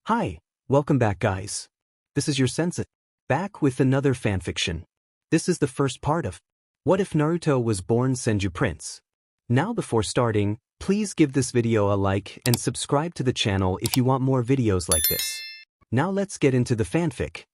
Hi, welcome back guys. This is your Sensei, back with another fanfiction. This is the first part of What If Naruto Was Born Senju Prince? Now before starting, please give this video a like and subscribe to the channel if you want more videos like this. Now let's get into the fanfic.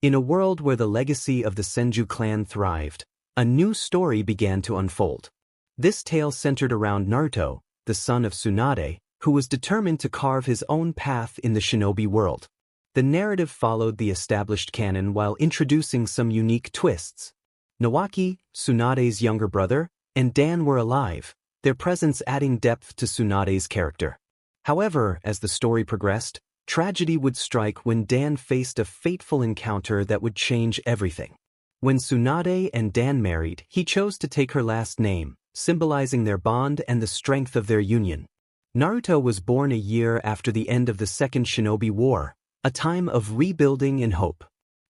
In a world where the legacy of the Senju clan thrived, a new story began to unfold. This tale centered around Naruto, the son of Tsunade, who was determined to carve his own path in the shinobi world. The narrative followed the established canon while introducing some unique twists. Nawaki, Tsunade's younger brother, and Dan were alive, their presence adding depth to Tsunade's character. However, as the story progressed, tragedy would strike when Dan faced a fateful encounter that would change everything. When Tsunade and Dan married, he chose to take her last name, symbolizing their bond and the strength of their union. Naruto was born a year after the end of the Second Shinobi War, a time of rebuilding and hope.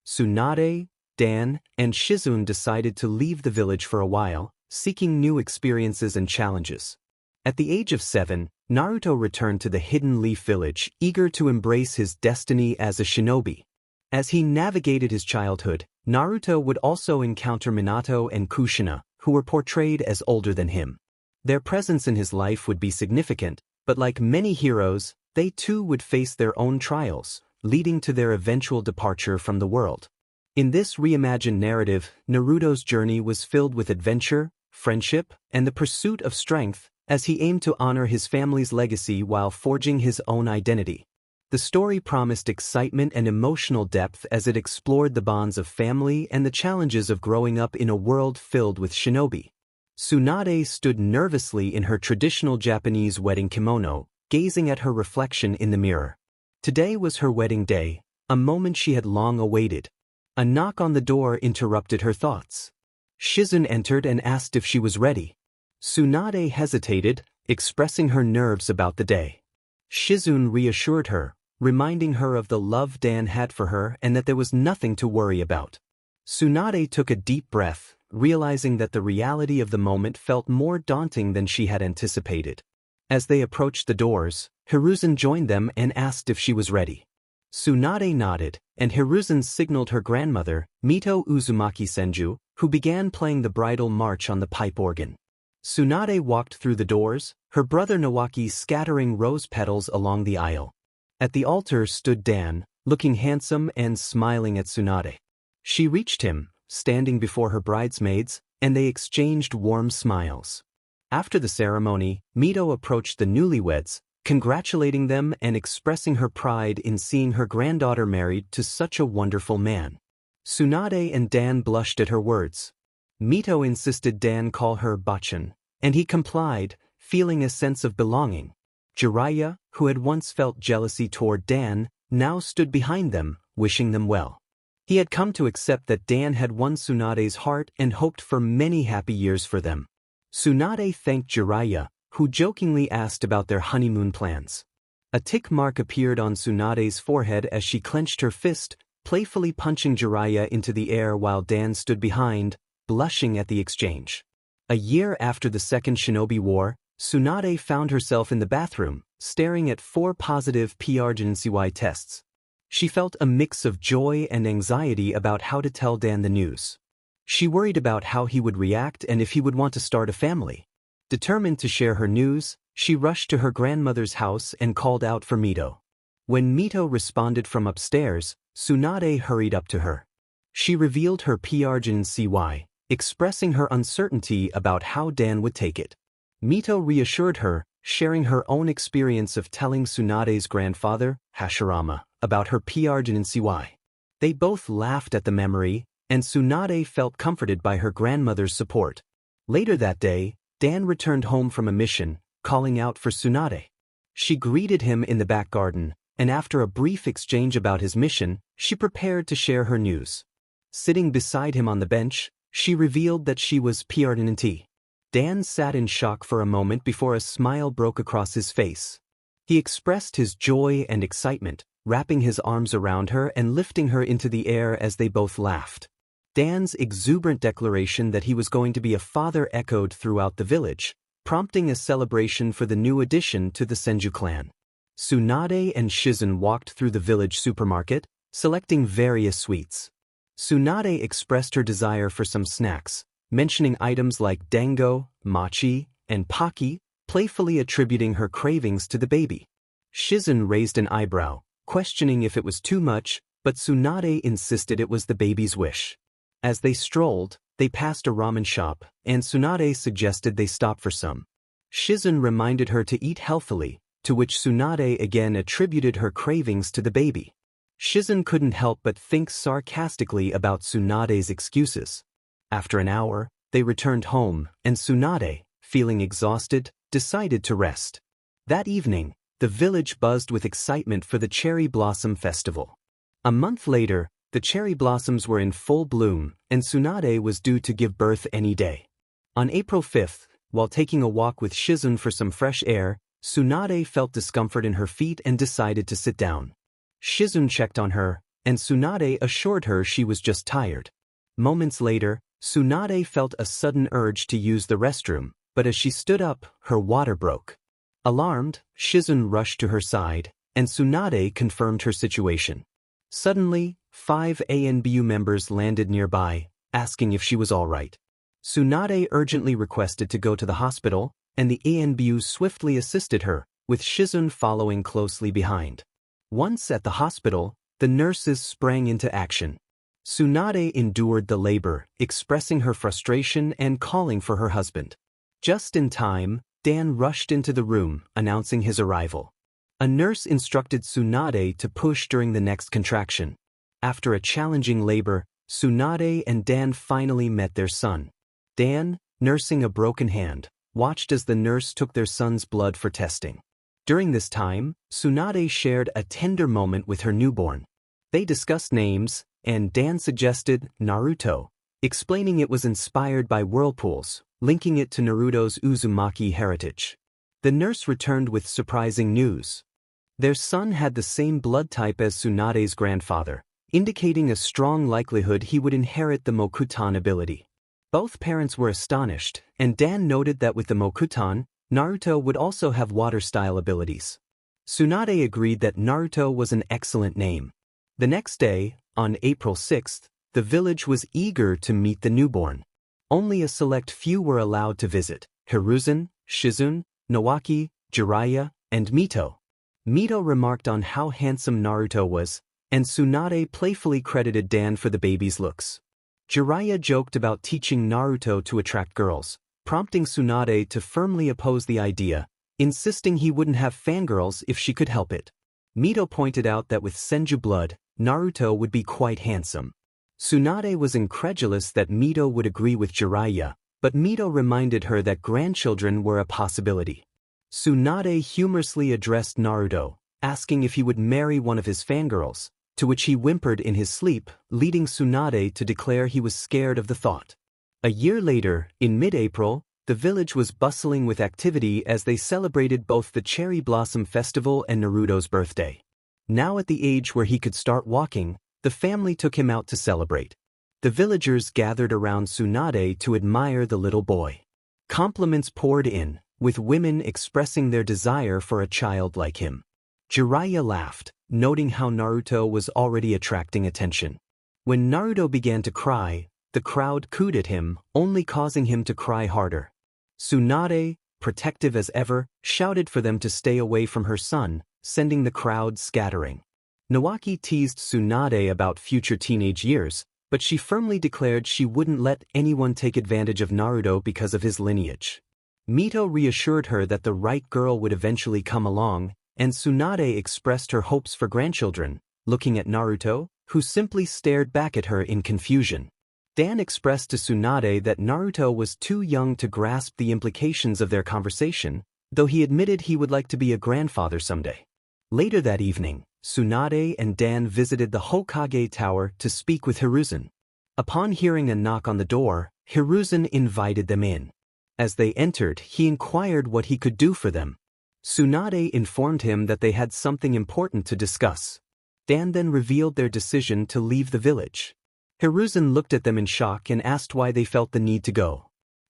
Tsunade, Dan, and Shizune decided to leave the village for a while, seeking new experiences and challenges. At the age of 7, Naruto returned to the Hidden Leaf Village, eager to embrace his destiny as a shinobi. As he navigated his childhood, Naruto would also encounter Minato and Kushina, who were portrayed as older than him. Their presence in his life would be significant, but like many heroes, they too would face their own trials, leading to their eventual departure from the world. In this reimagined narrative, Naruto's journey was filled with adventure, friendship, and the pursuit of strength, as he aimed to honor his family's legacy while forging his own identity. The story promised excitement and emotional depth as it explored the bonds of family and the challenges of growing up in a world filled with shinobi. Tsunade stood nervously in her traditional Japanese wedding kimono, gazing at her reflection in the mirror. Today was her wedding day, a moment she had long awaited. A knock on the door interrupted her thoughts. Shizune entered and asked if she was ready. Tsunade hesitated, expressing her nerves about the day. Shizune reassured her, reminding her of the love Dan had for her and that there was nothing to worry about. Tsunade took a deep breath, realizing that the reality of the moment felt more daunting than she had anticipated. As they approached the doors, Hiruzen joined them and asked if she was ready. Tsunade nodded, and Hiruzen signaled her grandmother, Mito Uzumaki Senju, who began playing the bridal march on the pipe organ. Tsunade walked through the doors, her brother Nawaki scattering rose petals along the aisle. At the altar stood Dan, looking handsome and smiling at Tsunade. She reached him, standing before her bridesmaids, and they exchanged warm smiles. After the ceremony, Mito approached the newlyweds, congratulating them and expressing her pride in seeing her granddaughter married to such a wonderful man. Tsunade and Dan blushed at her words. Mito insisted Dan call her Bachan, and he complied, feeling a sense of belonging. Jiraiya, who had once felt jealousy toward Dan, now stood behind them, wishing them well. He had come to accept that Dan had won Tsunade's heart and hoped for many happy years for them. Tsunade thanked Jiraiya, who jokingly asked about their honeymoon plans. A tick mark appeared on Tsunade's forehead as she clenched her fist, playfully punching Jiraiya into the air while Dan stood behind, blushing at the exchange. A year after the Second Shinobi War, Tsunade found herself in the bathroom, staring at 4 positive BGMI tests. She felt a mix of joy and anxiety about how to tell Dan the news. She worried about how he would react and if he would want to start a family. Determined to share her news, she rushed to her grandmother's house and called out for Mito. When Mito responded from upstairs, Tsunade hurried up to her. She revealed her BGMI, expressing her uncertainty about how Dan would take it. Mito reassured her, sharing her own experience of telling Tsunade's grandfather, Hashirama, about her BGMI. They both laughed at the memory, and Tsunade felt comforted by her grandmother's support. Later that day, Dan returned home from a mission, calling out for Tsunade. She greeted him in the back garden, and after a brief exchange about his mission, she prepared to share her news. Sitting beside him on the bench, she revealed that she was pregnant. Dan sat in shock for a moment before a smile broke across his face. He expressed his joy and excitement, wrapping his arms around her and lifting her into the air as they both laughed. Dan's exuberant declaration that he was going to be a father echoed throughout the village, prompting a celebration for the new addition to the Senju clan. Tsunade and Shizun walked through the village supermarket, selecting various sweets. Tsunade expressed her desire for some snacks, mentioning items like dango, mochi, and pocky, playfully attributing her cravings to the baby. Shizun raised an eyebrow, questioning if it was too much, but Tsunade insisted it was the baby's wish. As they strolled, they passed a ramen shop, and Tsunade suggested they stop for some. Shizun reminded her to eat healthily, to which Tsunade again attributed her cravings to the baby. Shizun couldn't help but think sarcastically about Tsunade's excuses. After an hour, they returned home, and Tsunade, feeling exhausted, decided to rest. That evening, the village buzzed with excitement for the Cherry Blossom Festival. A month later, the cherry blossoms were in full bloom, and Tsunade was due to give birth any day. On April 5th, while taking a walk with Shizun for some fresh air, Tsunade felt discomfort in her feet and decided to sit down. Shizun checked on her, and Tsunade assured her she was just tired. Moments later, Tsunade felt a sudden urge to use the restroom, but as she stood up, her water broke. Alarmed, Shizun rushed to her side, and Tsunade confirmed her situation. Suddenly, 5 ANBU members landed nearby, asking if she was all right. Tsunade urgently requested to go to the hospital, and the ANBU swiftly assisted her, with Shizun following closely behind. Once at the hospital, the nurses sprang into action. Tsunade endured the labor, expressing her frustration and calling for her husband. Just in time, Dan rushed into the room, announcing his arrival. A nurse instructed Tsunade to push during the next contraction. After a challenging labor, Tsunade and Dan finally met their son. Dan, nursing a broken hand, watched as the nurse took their son's blood for testing. During this time, Tsunade shared a tender moment with her newborn. They discussed names, and Dan suggested Naruto, explaining it was inspired by whirlpools, linking it to Naruto's Uzumaki heritage. The nurse returned with surprising news. Their son had the same blood type as Tsunade's grandfather, indicating a strong likelihood he would inherit the Mokutan ability. Both parents were astonished, and Dan noted that with the Mokutan, Naruto would also have water-style abilities. Tsunade agreed that Naruto was an excellent name. The next day, on April 6th, the village was eager to meet the newborn. Only a select few were allowed to visit: Hiruzen, Shizun, Nawaki, Jiraiya, and Mito. Mito remarked on how handsome Naruto was, and Tsunade playfully credited Dan for the baby's looks. Jiraiya joked about teaching Naruto to attract girls, prompting Tsunade to firmly oppose the idea, insisting he wouldn't have fangirls if she could help it. Mito pointed out that with Senju blood, Naruto would be quite handsome. Tsunade was incredulous that Mito would agree with Jiraiya, but Mito reminded her that grandchildren were a possibility. Tsunade humorously addressed Naruto, asking if he would marry one of his fangirls, to which he whimpered in his sleep, leading Tsunade to declare he was scared of the thought. A year later, in mid-April, the village was bustling with activity as they celebrated both the Cherry Blossom Festival and Naruto's birthday. Now at the age where he could start walking, the family took him out to celebrate. The villagers gathered around Tsunade to admire the little boy. Compliments poured in, with women expressing their desire for a child like him. Jiraiya laughed, noting how Naruto was already attracting attention. When Naruto began to cry, the crowd cooed at him, only causing him to cry harder. Tsunade, protective as ever, shouted for them to stay away from her son, sending the crowd scattering. Nawaki teased Tsunade about future teenage years, but she firmly declared she wouldn't let anyone take advantage of Naruto because of his lineage. Mito reassured her that the right girl would eventually come along, and Tsunade expressed her hopes for grandchildren, looking at Naruto, who simply stared back at her in confusion. Dan expressed to Tsunade that Naruto was too young to grasp the implications of their conversation, though he admitted he would like to be a grandfather someday. Later that evening, Tsunade and Dan visited the Hokage Tower to speak with Hiruzen. Upon hearing a knock on the door, Hiruzen invited them in. As they entered, he inquired what he could do for them. Tsunade informed him that they had something important to discuss. Dan then revealed their decision to leave the village. Hiruzen looked at them in shock and asked why they felt the need to go.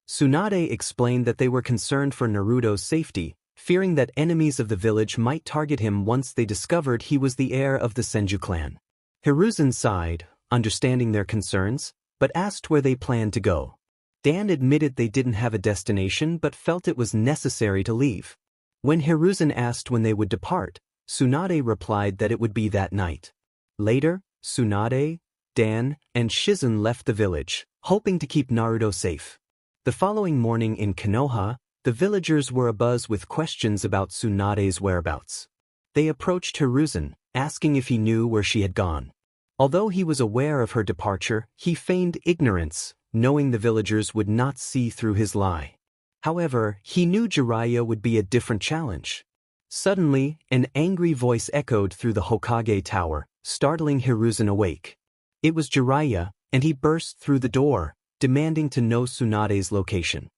Tsunade explained that they were concerned for Naruto's safety, fearing that enemies of the village might target him once they discovered he was the heir of the Senju clan. Hiruzen sighed, understanding their concerns, but asked where they planned to go. Dan admitted they didn't have a destination but felt it was necessary to leave. When Hiruzen asked when they would depart, Tsunade replied that it would be that night. Later, Tsunade, Dan, and Shizun left the village, hoping to keep Naruto safe. The following morning in Konoha, the villagers were abuzz with questions about Tsunade's whereabouts. They approached Hiruzen, asking if he knew where she had gone. Although he was aware of her departure, he feigned ignorance, knowing the villagers would not see through his lie. However, he knew Jiraiya would be a different challenge. Suddenly, an angry voice echoed through the Hokage tower, startling Hiruzen awake. It was Jiraiya, and he burst through the door, demanding to know Tsunade's location.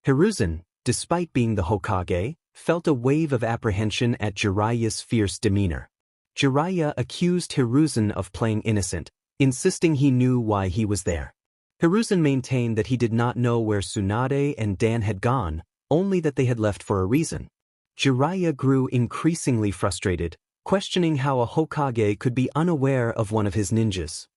Hiruzen, despite being the Hokage, felt a wave of apprehension at Jiraiya's fierce demeanor. Jiraiya accused Hiruzen of playing innocent, insisting he knew why he was there. Hiruzen maintained that he did not know where Tsunade and Dan had gone, only that they had left for a reason. Jiraiya grew increasingly frustrated, questioning how a Hokage could be unaware of one of his ninjas.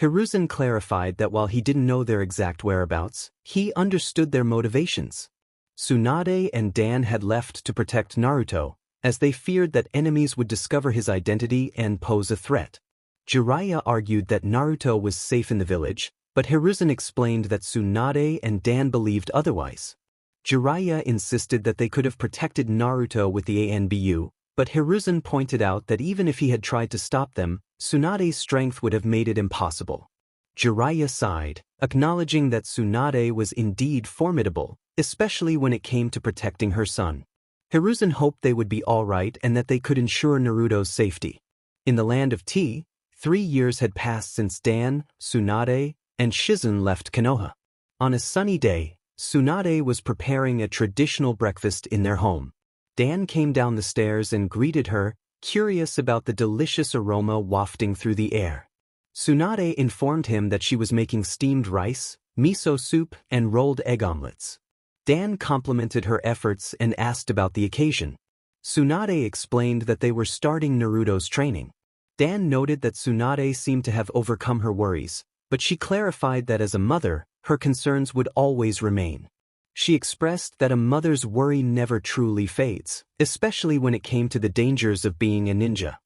Hiruzen clarified that while he didn't know their exact whereabouts, he understood their motivations. Tsunade and Dan had left to protect Naruto, as they feared that enemies would discover his identity and pose a threat. Jiraiya argued that Naruto was safe in the village, but Hiruzen explained that Tsunade and Dan believed otherwise. Jiraiya insisted that they could have protected Naruto with the ANBU, but Hiruzen pointed out that even if he had tried to stop them, Tsunade's strength would have made it impossible. Jiraiya sighed, acknowledging that Tsunade was indeed formidable, especially when it came to protecting her son. Hiruzen hoped they would be all right and that they could ensure Naruto's safety. In the land of Tea, 3 years had passed since Dan, Tsunade, and Shizun left Konoha. On a sunny day, Tsunade was preparing a traditional breakfast in their home. Dan came down the stairs and greeted her, curious about the delicious aroma wafting through the air. Tsunade informed him that she was making steamed rice, miso soup, and rolled egg omelets. Dan complimented her efforts and asked about the occasion. Tsunade explained that they were starting Naruto's training. Dan noted that Tsunade seemed to have overcome her worries, but she clarified that as a mother, her concerns would always remain. She expressed that a mother's worry never truly fades, especially when it came to the dangers of being a ninja.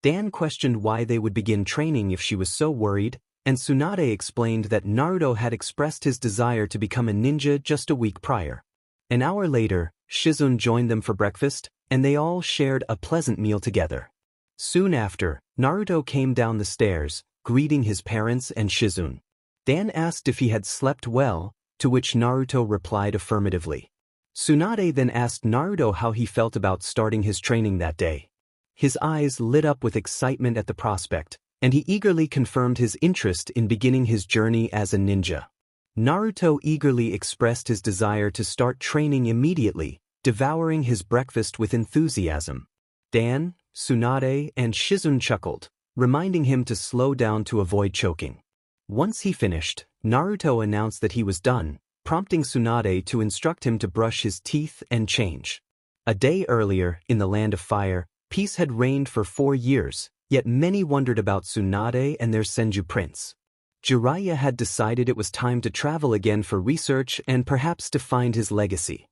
Dan questioned why they would begin training if she was so worried, and Tsunade explained that Naruto had expressed his desire to become a ninja just a week prior. An hour later, Shizun joined them for breakfast, and they all shared a pleasant meal together. Soon after, Naruto came down the stairs, greeting his parents and Shizun. Dan asked if he had slept well, to which Naruto replied affirmatively. Tsunade then asked Naruto how he felt about starting his training that day. His eyes lit up with excitement at the prospect, and he eagerly confirmed his interest in beginning his journey as a ninja. Naruto eagerly expressed his desire to start training immediately, devouring his breakfast with enthusiasm. Dan, Tsunade, and Shizun chuckled, reminding him to slow down to avoid choking. Once he finished, Naruto announced that he was done, prompting Tsunade to instruct him to brush his teeth and change. A day earlier, in the Land of Fire, peace had reigned for 4 years, yet many wondered about Tsunade and their Senju prince. Jiraiya had decided it was time to travel again for research and perhaps to find his legacy.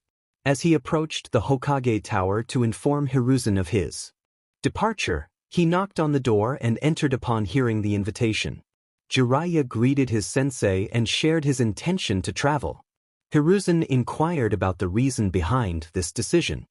As he approached the Hokage tower to inform Hiruzen of his departure, he knocked on the door and entered upon hearing the invitation. Jiraiya greeted his sensei and shared his intention to travel. Hiruzen inquired about the reason behind this decision.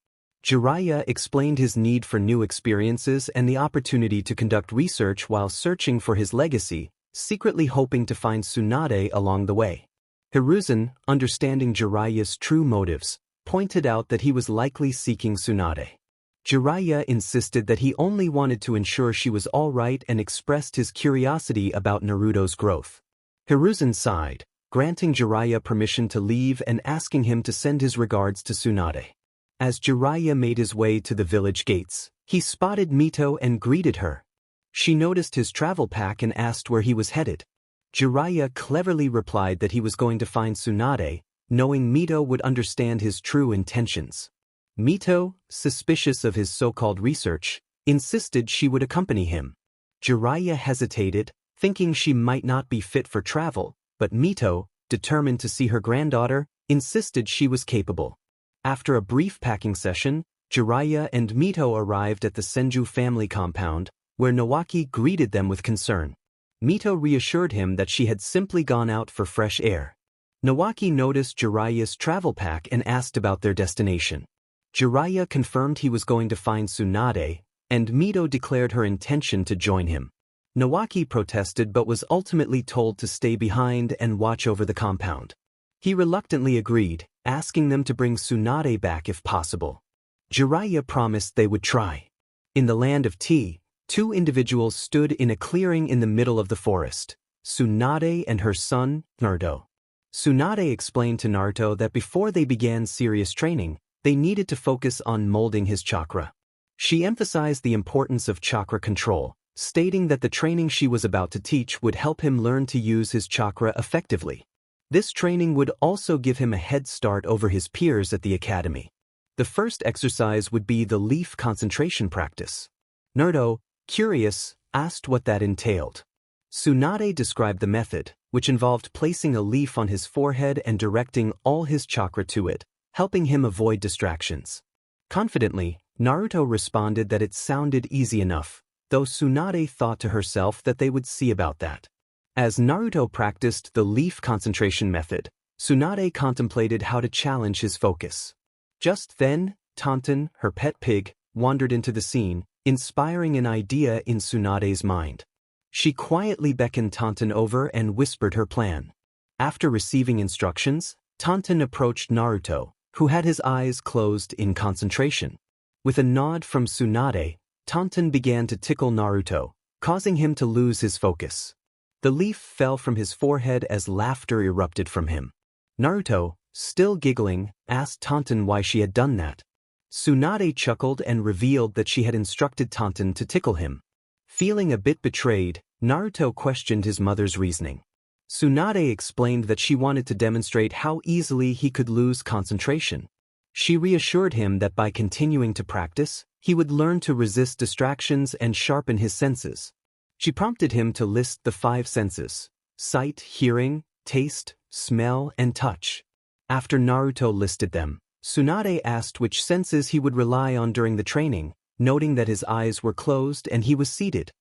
Jiraiya explained his need for new experiences and the opportunity to conduct research while searching for his legacy, secretly hoping to find Tsunade along the way. Hiruzen, understanding Jiraiya's true motives, pointed out that he was likely seeking Tsunade. Jiraiya insisted that he only wanted to ensure she was all right and expressed his curiosity about Naruto's growth. Hiruzen sighed, granting Jiraiya permission to leave and asking him to send his regards to Tsunade. As Jiraiya made his way to the village gates, he spotted Mito and greeted her. She noticed his travel pack and asked where he was headed. Jiraiya cleverly replied that he was going to find Tsunade, knowing Mito would understand his true intentions. Mito, suspicious of his so-called research, insisted she would accompany him. Jiraiya hesitated, thinking she might not be fit for travel, but Mito, determined to see her granddaughter, insisted she was capable. After a brief packing session, Jiraiya and Mito arrived at the Senju family compound, where Nawaki greeted them with concern. Mito reassured him that she had simply gone out for fresh air. Nawaki noticed Jiraiya's travel pack and asked about their destination. Jiraiya confirmed he was going to find Tsunade, and Mito declared her intention to join him. Nawaki protested but was ultimately told to stay behind and watch over the compound. He reluctantly agreed, asking them to bring Tsunade back if possible. Jiraiya promised they would try. In the land of tea, two individuals stood in a clearing in the middle of the forest, Tsunade and her son, Naruto. Tsunade explained to Naruto that before they began serious training, they needed to focus on molding his chakra. She emphasized the importance of chakra control, stating that the training she was about to teach would help him learn to use his chakra effectively. This training would also give him a head start over his peers at the academy. The first exercise would be the leaf concentration practice. Naruto, curious, asked what that entailed. Tsunade described the method, which involved placing a leaf on his forehead and directing all his chakra to it, helping him avoid distractions. Confidently, Naruto responded that it sounded easy enough, though Tsunade thought to herself that they would see about that. As Naruto practiced the leaf concentration method, Tsunade contemplated how to challenge his focus. Just then, Tonton, her pet pig, wandered into the scene, inspiring an idea in Tsunade's mind. She quietly beckoned Tonton over and whispered her plan. After receiving instructions, Tonton approached Naruto, who had his eyes closed in concentration. With a nod from Tsunade, Tonton began to tickle Naruto, causing him to lose his focus. The leaf fell from his forehead as laughter erupted from him. Naruto, still giggling, asked Tonton why she had done that. Tsunade chuckled and revealed that she had instructed Tonton to tickle him. Feeling a bit betrayed, Naruto questioned his mother's reasoning. Tsunade explained that she wanted to demonstrate how easily he could lose concentration. She reassured him that by continuing to practice, he would learn to resist distractions and sharpen his senses. She prompted him to list the 5 senses: sight, hearing, taste, smell, and touch. After Naruto listed them, Tsunade asked which senses he would rely on during the training, noting that his eyes were closed and he was seated.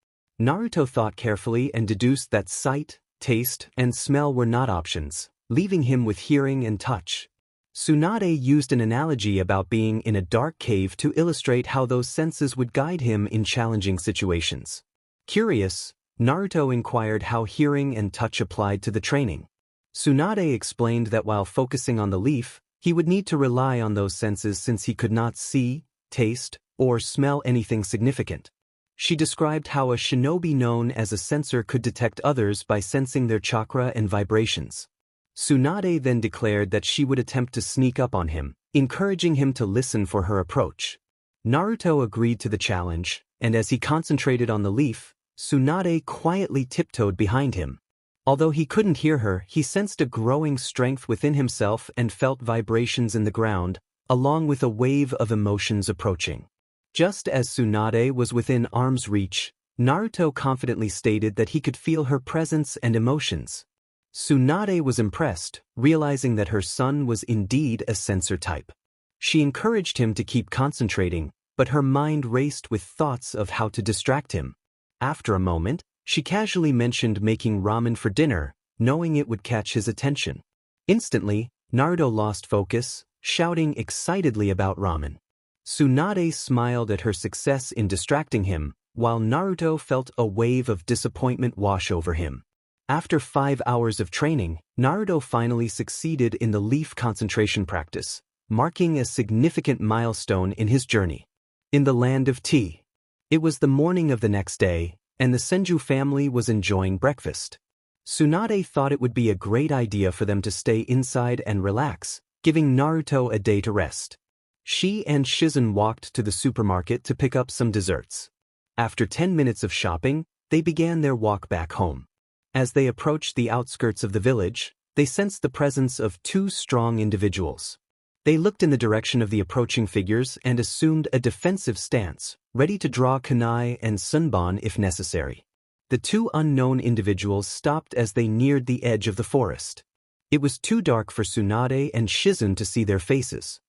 Naruto thought carefully and deduced that sight, taste, and smell were not options, leaving him with hearing and touch. Tsunade used an analogy about being in a dark cave to illustrate how those senses would guide him in challenging situations. Curious, Naruto inquired how hearing and touch applied to the training. Tsunade explained that while focusing on the leaf, he would need to rely on those senses since he could not see, taste, or smell anything significant. She described how a shinobi known as a sensor could detect others by sensing their chakra and vibrations. Tsunade then declared that she would attempt to sneak up on him, encouraging him to listen for her approach. Naruto agreed to the challenge, and as he concentrated on the leaf, Tsunade quietly tiptoed behind him. Although he couldn't hear her, he sensed a growing strength within himself and felt vibrations in the ground, along with a wave of emotions approaching. Just as Tsunade was within arm's reach, Naruto confidently stated that he could feel her presence and emotions. Tsunade was impressed, realizing that her son was indeed a sensor type. She encouraged him to keep concentrating, but her mind raced with thoughts of how to distract him. After a moment, she casually mentioned making ramen for dinner, knowing it would catch his attention. Instantly, Naruto lost focus, shouting excitedly about ramen. Tsunade smiled at her success in distracting him, while Naruto felt a wave of disappointment wash over him. After 5 hours of training, Naruto finally succeeded in the leaf concentration practice, marking a significant milestone in his journey. In the land of tea. It was the morning of the next day, and the Senju family was enjoying breakfast. Tsunade thought it would be a great idea for them to stay inside and relax, giving Naruto a day to rest. She and Shizen walked to the supermarket to pick up some desserts. After 10 minutes of shopping, they began their walk back home. As they approached the outskirts of the village, they sensed the presence of 2 strong individuals. They looked in the direction of the approaching figures and assumed a defensive stance, ready to draw kunai and sunban if necessary. The two unknown individuals stopped as they neared the edge of the forest. It was too dark for Tsunade and Shizun to see their faces.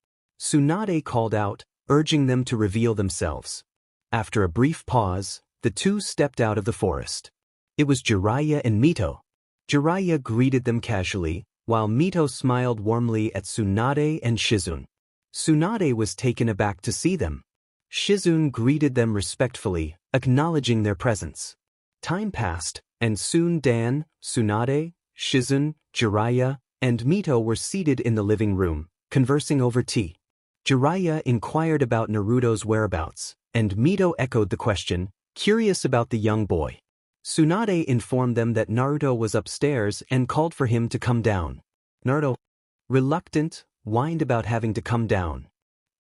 Tsunade called out, urging them to reveal themselves. After a brief pause, the two stepped out of the forest. It was Jiraiya and Mito. Jiraiya greeted them casually, while Mito smiled warmly at Tsunade and Shizun. Tsunade was taken aback to see them. Shizun greeted them respectfully, acknowledging their presence. Time passed, and soon Dan, Tsunade, Shizun, Jiraiya, and Mito were seated in the living room, conversing over tea. Jiraiya inquired about Naruto's whereabouts, and Mito echoed the question, curious about the young boy. Tsunade informed them that Naruto was upstairs and called for him to come down. Naruto, reluctant, whined about having to come down.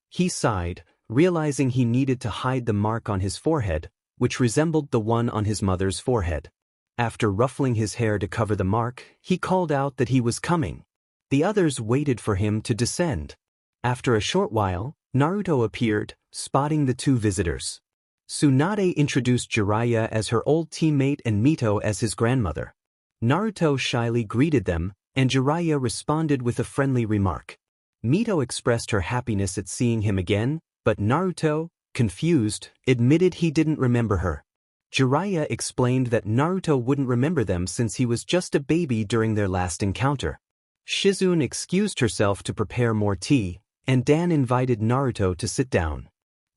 He sighed, realizing he needed to hide the mark on his forehead, which resembled the one on his mother's forehead. After ruffling his hair to cover the mark, he called out that he was coming. The others waited for him to descend. After a short while, Naruto appeared, spotting the two visitors. Tsunade introduced Jiraiya as her old teammate and Mito as his grandmother. Naruto shyly greeted them, and Jiraiya responded with a friendly remark. Mito expressed her happiness at seeing him again, but Naruto, confused, admitted he didn't remember her. Jiraiya explained that Naruto wouldn't remember them since he was just a baby during their last encounter. Shizun excused herself to prepare more tea, and Dan invited Naruto to sit down.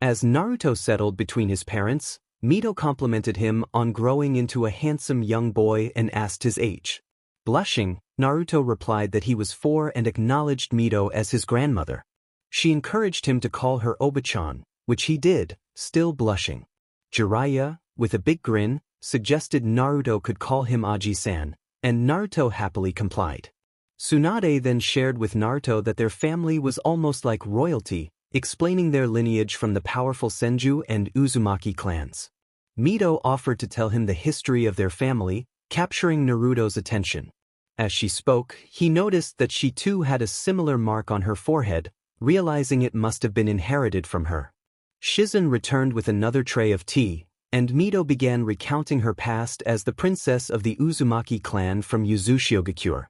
As Naruto settled between his parents, Mito complimented him on growing into a handsome young boy and asked his age. Blushing, Naruto replied that he was 4 and acknowledged Mito as his grandmother. She encouraged him to call her Oba-chan, which he did, still blushing. Jiraiya, with a big grin, suggested Naruto could call him Aji-san, and Naruto happily complied. Tsunade then shared with Naruto that their family was almost like royalty, explaining their lineage from the powerful Senju and Uzumaki clans. Mito offered to tell him the history of their family, capturing Naruto's attention. As she spoke, he noticed that she too had a similar mark on her forehead, realizing it must have been inherited from her. Shizun returned with another tray of tea, and Mito began recounting her past as the princess of the Uzumaki clan from Uzushiogakure.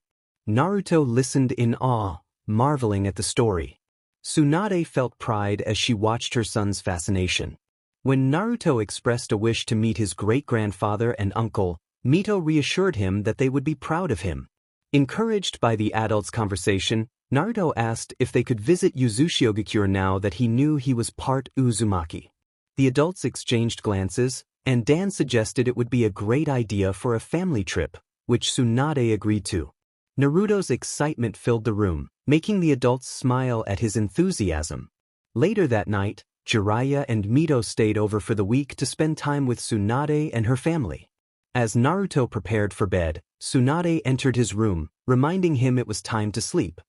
Naruto listened in awe, marveling at the story. Tsunade felt pride as she watched her son's fascination. When Naruto expressed a wish to meet his great-grandfather and uncle, Mito reassured him that they would be proud of him. Encouraged by the adults' conversation, Naruto asked if they could visit Uzushiogakure now that he knew he was part Uzumaki. The adults exchanged glances, and Dan suggested it would be a great idea for a family trip, which Tsunade agreed to. Naruto's excitement filled the room, making the adults smile at his enthusiasm. Later that night, Jiraiya and Mito stayed over for the week to spend time with Tsunade and her family. As Naruto prepared for bed, Tsunade entered his room, reminding him it was time to sleep.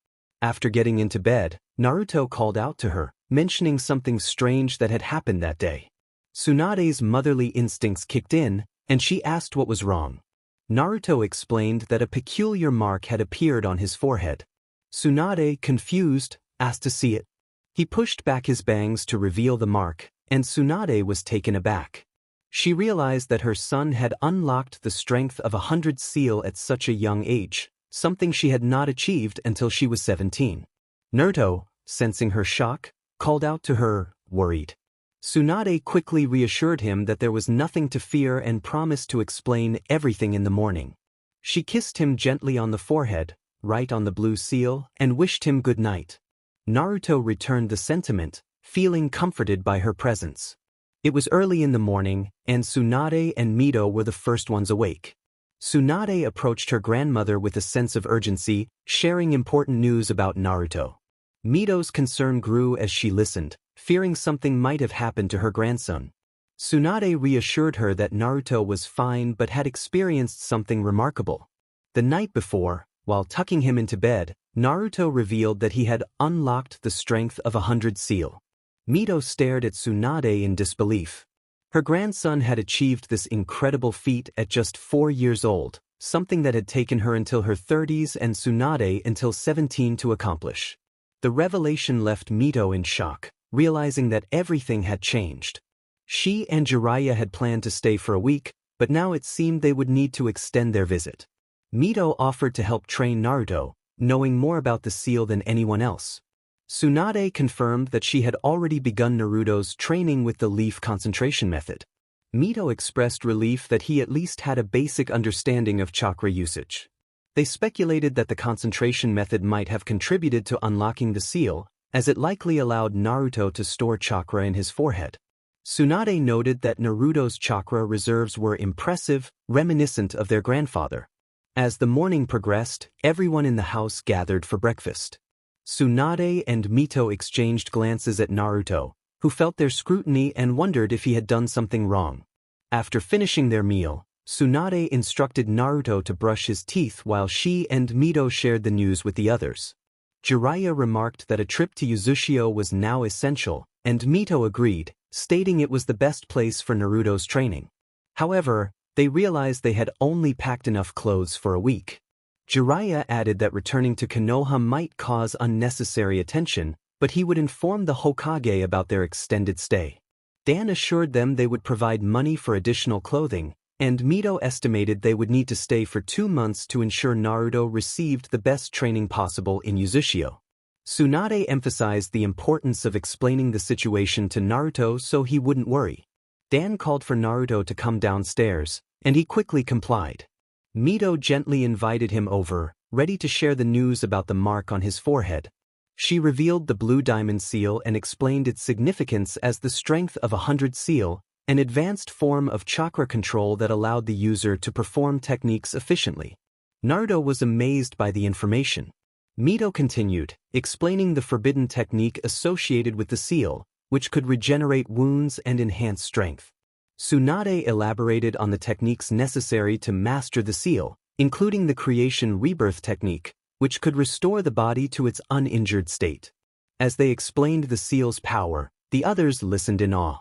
After getting into bed, Naruto called out to her, mentioning something strange that had happened that day. Tsunade's motherly instincts kicked in, and she asked what was wrong. Naruto explained that a peculiar mark had appeared on his forehead. Tsunade, confused, asked to see it. He pushed back his bangs to reveal the mark, and Tsunade was taken aback. She realized that her son had unlocked the strength of 100 seal at such a young age, something she had not achieved until she was 17. Naruto, sensing her shock, called out to her, worried. Tsunade quickly reassured him that there was nothing to fear and promised to explain everything in the morning. She kissed him gently on the forehead, right on the blue seal, and wished him good night. Naruto returned the sentiment, feeling comforted by her presence. It was early in the morning, and Tsunade and Mito were the first ones awake. Tsunade approached her grandmother with a sense of urgency, sharing important news about Naruto. Mito's concern grew as she listened, fearing something might have happened to her grandson. Tsunade reassured her that Naruto was fine but had experienced something remarkable. The night before, while tucking him into bed, Naruto revealed that he had unlocked the strength of 100 seal. Mito stared at Tsunade in disbelief. Her grandson had achieved this incredible feat at just 4 years old, something that had taken her until her 30s and Tsunade until 17 to accomplish. The revelation left Mito in shock, realizing that everything had changed. She and Jiraiya had planned to stay for a week, but now it seemed they would need to extend their visit. Mito offered to help train Naruto, knowing more about the seal than anyone else. Tsunade confirmed that she had already begun Naruto's training with the leaf concentration method. Mito expressed relief that he at least had a basic understanding of chakra usage. They speculated that the concentration method might have contributed to unlocking the seal, as it likely allowed Naruto to store chakra in his forehead. Tsunade noted that Naruto's chakra reserves were impressive, reminiscent of their grandfather. As the morning progressed, everyone in the house gathered for breakfast. Tsunade and Mito exchanged glances at Naruto, who felt their scrutiny and wondered if he had done something wrong. After finishing their meal, Tsunade instructed Naruto to brush his teeth while she and Mito shared the news with the others. Jiraiya remarked that a trip to Uzushio was now essential, and Mito agreed, stating it was the best place for Naruto's training. However, they realized they had only packed enough clothes for a week. Jiraiya added that returning to Konoha might cause unnecessary attention, but he would inform the Hokage about their extended stay. Dan assured them they would provide money for additional clothing, and Mito estimated they would need to stay for 2 months to ensure Naruto received the best training possible in Uzushio. Tsunade emphasized the importance of explaining the situation to Naruto so he wouldn't worry. Dan called for Naruto to come downstairs, and he quickly complied. Mito gently invited him over, ready to share the news about the mark on his forehead. She revealed the blue diamond seal and explained its significance as the strength of 100 seal, an advanced form of chakra control that allowed the user to perform techniques efficiently. Naruto was amazed by the information. Mito continued, explaining the forbidden technique associated with the seal, which could regenerate wounds and enhance strength. Tsunade elaborated on the techniques necessary to master the seal, including the creation rebirth technique, which could restore the body to its uninjured state. As they explained the seal's power, the others listened in awe.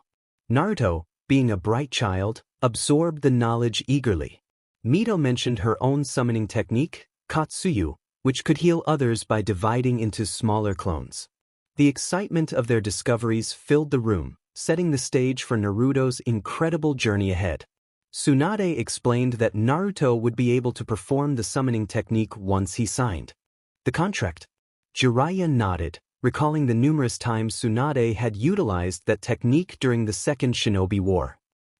Naruto, being a bright child, absorbed the knowledge eagerly. Mito mentioned her own summoning technique, Katsuyu, which could heal others by dividing into smaller clones. The excitement of their discoveries filled the room, setting the stage for Naruto's incredible journey ahead. Tsunade explained that Naruto would be able to perform the summoning technique once he signed the contract. Jiraiya nodded, recalling the numerous times Tsunade had utilized that technique during the Second Shinobi War.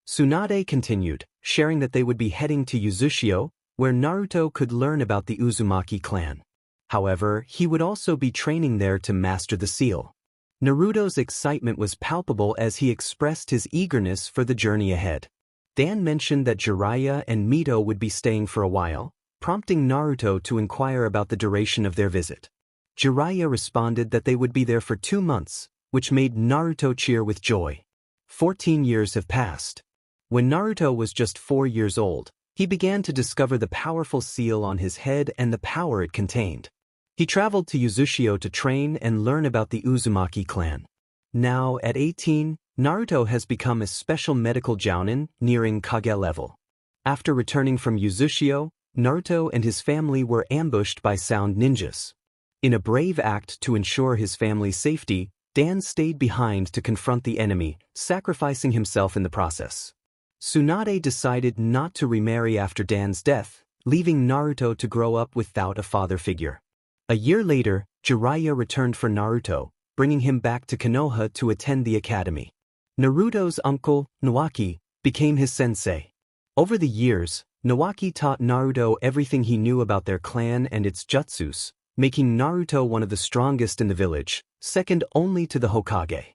Tsunade continued, sharing that they would be heading to Uzushio, where Naruto could learn about the Uzumaki clan. However, he would also be training there to master the seal. Naruto's excitement was palpable as he expressed his eagerness for the journey ahead. Dan mentioned that Jiraiya and Mito would be staying for a while, prompting Naruto to inquire about the duration of their visit. Jiraiya responded that they would be there for 2 months, which made Naruto cheer with joy. 14 years have passed. When Naruto was just 4 years old, he began to discover the powerful seal on his head and the power it contained. He traveled to Uzushio to train and learn about the Uzumaki clan. Now, at 18, Naruto has become a special medical jounin, nearing Kage level. After returning from Uzushio, Naruto and his family were ambushed by sound ninjas. In a brave act to ensure his family's safety, Dan stayed behind to confront the enemy, sacrificing himself in the process. Tsunade decided not to remarry after Dan's death, leaving Naruto to grow up without a father figure. A year later, Jiraiya returned for Naruto, bringing him back to Konoha to attend the academy. Naruto's uncle, Nawaki, became his sensei. Over the years, Nawaki taught Naruto everything he knew about their clan and its jutsus, making Naruto one of the strongest in the village, second only to the Hokage.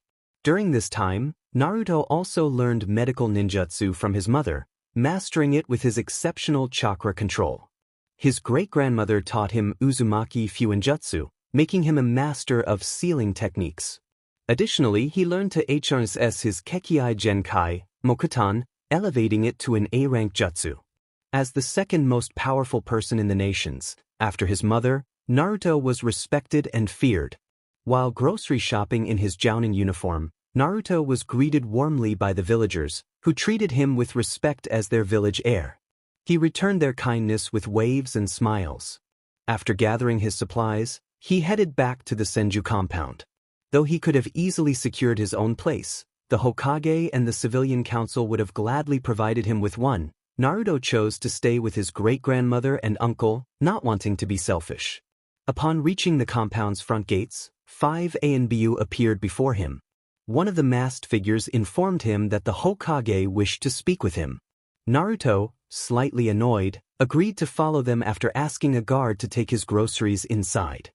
During this time, Naruto also learned medical ninjutsu from his mother, mastering it with his exceptional chakra control. His great-grandmother taught him Uzumaki Fuinjutsu, making him a master of sealing techniques. Additionally, he learned to harness his Kekkei Genkai, Mokutan, elevating it to an A-rank jutsu. As the second most powerful person in the nations, after his mother, Naruto was respected and feared. While grocery shopping in his jounin uniform, Naruto was greeted warmly by the villagers, who treated him with respect as their village heir. He returned their kindness with waves and smiles. After gathering his supplies, he headed back to the Senju compound. Though he could have easily secured his own place, the Hokage and the civilian council would have gladly provided him with one. Naruto chose to stay with his great-grandmother and uncle, not wanting to be selfish. Upon reaching the compound's front gates, 5 ANBU appeared before him. One of the masked figures informed him that the Hokage wished to speak with him. Naruto, slightly annoyed, agreed to follow them after asking a guard to take his groceries inside.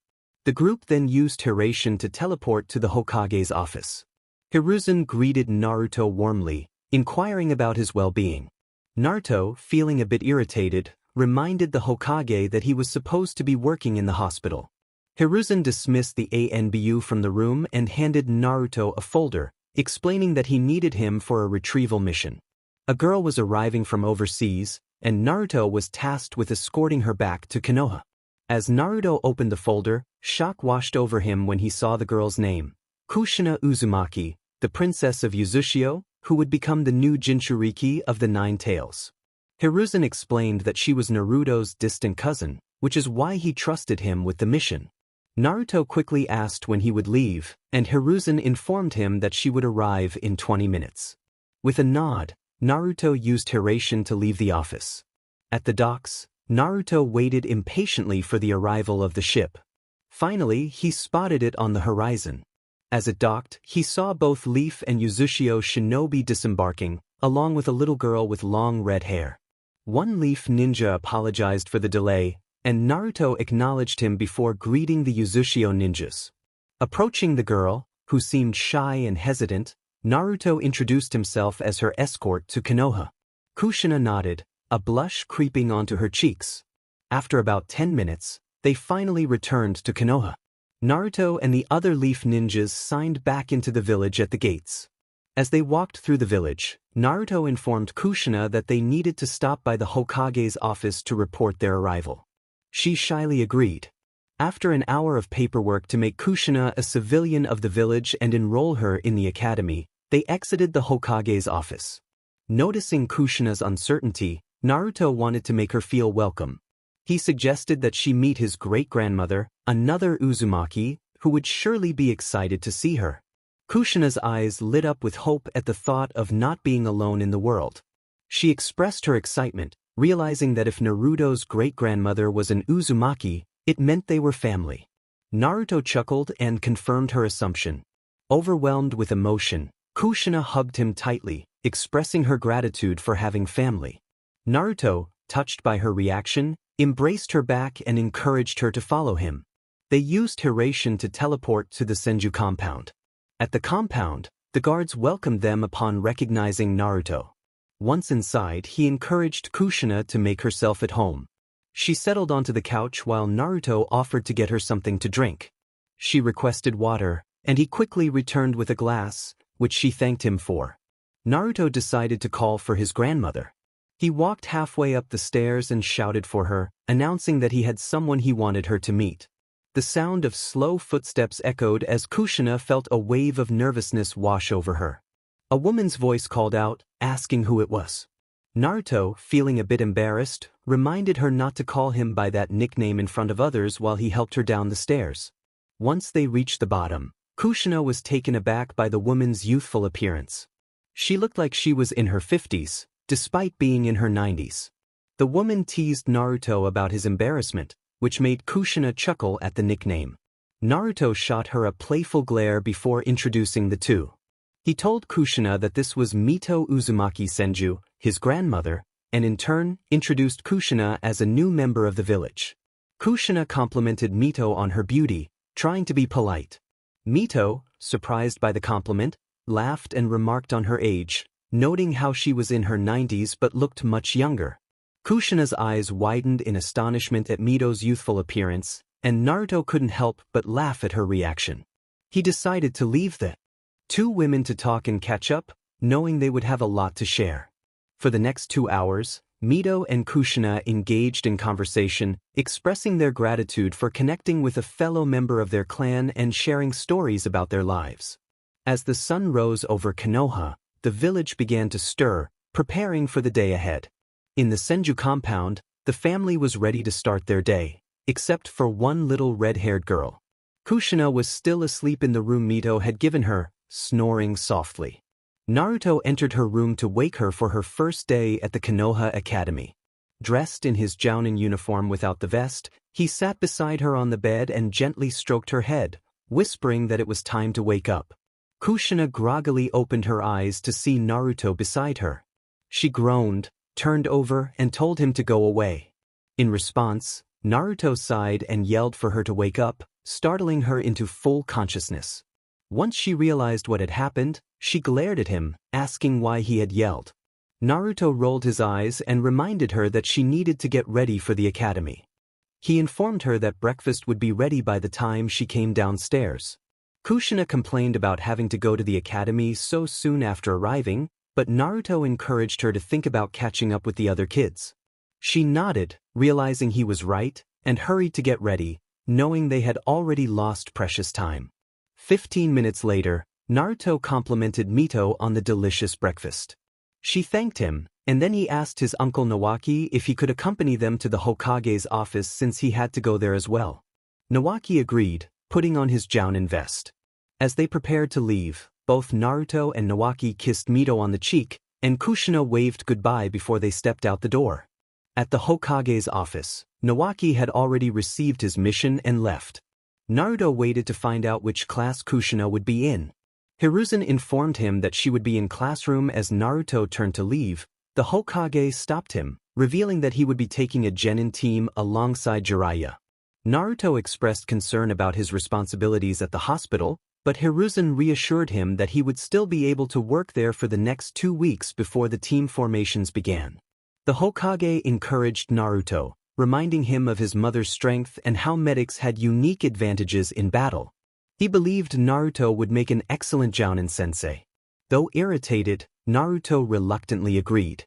The group then used Hiration to teleport to the Hokage's office. Hiruzen greeted Naruto warmly, inquiring about his well-being. Naruto, feeling a bit irritated, reminded the Hokage that he was supposed to be working in the hospital. Hiruzen dismissed the ANBU from the room and handed Naruto a folder, explaining that he needed him for a retrieval mission. A girl was arriving from overseas, and Naruto was tasked with escorting her back to Konoha. As Naruto opened the folder, shock washed over him when he saw the girl's name, Kushina Uzumaki, the princess of Uzushio, who would become the new Jinchuriki of the Nine Tails. Hiruzen explained that she was Naruto's distant cousin, which is why he trusted him with the mission. Naruto quickly asked when he would leave, and Hiruzen informed him that she would arrive in 20 minutes. With a nod, Naruto used Hiration to leave the office. At the docks, Naruto waited impatiently for the arrival of the ship. Finally, he spotted it on the horizon. As it docked, he saw both Leaf and Uzushio shinobi disembarking, along with a little girl with long red hair. One Leaf ninja apologized for the delay, and Naruto acknowledged him before greeting the Uzushio ninjas. Approaching the girl, who seemed shy and hesitant, Naruto introduced himself as her escort to Konoha. Kushina nodded, a blush creeping onto her cheeks. After about 10 minutes, they finally returned to Konoha. Naruto and the other Leaf ninjas signed back into the village at the gates. As they walked through the village, Naruto informed Kushina that they needed to stop by the Hokage's office to report their arrival. She shyly agreed. After an hour of paperwork to make Kushina a civilian of the village and enroll her in the academy, they exited the Hokage's office. Noticing Kushina's uncertainty, Naruto wanted to make her feel welcome. He suggested that she meet his great-grandmother, another Uzumaki, who would surely be excited to see her. Kushina's eyes lit up with hope at the thought of not being alone in the world. She expressed her excitement, realizing that if Naruto's great-grandmother was an Uzumaki, it meant they were family. Naruto chuckled and confirmed her assumption. Overwhelmed with emotion, Kushina hugged him tightly, expressing her gratitude for having family. Naruto, touched by her reaction, embraced her back and encouraged her to follow him. They used Hiration to teleport to the Senju compound. At the compound, the guards welcomed them upon recognizing Naruto. Once inside, he encouraged Kushina to make herself at home. She settled onto the couch while Naruto offered to get her something to drink. She requested water, and he quickly returned with a glass, which she thanked him for. Naruto decided to call for his grandmother. He walked halfway up the stairs and shouted for her, announcing that he had someone he wanted her to meet. The sound of slow footsteps echoed as Kushina felt a wave of nervousness wash over her. A woman's voice called out, asking who it was. Naruto, feeling a bit embarrassed, reminded her not to call him by that nickname in front of others while he helped her down the stairs. Once they reached the bottom, Kushina was taken aback by the woman's youthful appearance. She looked like she was in her 50s, despite being in her 90s. The woman teased Naruto about his embarrassment, which made Kushina chuckle at the nickname. Naruto shot her a playful glare before introducing the two. He told Kushina that this was Mito Uzumaki Senju, his grandmother, and in turn, introduced Kushina as a new member of the village. Kushina complimented Mito on her beauty, trying to be polite. Mito, surprised by the compliment, laughed and remarked on her age, noting how she was in her 90s but looked much younger. Kushina's eyes widened in astonishment at Mito's youthful appearance, and Naruto couldn't help but laugh at her reaction. He decided to leave the two women to talk and catch up, knowing they would have a lot to share. For the next 2 hours, Mito and Kushina engaged in conversation, expressing their gratitude for connecting with a fellow member of their clan and sharing stories about their lives. As the sun rose over Konoha, the village began to stir, preparing for the day ahead. In the Senju compound, the family was ready to start their day, except for one little red-haired girl. Kushina was still asleep in the room Mito had given her, snoring softly. Naruto entered her room to wake her for her first day at the Konoha Academy. Dressed in his jounin uniform without the vest, he sat beside her on the bed and gently stroked her head, whispering that it was time to wake up. Kushina groggily opened her eyes to see Naruto beside her. She groaned, turned over and told him to go away. In response, Naruto sighed and yelled for her to wake up, startling her into full consciousness. Once she realized what had happened, she glared at him, asking why he had yelled. Naruto rolled his eyes and reminded her that she needed to get ready for the academy. He informed her that breakfast would be ready by the time she came downstairs. Kushina complained about having to go to the academy so soon after arriving, but Naruto encouraged her to think about catching up with the other kids. She nodded, realizing he was right, and hurried to get ready, knowing they had already lost precious time. 15 minutes later, Naruto complimented Mito on the delicious breakfast. She thanked him, and then he asked his uncle Nawaki if he could accompany them to the Hokage's office since he had to go there as well. Nawaki agreed, putting on his jounin vest. As they prepared to leave, both Naruto and Nawaki kissed Mito on the cheek, and Kushina waved goodbye before they stepped out the door. At the Hokage's office, Nawaki had already received his mission and left. Naruto waited to find out which class Kushina would be in. Hiruzen informed him that she would be in classroom. As Naruto turned to leave, the Hokage stopped him, revealing that he would be taking a genin team alongside Jiraiya. Naruto expressed concern about his responsibilities at the hospital, but Hiruzen reassured him that he would still be able to work there for the next 2 weeks before the team formations began. The Hokage encouraged Naruto, reminding him of his mother's strength and how medics had unique advantages in battle. He believed Naruto would make an excellent jounin sensei. Though irritated, Naruto reluctantly agreed.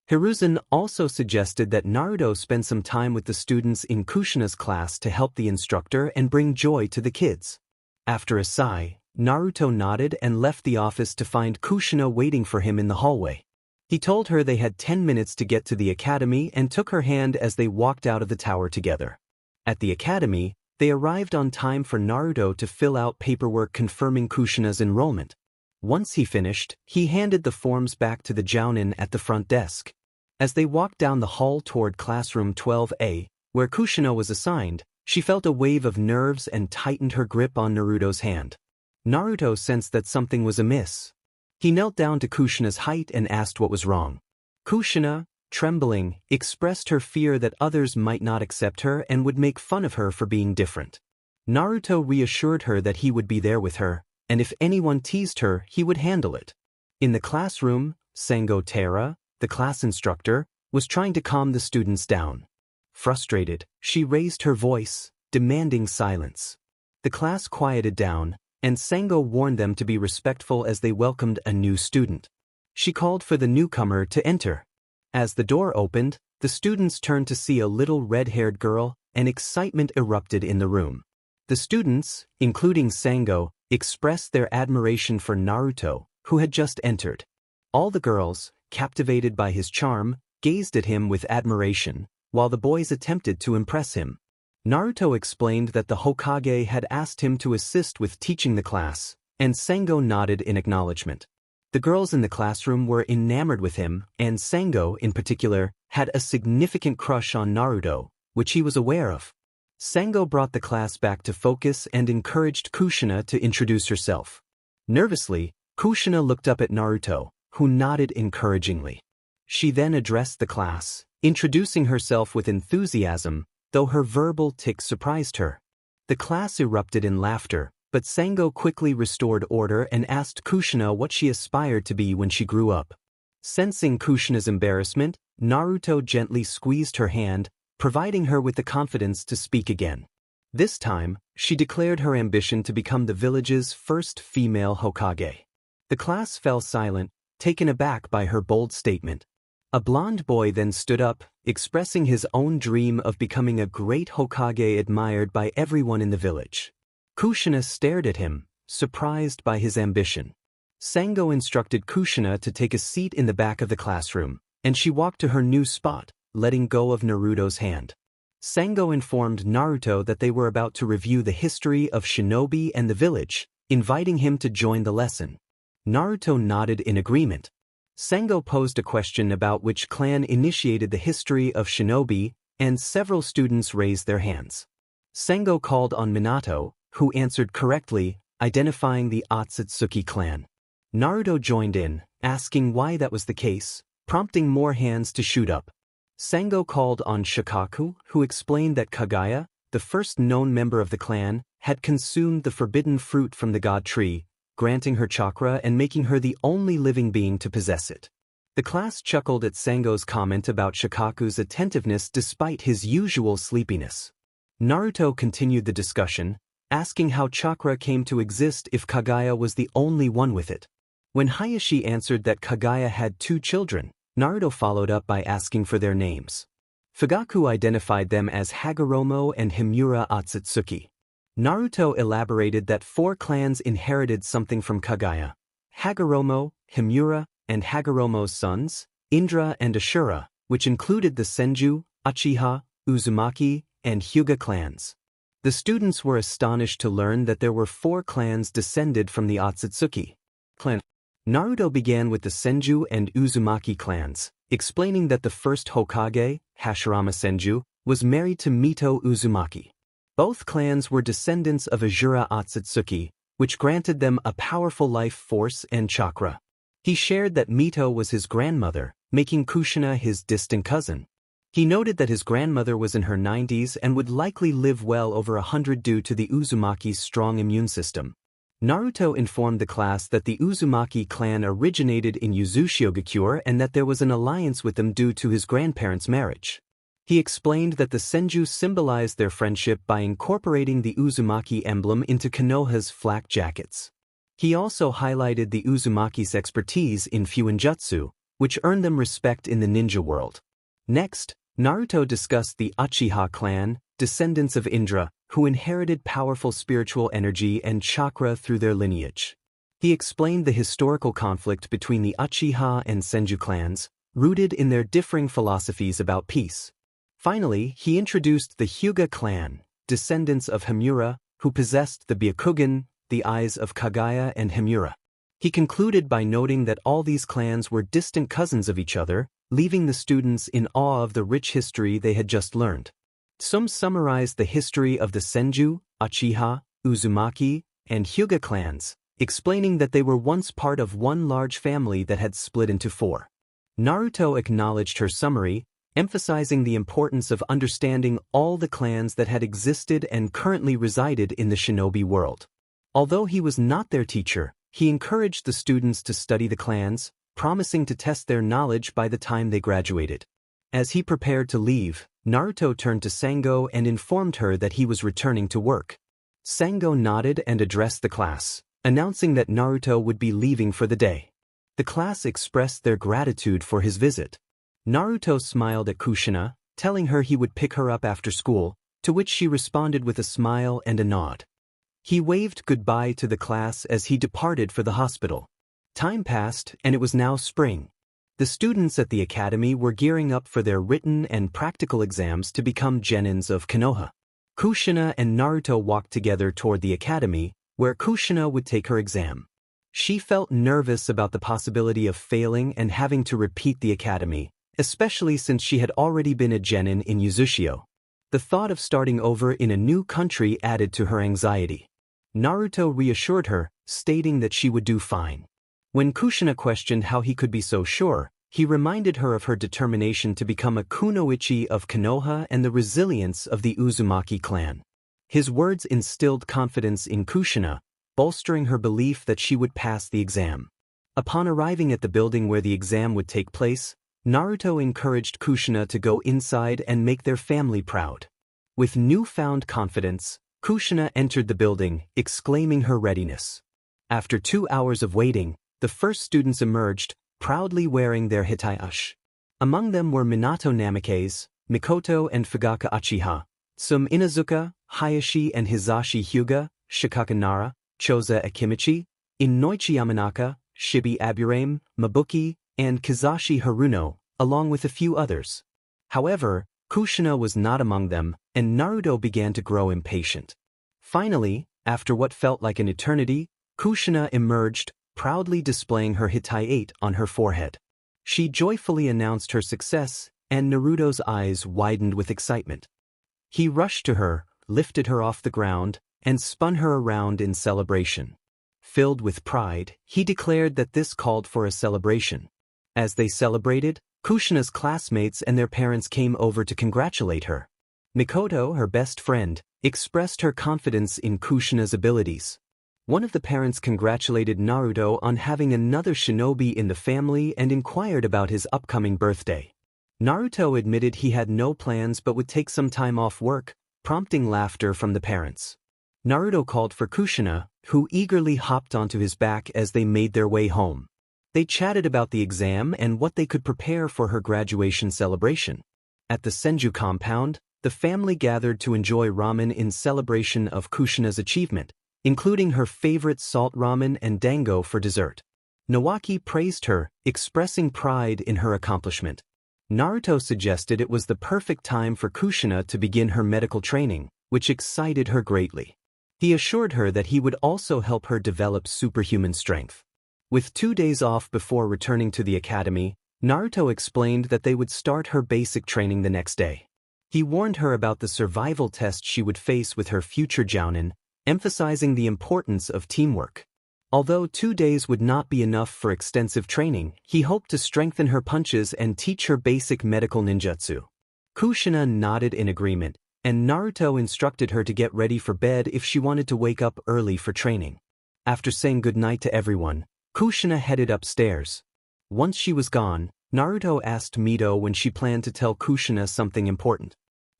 Hiruzen also suggested that Naruto spend some time with the students in Kushina's class to help the instructor and bring joy to the kids. After a sigh, Naruto nodded and left the office to find Kushina waiting for him in the hallway. He told her they had 10 minutes to get to the academy and took her hand as they walked out of the tower together. At the academy, they arrived on time for Naruto to fill out paperwork confirming Kushina's enrollment. Once he finished, he handed the forms back to the jounin at the front desk. As they walked down the hall toward classroom 12A, where Kushina was assigned, she felt a wave of nerves and tightened her grip on Naruto's hand. Naruto sensed that something was amiss. He knelt down to Kushina's height and asked what was wrong. Kushina, trembling, expressed her fear that others might not accept her and would make fun of her for being different. Naruto reassured her that he would be there with her, and if anyone teased her, he would handle it. In the classroom, Sango Tera, the class instructor, was trying to calm the students down. Frustrated, she raised her voice, demanding silence. The class quieted down, and Sango warned them to be respectful as they welcomed a new student. She called for the newcomer to enter. As the door opened, the students turned to see a little red-haired girl, and excitement erupted in the room. The students, including Sango, expressed their admiration for Naruto, who had just entered. All the girls, captivated by his charm, gazed at him with admiration, while the boys attempted to impress him. Naruto explained that the Hokage had asked him to assist with teaching the class, and Sango nodded in acknowledgement. The girls in the classroom were enamored with him, and Sango, in particular, had a significant crush on Naruto, which he was aware of. Sango brought the class back to focus and encouraged Kushina to introduce herself. Nervously, Kushina looked up at Naruto, who nodded encouragingly. She then addressed the class, introducing herself with enthusiasm, though her verbal tics surprised her. The class erupted in laughter, but Sango quickly restored order and asked Kushina what she aspired to be when she grew up. Sensing Kushina's embarrassment, Naruto gently squeezed her hand, providing her with the confidence to speak again. This time, she declared her ambition to become the village's first female Hokage. The class fell silent, taken aback by her bold statement. A blond boy then stood up, expressing his own dream of becoming a great Hokage admired by everyone in the village. Kushina stared at him, surprised by his ambition. Sango instructed Kushina to take a seat in the back of the classroom, and she walked to her new spot, letting go of Naruto's hand. Sango informed Naruto that they were about to review the history of shinobi and the village, inviting him to join the lesson. Naruto nodded in agreement. Sango posed a question about which clan initiated the history of shinobi, and several students raised their hands. Sango called on Minato, who answered correctly, identifying the Otsutsuki clan. Naruto joined in, asking why that was the case, prompting more hands to shoot up. Sango called on Shikaku, who explained that Kaguya, the first known member of the clan, had consumed the forbidden fruit from the god tree, granting her chakra and making her the only living being to possess it. The class chuckled at Sango's comment about Shikaku's attentiveness despite his usual sleepiness. Naruto continued the discussion, asking how chakra came to exist if Kaguya was the only one with it. When Hayashi answered that Kaguya had 2 children, Naruto followed up by asking for their names. Fugaku identified them as Hagoromo and Himura Otsutsuki. Naruto elaborated that 4 clans inherited something from Kaguya: Hagoromo, Himura, and Hagoromo's sons, Indra and Ashura, which included the Senju, Uchiha, Uzumaki, and Hyuga clans. The students were astonished to learn that there were 4 clans descended from the Otsutsuki clan. Naruto began with the Senju and Uzumaki clans, explaining that the first Hokage, Hashirama Senju, was married to Mito Uzumaki. Both clans were descendants of Azura Otsutsuki, which granted them a powerful life force and chakra. He shared that Mito was his grandmother, making Kushina his distant cousin. He noted that his grandmother was in her 90s and would likely live well over 100 due to the Uzumaki's strong immune system. Naruto informed the class that the Uzumaki clan originated in Uzushigakure and that there was an alliance with them due to his grandparents' marriage. He explained that the Senju symbolized their friendship by incorporating the Uzumaki emblem into Konoha's flak jackets. He also highlighted the Uzumaki's expertise in Fuinjutsu, which earned them respect in the ninja world. Next, Naruto discussed the Uchiha clan, descendants of Indra, who inherited powerful spiritual energy and chakra through their lineage. He explained the historical conflict between the Uchiha and Senju clans, rooted in their differing philosophies about peace. Finally, he introduced the Hyuga clan, descendants of Himura, who possessed the Byakugan, the eyes of Kaguya and Himura. He concluded by noting that all these clans were distant cousins of each other, leaving the students in awe of the rich history they had just learned. Some summarized the history of the Senju, Uchiha, Uzumaki, and Hyuga clans, explaining that they were once part of one large family that had split into 4. Naruto acknowledged her summary, emphasizing the importance of understanding all the clans that had existed and currently resided in the shinobi world. Although he was not their teacher, he encouraged the students to study the clans, promising to test their knowledge by the time they graduated. As he prepared to leave, Naruto turned to Sango and informed her that he was returning to work. Sango nodded and addressed the class, announcing that Naruto would be leaving for the day. The class expressed their gratitude for his visit. Naruto smiled at Kushina, telling her he would pick her up after school, to which she responded with a smile and a nod. He waved goodbye to the class as he departed for the hospital. Time passed, and it was now spring. The students at the academy were gearing up for their written and practical exams to become genins of Konoha. Kushina and Naruto walked together toward the academy, where Kushina would take her exam. She felt nervous about the possibility of failing and having to repeat the academy, especially since she had already been a genin in Uzushio. The thought of starting over in a new country added to her anxiety. Naruto reassured her, stating that she would do fine. When Kushina questioned how he could be so sure, he reminded her of her determination to become a kunoichi of Konoha and the resilience of the Uzumaki clan. His words instilled confidence in Kushina, bolstering her belief that she would pass the exam. Upon arriving at the building where the exam would take place, Naruto encouraged Kushina to go inside and make their family proud. With newfound confidence, Kushina entered the building, exclaiming her readiness. After 2 hours of waiting, the first students emerged, proudly wearing their hitaiash. Among them were Minato Namikaze, Mikoto and Fugaku Uchiha, some Inazuka, Hayashi and Hizashi Hyuga, Shikaka Nara, Choza Akimichi, Inoichi Yamanaka, Shibi Aburame, Mabuki, and Kizashi Haruno, along with a few others. However, Kushina was not among them, and Naruto began to grow impatient. Finally, after what felt like an eternity, Kushina emerged, proudly displaying her Hitai-8 on her forehead. She joyfully announced her success, and Naruto's eyes widened with excitement. He rushed to her, lifted her off the ground, and spun her around in celebration. Filled with pride, he declared that this called for a celebration. As they celebrated, Kushina's classmates and their parents came over to congratulate her. Mikoto, her best friend, expressed her confidence in Kushina's abilities. One of the parents congratulated Naruto on having another shinobi in the family and inquired about his upcoming birthday. Naruto admitted he had no plans but would take some time off work, prompting laughter from the parents. Naruto called for Kushina, who eagerly hopped onto his back as they made their way home. They chatted about the exam and what they could prepare for her graduation celebration. At the Senju compound, the family gathered to enjoy ramen in celebration of Kushina's achievement, including her favorite salt ramen and dango for dessert. Nawaki praised her, expressing pride in her accomplishment. Naruto suggested it was the perfect time for Kushina to begin her medical training, which excited her greatly. He assured her that he would also help her develop superhuman strength. With 2 days off before returning to the academy, Naruto explained that they would start her basic training the next day. He warned her about the survival test she would face with her future jounin, emphasizing the importance of teamwork. Although 2 days would not be enough for extensive training, he hoped to strengthen her punches and teach her basic medical ninjutsu. Kushina nodded in agreement, and Naruto instructed her to get ready for bed if she wanted to wake up early for training. After saying goodnight to everyone, Kushina headed upstairs. Once she was gone, Naruto asked Mito when she planned to tell Kushina something important.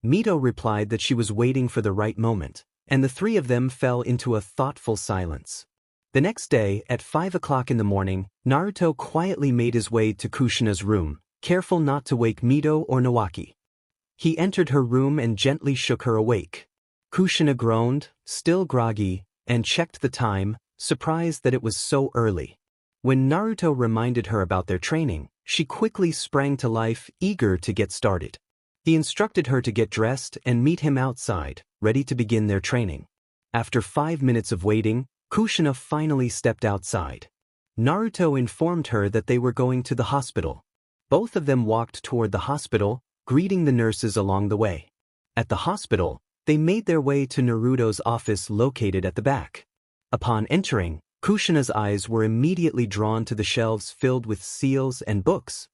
Mito replied that she was waiting for the right moment, and the three of them fell into a thoughtful silence. The next day, at 5 o'clock in the morning, Naruto quietly made his way to Kushina's room, careful not to wake Mito or Nawaki. He entered her room and gently shook her awake. Kushina groaned, still groggy, and checked the time, surprised that it was so early. When Naruto reminded her about their training, she quickly sprang to life, eager to get started. He instructed her to get dressed and meet him outside, ready to begin their training. After 5 minutes of waiting, Kushina finally stepped outside. Naruto informed her that they were going to the hospital. Both of them walked toward the hospital, greeting the nurses along the way. At the hospital, they made their way to Naruto's office located at the back. Upon entering, Kushina's eyes were immediately drawn to the shelves filled with seals and books.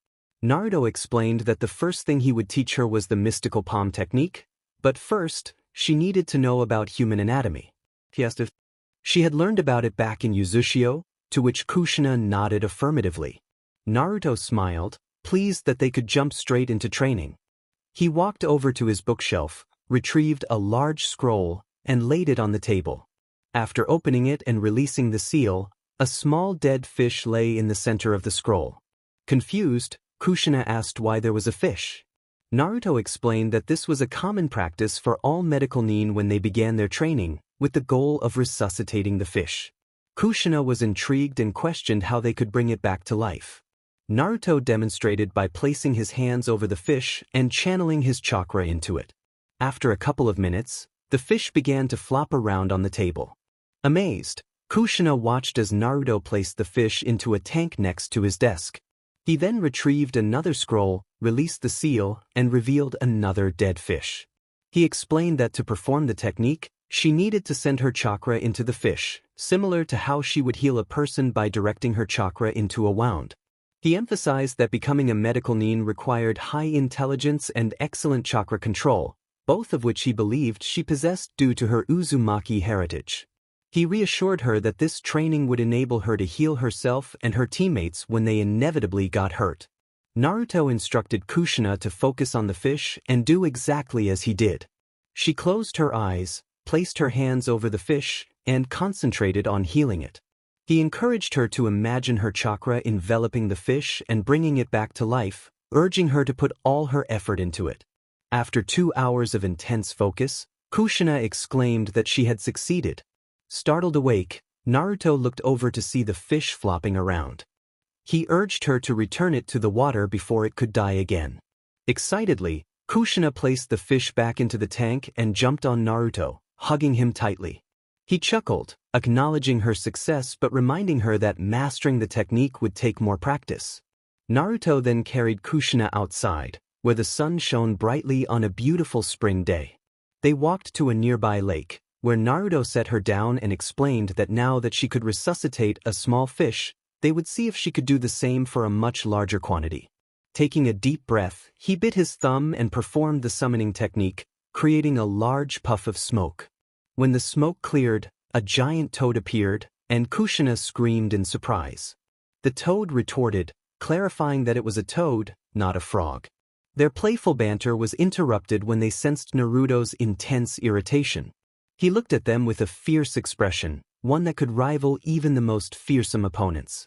Naruto explained that the first thing he would teach her was the mystical palm technique, but first, she needed to know about human anatomy. He asked if she had learned about it back in Uzushio, to which Kushina nodded affirmatively. Naruto smiled, pleased that they could jump straight into training. He walked over to his bookshelf, retrieved a large scroll, and laid it on the table. After opening it and releasing the seal, a small dead fish lay in the center of the scroll. Confused, Kushina asked why there was a fish. Naruto explained that this was a common practice for all medical nin when they began their training, with the goal of resuscitating the fish. Kushina was intrigued and questioned how they could bring it back to life. Naruto demonstrated by placing his hands over the fish and channeling his chakra into it. After a couple of minutes, the fish began to flop around on the table. Amazed, Kushina watched as Naruto placed the fish into a tank next to his desk. He then retrieved another scroll, released the seal, and revealed another dead fish. He explained that to perform the technique, she needed to send her chakra into the fish, similar to how she would heal a person by directing her chakra into a wound. He emphasized that becoming a medical nin required high intelligence and excellent chakra control, both of which he believed she possessed due to her Uzumaki heritage. He reassured her that this training would enable her to heal herself and her teammates when they inevitably got hurt. Naruto instructed Kushina to focus on the fish and do exactly as he did. She closed her eyes, placed her hands over the fish, and concentrated on healing it. He encouraged her to imagine her chakra enveloping the fish and bringing it back to life, urging her to put all her effort into it. After 2 hours of intense focus, Kushina exclaimed that she had succeeded. Startled awake, Naruto looked over to see the fish flopping around. He urged her to return it to the water before it could die again. Excitedly, Kushina placed the fish back into the tank and jumped on Naruto, hugging him tightly. He chuckled, acknowledging her success but reminding her that mastering the technique would take more practice. Naruto then carried Kushina outside, where the sun shone brightly on a beautiful spring day. They walked to a nearby lake, where Naruto set her down and explained that now that she could resuscitate a small fish, they would see if she could do the same for a much larger quantity. Taking a deep breath, he bit his thumb and performed the summoning technique, creating a large puff of smoke. When the smoke cleared, a giant toad appeared, and Kushina screamed in surprise. The toad retorted, clarifying that it was a toad, not a frog. Their playful banter was interrupted when they sensed Naruto's intense irritation. He looked at them with a fierce expression, one that could rival even the most fearsome opponents.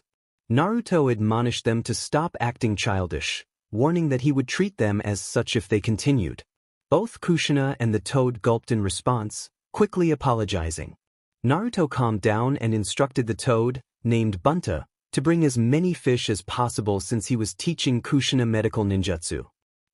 Naruto admonished them to stop acting childish, warning that he would treat them as such if they continued. Both Kushina and the toad gulped in response, quickly apologizing. Naruto calmed down and instructed the toad, named Bunta, to bring as many fish as possible since he was teaching Kushina medical ninjutsu.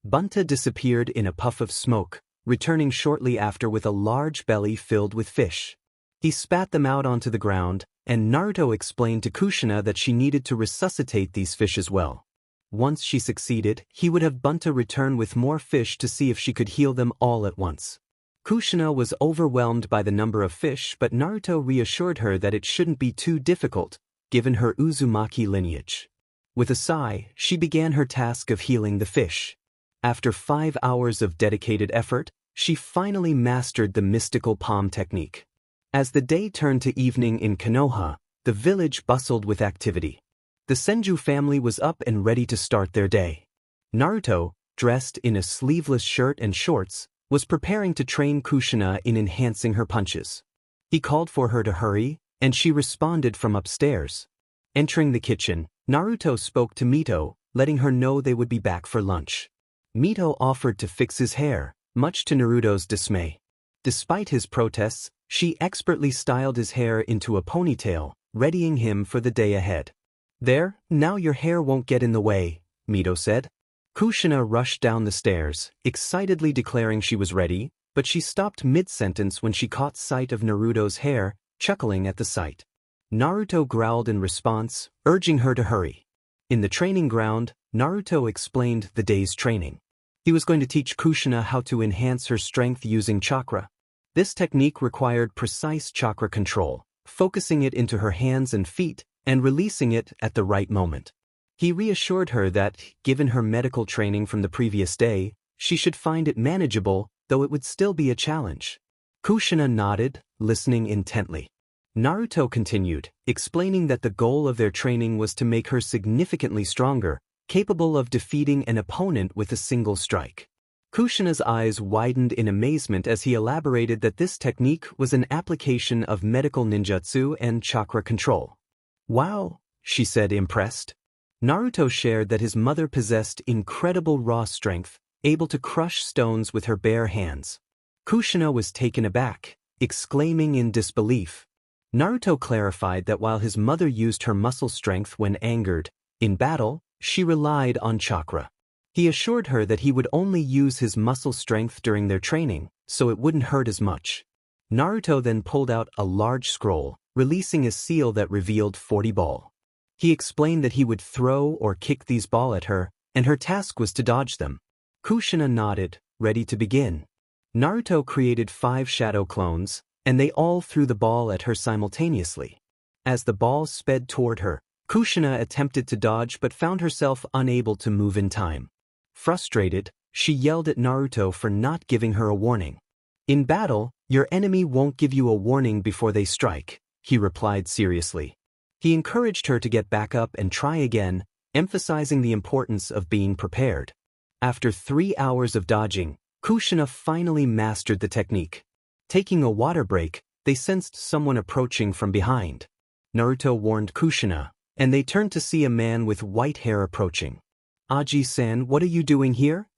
Bunta disappeared in a puff of smoke, returning shortly after with a large belly filled with fish. He spat them out onto the ground, and Naruto explained to Kushina that she needed to resuscitate these fish as well. Once she succeeded, he would have Bunta return with more fish to see if she could heal them all at once. Kushina was overwhelmed by the number of fish, but Naruto reassured her that it shouldn't be too difficult, given her Uzumaki lineage. With a sigh, she began her task of healing the fish. After 5 hours of dedicated effort, she finally mastered the mystical palm technique. As the day turned to evening in Konoha, the village bustled with activity. The Senju family was up and ready to start their day. Naruto, dressed in a sleeveless shirt and shorts, was preparing to train Kushina in enhancing her punches. He called for her to hurry, and she responded from upstairs. Entering the kitchen, Naruto spoke to Mito, letting her know they would be back for lunch. Mito offered to fix his hair, much to Naruto's dismay. Despite his protests, she expertly styled his hair into a ponytail, readying him for the day ahead. "There, now your hair won't get in the way," Mito said. Kushina rushed down the stairs, excitedly declaring she was ready, but she stopped mid-sentence when she caught sight of Naruto's hair, chuckling at the sight. Naruto growled in response, urging her to hurry. In the training ground, Naruto explained the day's training. He was going to teach Kushina how to enhance her strength using chakra. This technique required precise chakra control, focusing it into her hands and feet, and releasing it at the right moment. He reassured her that, given her medical training from the previous day, she should find it manageable, though it would still be a challenge. Kushina nodded, listening intently. Naruto continued, explaining that the goal of their training was to make her significantly stronger, capable of defeating an opponent with a single strike. Kushina's eyes widened in amazement as he elaborated that this technique was an application of medical ninjutsu and chakra control. "Wow," she said, impressed. Naruto shared that his mother possessed incredible raw strength, able to crush stones with her bare hands. Kushina was taken aback, exclaiming in disbelief. Naruto clarified that while his mother used her muscle strength when angered, in battle, she relied on chakra. He assured her that he would only use his muscle strength during their training, so it wouldn't hurt as much. Naruto then pulled out a large scroll, releasing a seal that revealed 40 balls. He explained that he would throw or kick these balls at her, and her task was to dodge them. Kushina nodded, ready to begin. Naruto created 5 shadow clones, and they all threw the ball at her simultaneously. As the ball sped toward her, Kushina attempted to dodge but found herself unable to move in time. Frustrated, she yelled at Naruto for not giving her a warning. "In battle, your enemy won't give you a warning before they strike," he replied seriously. He encouraged her to get back up and try again, emphasizing the importance of being prepared. After 3 hours of dodging, Kushina finally mastered the technique. Taking a water break, they sensed someone approaching from behind. Naruto warned Kushina, and they turned to see a man with white hair approaching. "Aji-san, what are you doing here?"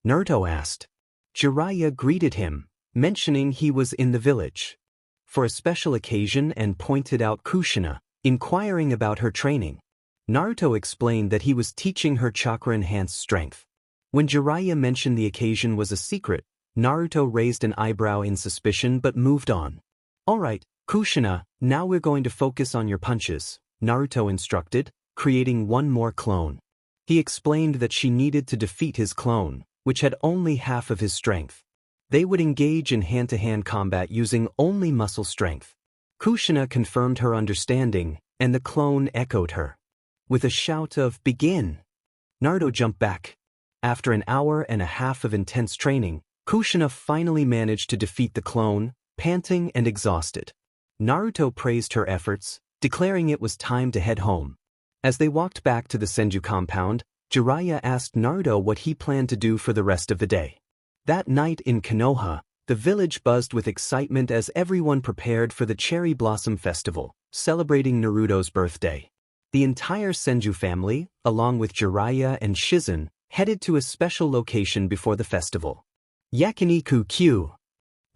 Naruto asked. Jiraiya greeted him, mentioning he was in the village for a special occasion and pointed out Kushina, inquiring about her training. Naruto explained that he was teaching her chakra-enhanced strength. When Jiraiya mentioned the occasion was a secret, Naruto raised an eyebrow in suspicion but moved on. Alright, Kushina, now we're going to focus on your punches, Naruto instructed, creating one more clone. He explained that she needed to defeat his clone, which had only half of his strength. They would engage in hand-to-hand combat using only muscle strength. Kushina confirmed her understanding, and the clone echoed her. With a shout of, "Begin!" Naruto jumped back. After an hour and a half of intense training, Kushina finally managed to defeat the clone, panting and exhausted. Naruto praised her efforts, declaring it was time to head home. As they walked back to the Senju compound, Jiraiya asked Naruto what he planned to do for the rest of the day. That night in Konoha, the village buzzed with excitement as everyone prepared for the Cherry Blossom Festival, celebrating Naruto's birthday. The entire Senju family, along with Jiraiya and Shizen, headed to a special location before the festival. Yakiniku-kyu!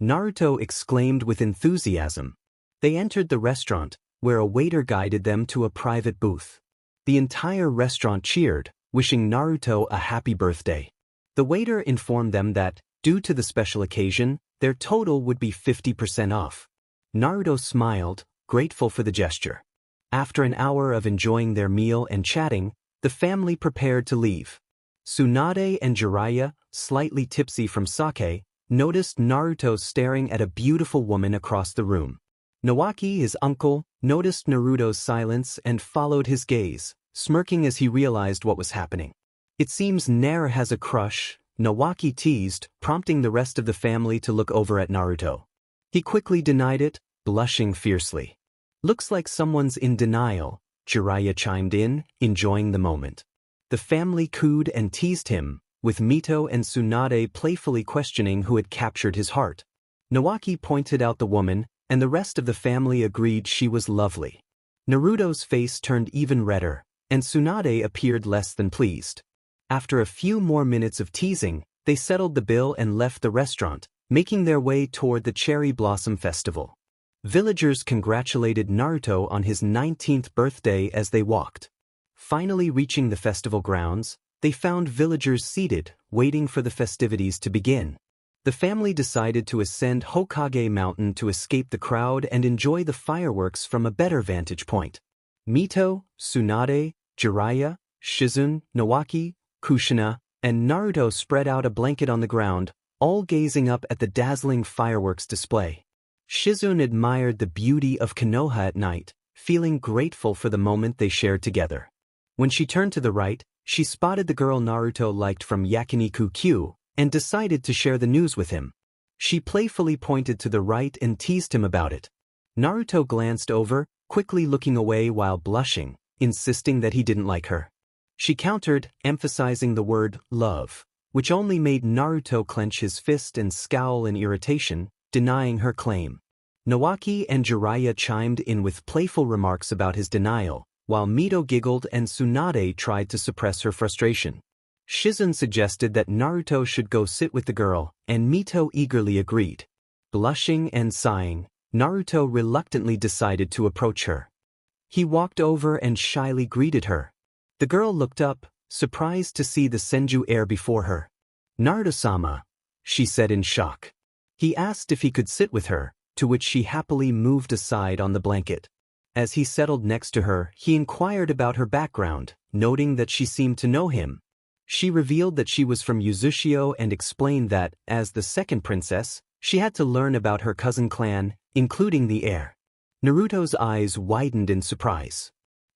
Naruto exclaimed with enthusiasm. They entered the restaurant, where a waiter guided them to a private booth. The entire restaurant cheered, wishing Naruto a happy birthday. The waiter informed them that, due to the special occasion, their total would be 50% off. Naruto smiled, grateful for the gesture. After an hour of enjoying their meal and chatting, the family prepared to leave. Tsunade and Jiraiya, slightly tipsy from sake, noticed Naruto staring at a beautiful woman across the room. Nawaki, his uncle, noticed Naruto's silence and followed his gaze, smirking as he realized what was happening. "It seems Nair has a crush," Nawaki teased, prompting the rest of the family to look over at Naruto. He quickly denied it, blushing fiercely. "Looks like someone's in denial," Jiraiya chimed in, enjoying the moment. The family cooed and teased him, with Mito and Tsunade playfully questioning who had captured his heart. Nawaki pointed out the woman, and the rest of the family agreed she was lovely. Naruto's face turned even redder, and Tsunade appeared less than pleased. After a few more minutes of teasing, they settled the bill and left the restaurant, making their way toward the Cherry Blossom Festival. Villagers congratulated Naruto on his 19th birthday as they walked. Finally reaching the festival grounds, they found villagers seated, waiting for the festivities to begin. The family decided to ascend Hokage Mountain to escape the crowd and enjoy the fireworks from a better vantage point. Mito, Tsunade, Jiraiya, Shizen, Nawaki, Kushina, and Naruto spread out a blanket on the ground, all gazing up at the dazzling fireworks display. Shizen admired the beauty of Konoha at night, feeling grateful for the moment they shared together. When she turned to the right, she spotted the girl Naruto liked from Yakiniku-kyu, and decided to share the news with him. She playfully pointed to the right and teased him about it. Naruto glanced over, quickly looking away while blushing, insisting that he didn't like her. She countered, emphasizing the word love, which only made Naruto clench his fist and scowl in irritation, denying her claim. Nawaki and Jiraiya chimed in with playful remarks about his denial, while Mito giggled and Tsunade tried to suppress her frustration. Shizen suggested that Naruto should go sit with the girl, and Mito eagerly agreed. Blushing and sighing, Naruto reluctantly decided to approach her. He walked over and shyly greeted her. The girl looked up, surprised to see the Senju heir before her. "Naruto-sama," she said in shock. He asked if he could sit with her, to which she happily moved aside on the blanket. As he settled next to her, he inquired about her background, noting that she seemed to know him. She revealed that she was from Uzushio and explained that, as the second princess, she had to learn about her cousin clan, including the heir. Naruto's eyes widened in surprise.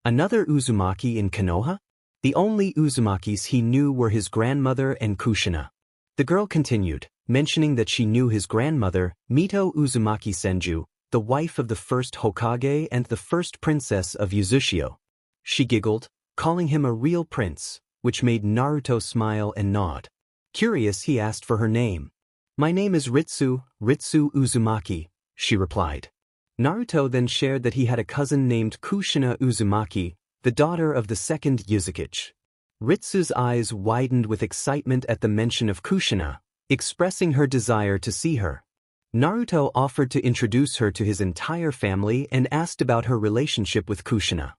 Another Uzumaki in Konoha? The only Uzumakis he knew were his grandmother and Kushina. The girl continued, mentioning that she knew his grandmother, Mito Uzumaki Senju, the wife of the first Hokage and the first princess of Uzushio. She giggled, calling him a real prince, which made Naruto smile and nod. Curious, he asked for her name. "My name is Ritsu Uzumaki," she replied. Naruto then shared that he had a cousin named Kushina Uzumaki, the daughter of the second Uzukage. Ritsu's eyes widened with excitement at the mention of Kushina, expressing her desire to see her. Naruto offered to introduce her to his entire family and asked about her relationship with Kushina.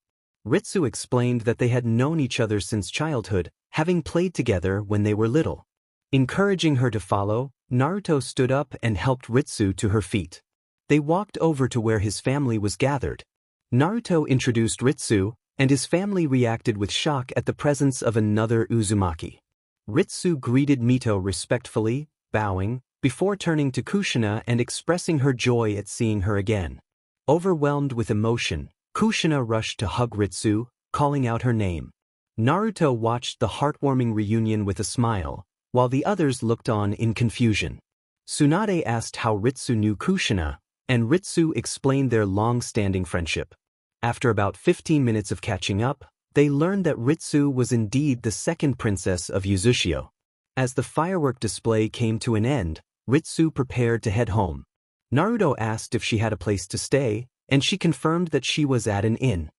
Ritsu explained that they had known each other since childhood, having played together when they were little. Encouraging her to follow, Naruto stood up and helped Ritsu to her feet. They walked over to where his family was gathered. Naruto introduced Ritsu, and his family reacted with shock at the presence of another Uzumaki. Ritsu greeted Mito respectfully, bowing, before turning to Kushina and expressing her joy at seeing her again. Overwhelmed with emotion, Kushina rushed to hug Ritsu, calling out her name. Naruto watched the heartwarming reunion with a smile, while the others looked on in confusion. Tsunade asked how Ritsu knew Kushina, and Ritsu explained their long-standing friendship. After about 15 minutes of catching up, they learned that Ritsu was indeed the second princess of Uzushio. As the firework display came to an end, Ritsu prepared to head home. Naruto asked if she had a place to stay, and she confirmed that she was at an inn.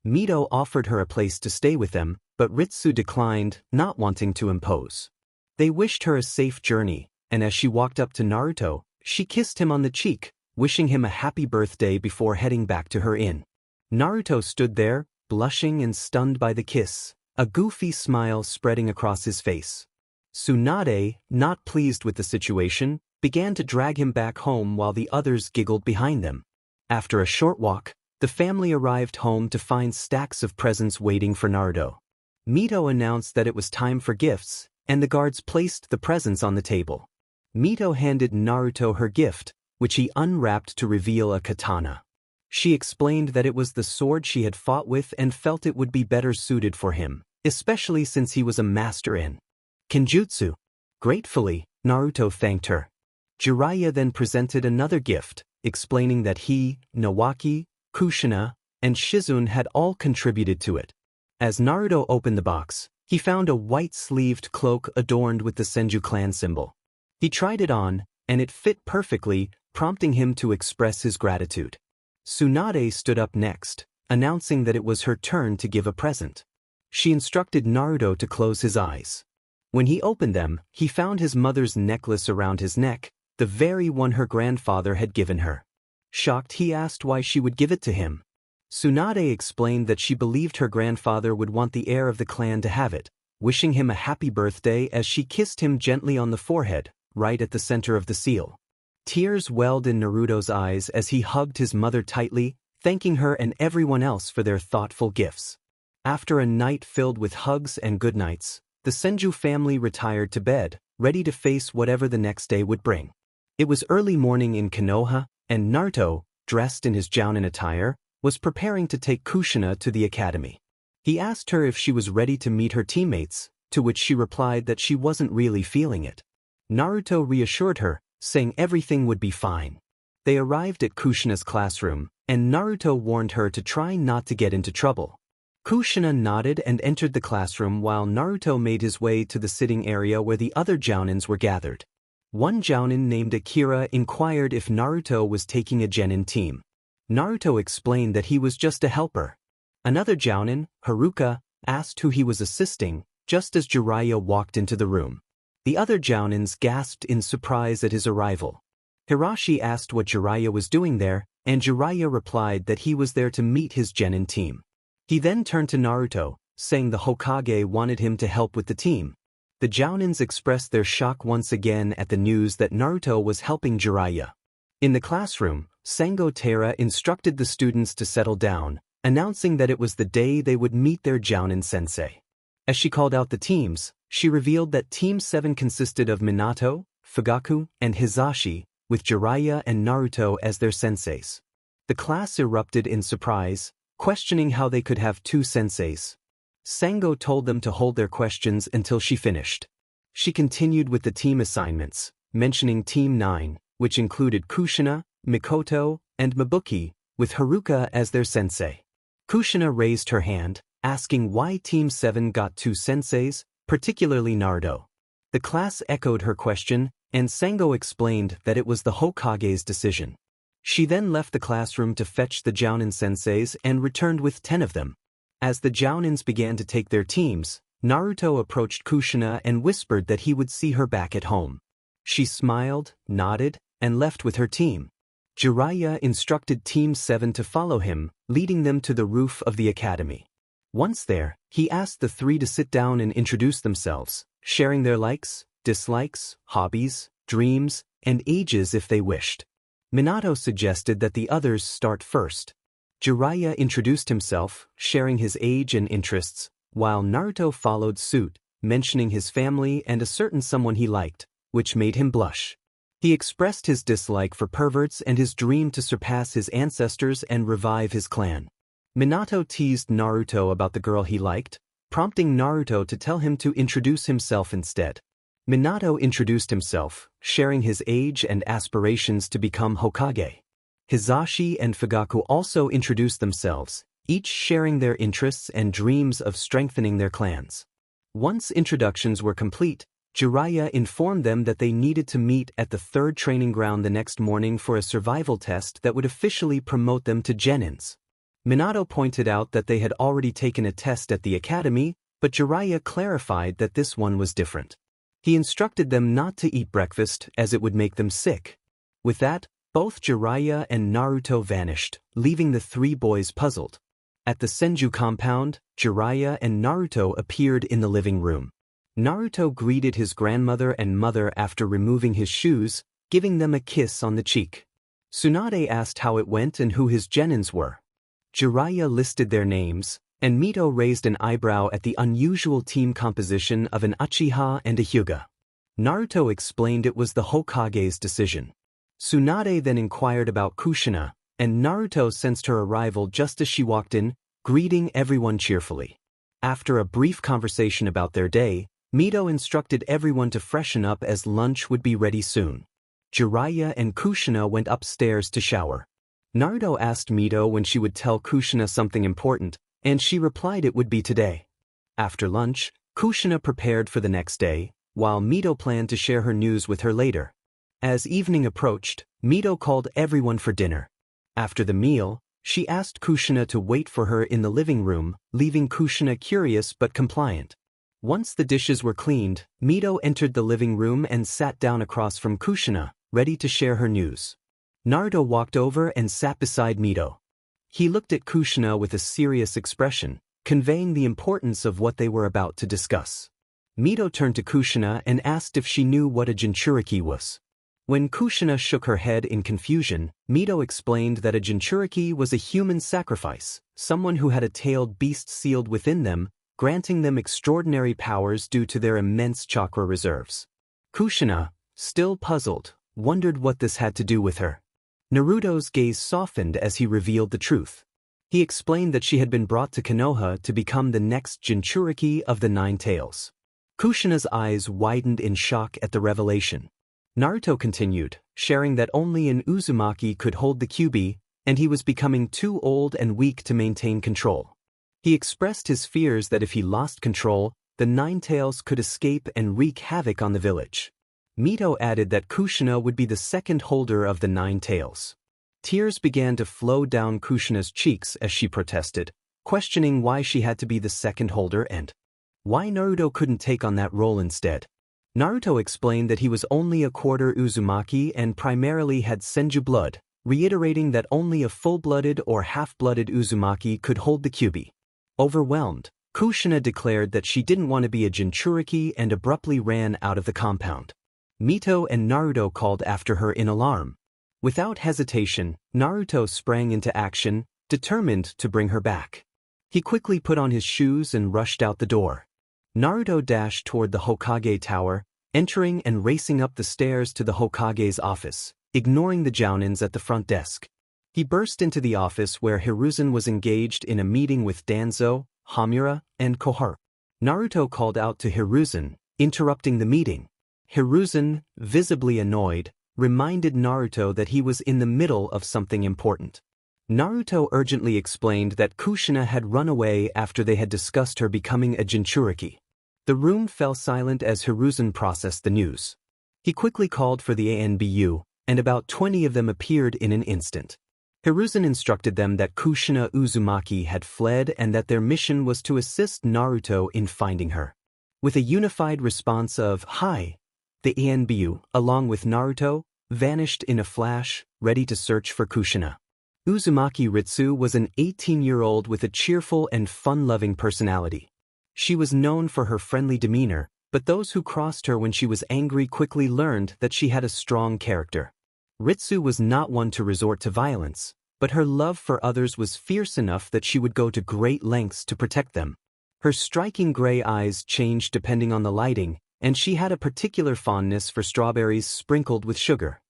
Mito offered her a place to stay with them, but Ritsu declined, not wanting to impose. They wished her a safe journey, and as she walked up to Naruto, she kissed him on the cheek, wishing him a happy birthday before heading back to her inn. Naruto stood there, blushing and stunned by the kiss, a goofy smile spreading across his face. Tsunade, not pleased with the situation, began to drag him back home while the others giggled behind them. After a short walk, the family arrived home to find stacks of presents waiting for Naruto. Mito announced that it was time for gifts, and the guards placed the presents on the table. Mito handed Naruto her gift, which he unwrapped to reveal a katana. She explained that it was the sword she had fought with and felt it would be better suited for him, especially since he was a master in Kenjutsu. Gratefully, Naruto thanked her. Jiraiya then presented another gift, explaining that he, Nawaki, Kushina, and Shizune had all contributed to it. As Naruto opened the box, he found a white-sleeved cloak adorned with the Senju clan symbol. He tried it on, and it fit perfectly, prompting him to express his gratitude. Tsunade stood up next, announcing that it was her turn to give a present. She instructed Naruto to close his eyes. When he opened them, he found his mother's necklace around his neck, the very one her grandfather had given her. Shocked, he asked why she would give it to him. Tsunade explained that she believed her grandfather would want the heir of the clan to have it, wishing him a happy birthday as she kissed him gently on the forehead, right at the center of the seal. Tears welled in Naruto's eyes as he hugged his mother tightly, thanking her and everyone else for their thoughtful gifts. After a night filled with hugs and goodnights, the Senju family retired to bed, ready to face whatever the next day would bring. It was early morning in Konoha, and Naruto, dressed in his jounin attire, was preparing to take Kushina to the academy. He asked her if she was ready to meet her teammates, to which she replied that she wasn't really feeling it. Naruto reassured her, saying everything would be fine. They arrived at Kushina's classroom, and Naruto warned her to try not to get into trouble. Kushina nodded and entered the classroom while Naruto made his way to the sitting area where the other jounins were gathered. One jounin named Akira inquired if Naruto was taking a genin team. Naruto explained that he was just a helper. Another jounin, Haruka, asked who he was assisting, just as Jiraiya walked into the room. The other jounins gasped in surprise at his arrival. Hirashi asked what Jiraiya was doing there, and Jiraiya replied that he was there to meet his genin team. He then turned to Naruto, saying the Hokage wanted him to help with the team. The jounins expressed their shock once again at the news that Naruto was helping Jiraiya. In the classroom, Sango Taira instructed the students to settle down, announcing that it was the day they would meet their jounin sensei. As she called out the teams, she revealed that Team 7 consisted of Minato, Fugaku, and Hizashi, with Jiraiya and Naruto as their senseis. The class erupted in surprise, questioning how they could have two senseis. Sango told them to hold their questions until she finished. She continued with the team assignments, mentioning Team 9, which included Kushina, Mikoto, and Mabuki, with Haruka as their sensei. Kushina raised her hand, asking why Team 7 got two senseis, particularly Naruto. The class echoed her question, and Sango explained that it was the Hokage's decision. She then left the classroom to fetch the jounin senseis and returned with 10 of them. As the jounins began to take their teams, Naruto approached Kushina and whispered that he would see her back at home. She smiled, nodded, and left with her team. Jiraiya instructed Team 7 to follow him, leading them to the roof of the academy. Once there, He asked the three to sit down and introduce themselves, sharing their likes, dislikes, hobbies, dreams, and ages if they wished. Minato suggested that the others start first. Jiraiya introduced himself, sharing his age and interests, while Naruto followed suit, mentioning his family and a certain someone he liked, which made him blush. He expressed his dislike for perverts and his dream to surpass his ancestors and revive his clan. Minato teased Naruto about the girl he liked, prompting Naruto to tell him to introduce himself instead. Minato introduced himself, sharing his age and aspirations to become Hokage. Hizashi and Fugaku also introduced themselves, each sharing their interests and dreams of strengthening their clans. Once introductions were complete, Jiraiya informed them that they needed to meet at the third training ground the next morning for a survival test that would officially promote them to genins. Minato pointed out that they had already taken a test at the academy, but Jiraiya clarified that this one was different. He instructed them not to eat breakfast as it would make them sick. With that, both Jiraiya and Naruto vanished, leaving the three boys puzzled. At the Senju compound, Jiraiya and Naruto appeared in the living room. Naruto greeted his grandmother and mother after removing his shoes, giving them a kiss on the cheek. Tsunade asked how it went and who his genins were. Jiraiya listed their names, and Mito raised an eyebrow at the unusual team composition of an Uchiha and a Hyuga. Naruto explained it was the Hokage's decision. Tsunade then inquired about Kushina, and Naruto sensed her arrival just as she walked in, greeting everyone cheerfully. After a brief conversation about their day, Mito instructed everyone to freshen up as lunch would be ready soon. Jiraiya and Kushina went upstairs to shower. Naruto asked Mito when she would tell Kushina something important, and she replied it would be today. After lunch, Kushina prepared for the next day, while Mito planned to share her news with her later. As evening approached, Mito called everyone for dinner. After the meal, she asked Kushina to wait for her in the living room, leaving Kushina curious but compliant. Once the dishes were cleaned, Mito entered the living room and sat down across from Kushina, ready to share her news. Naruto walked over and sat beside Mito. He looked at Kushina with a serious expression, conveying the importance of what they were about to discuss. Mito turned to Kushina and asked if she knew what a Jinchuriki was. When Kushina shook her head in confusion, Mito explained that a Jinchuriki was a human sacrifice, someone who had a tailed beast sealed within them, granting them extraordinary powers due to their immense chakra reserves. Kushina, still puzzled, wondered what this had to do with her. Naruto's gaze softened as he revealed the truth. He explained that she had been brought to Konoha to become the next Jinchuriki of the Nine Tails. Kushina's eyes widened in shock at the revelation. Naruto continued, sharing that only an Uzumaki could hold the Kyuubi, and he was becoming too old and weak to maintain control. He expressed his fears that if he lost control, the Nine Tails could escape and wreak havoc on the village. Mito added that Kushina would be the second holder of the Nine Tails. Tears began to flow down Kushina's cheeks as she protested, questioning why she had to be the second holder and why Naruto couldn't take on that role instead. Naruto explained that he was only a quarter Uzumaki and primarily had Senju blood, reiterating that only a full-blooded or half-blooded Uzumaki could hold the Kyuubi. Overwhelmed, Kushina declared that she didn't want to be a Jinchuriki and abruptly ran out of the compound. Mito and Naruto called after her in alarm. Without hesitation, Naruto sprang into action, determined to bring her back. He quickly put on his shoes and rushed out the door. Naruto dashed toward the Hokage tower, entering and racing up the stairs to the Hokage's office, ignoring the Jounins at the front desk. He burst into the office where Hiruzen was engaged in a meeting with Danzo, Hamura, and Koharu. Naruto called out to Hiruzen, interrupting the meeting. Hiruzen, visibly annoyed, reminded Naruto that he was in the middle of something important. Naruto urgently explained that Kushina had run away after they had discussed her becoming a Jinchuriki. The room fell silent as Hiruzen processed the news. He quickly called for the ANBU, and about 20 of them appeared in an instant. Hiruzen instructed them that Kushina Uzumaki had fled and that their mission was to assist Naruto in finding her. With a unified response of "Hi," the ANBU, along with Naruto, vanished in a flash, ready to search for Kushina. Uzumaki Ritsu was an 18-year-old with a cheerful and fun-loving personality. She was known for her friendly demeanor, but those who crossed her when she was angry quickly learned that she had a strong character. Ritsu was not one to resort to violence, but her love for others was fierce enough that she would go to great lengths to protect them. Her striking gray eyes changed depending on the lighting, and she had a particular fondness for strawberries sprinkled with sugar.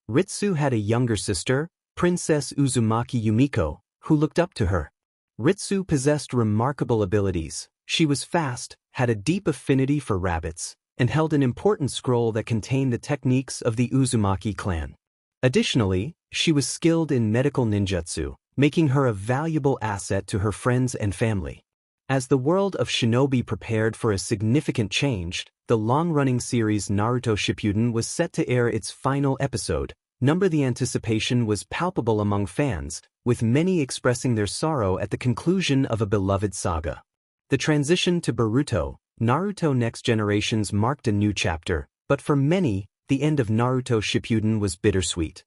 Ritsu had a younger sister, Princess Uzumaki Yumiko, who looked up to her. Ritsu possessed remarkable abilities. She was fast, had a deep affinity for rabbits, and held an important scroll that contained the techniques of the Uzumaki clan. Additionally, she was skilled in medical ninjutsu, making her a valuable asset to her friends and family. As the world of shinobi prepared for a significant change, the long-running series Naruto Shippuden was set to air its final episode. The anticipation was palpable among fans, with many expressing their sorrow at the conclusion of a beloved saga. The transition to Boruto, Naruto Next Generations marked a new chapter, but for many, the end of Naruto Shippuden was bittersweet.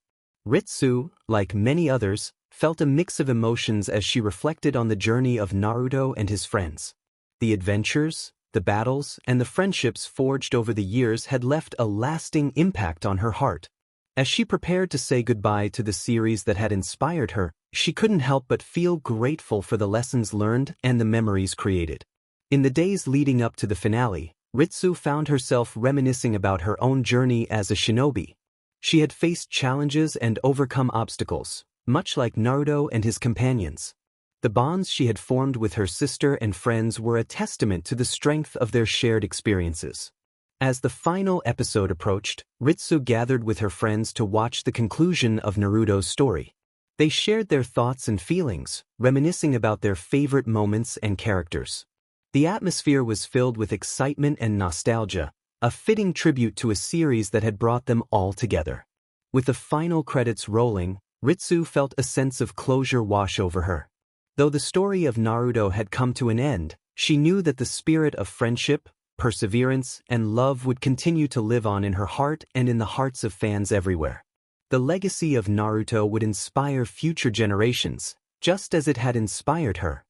Ritsu, like many others, felt a mix of emotions as she reflected on the journey of Naruto and his friends. The adventures, the battles, and the friendships forged over the years had left a lasting impact on her heart. As she prepared to say goodbye to the series that had inspired her, she couldn't help but feel grateful for the lessons learned and the memories created. In the days leading up to the finale, Ritsu found herself reminiscing about her own journey as a shinobi. She had faced challenges and overcome obstacles, much like Naruto and his companions. The bonds she had formed with her sister and friends were a testament to the strength of their shared experiences. As the final episode approached, Ritsu gathered with her friends to watch the conclusion of Naruto's story. They shared their thoughts and feelings, reminiscing about their favorite moments and characters. The atmosphere was filled with excitement and nostalgia, a fitting tribute to a series that had brought them all together. With the final credits rolling, Ritsu felt a sense of closure wash over her. Though the story of Naruto had come to an end, she knew that the spirit of friendship, perseverance, and love would continue to live on in her heart and in the hearts of fans everywhere. The legacy of Naruto would inspire future generations, just as it had inspired her.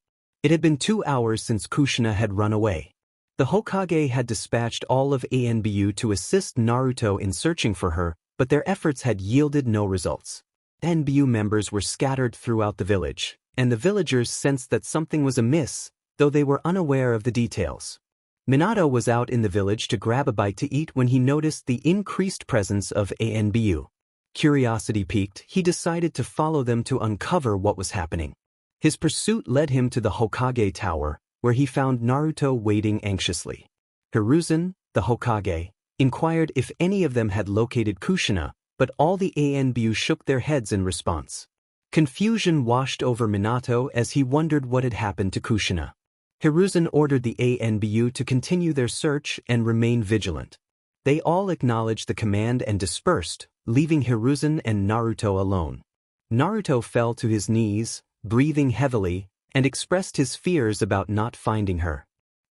It had been 2 hours since Kushina had run away. The Hokage had dispatched all of ANBU to assist Naruto in searching for her, but their efforts had yielded no results. ANBU members were scattered throughout the village, and the villagers sensed that something was amiss, though they were unaware of the details. Minato was out in the village to grab a bite to eat when he noticed the increased presence of ANBU. Curiosity piqued, he decided to follow them to uncover what was happening. His pursuit led him to the Hokage Tower, where he found Naruto waiting anxiously. Hiruzen, the Hokage, inquired if any of them had located Kushina, but all the ANBU shook their heads in response. Confusion washed over Minato as he wondered what had happened to Kushina. Hiruzen ordered the ANBU to continue their search and remain vigilant. They all acknowledged the command and dispersed, leaving Hiruzen and Naruto alone. Naruto fell to his knees, breathing heavily, and expressed his fears about not finding her.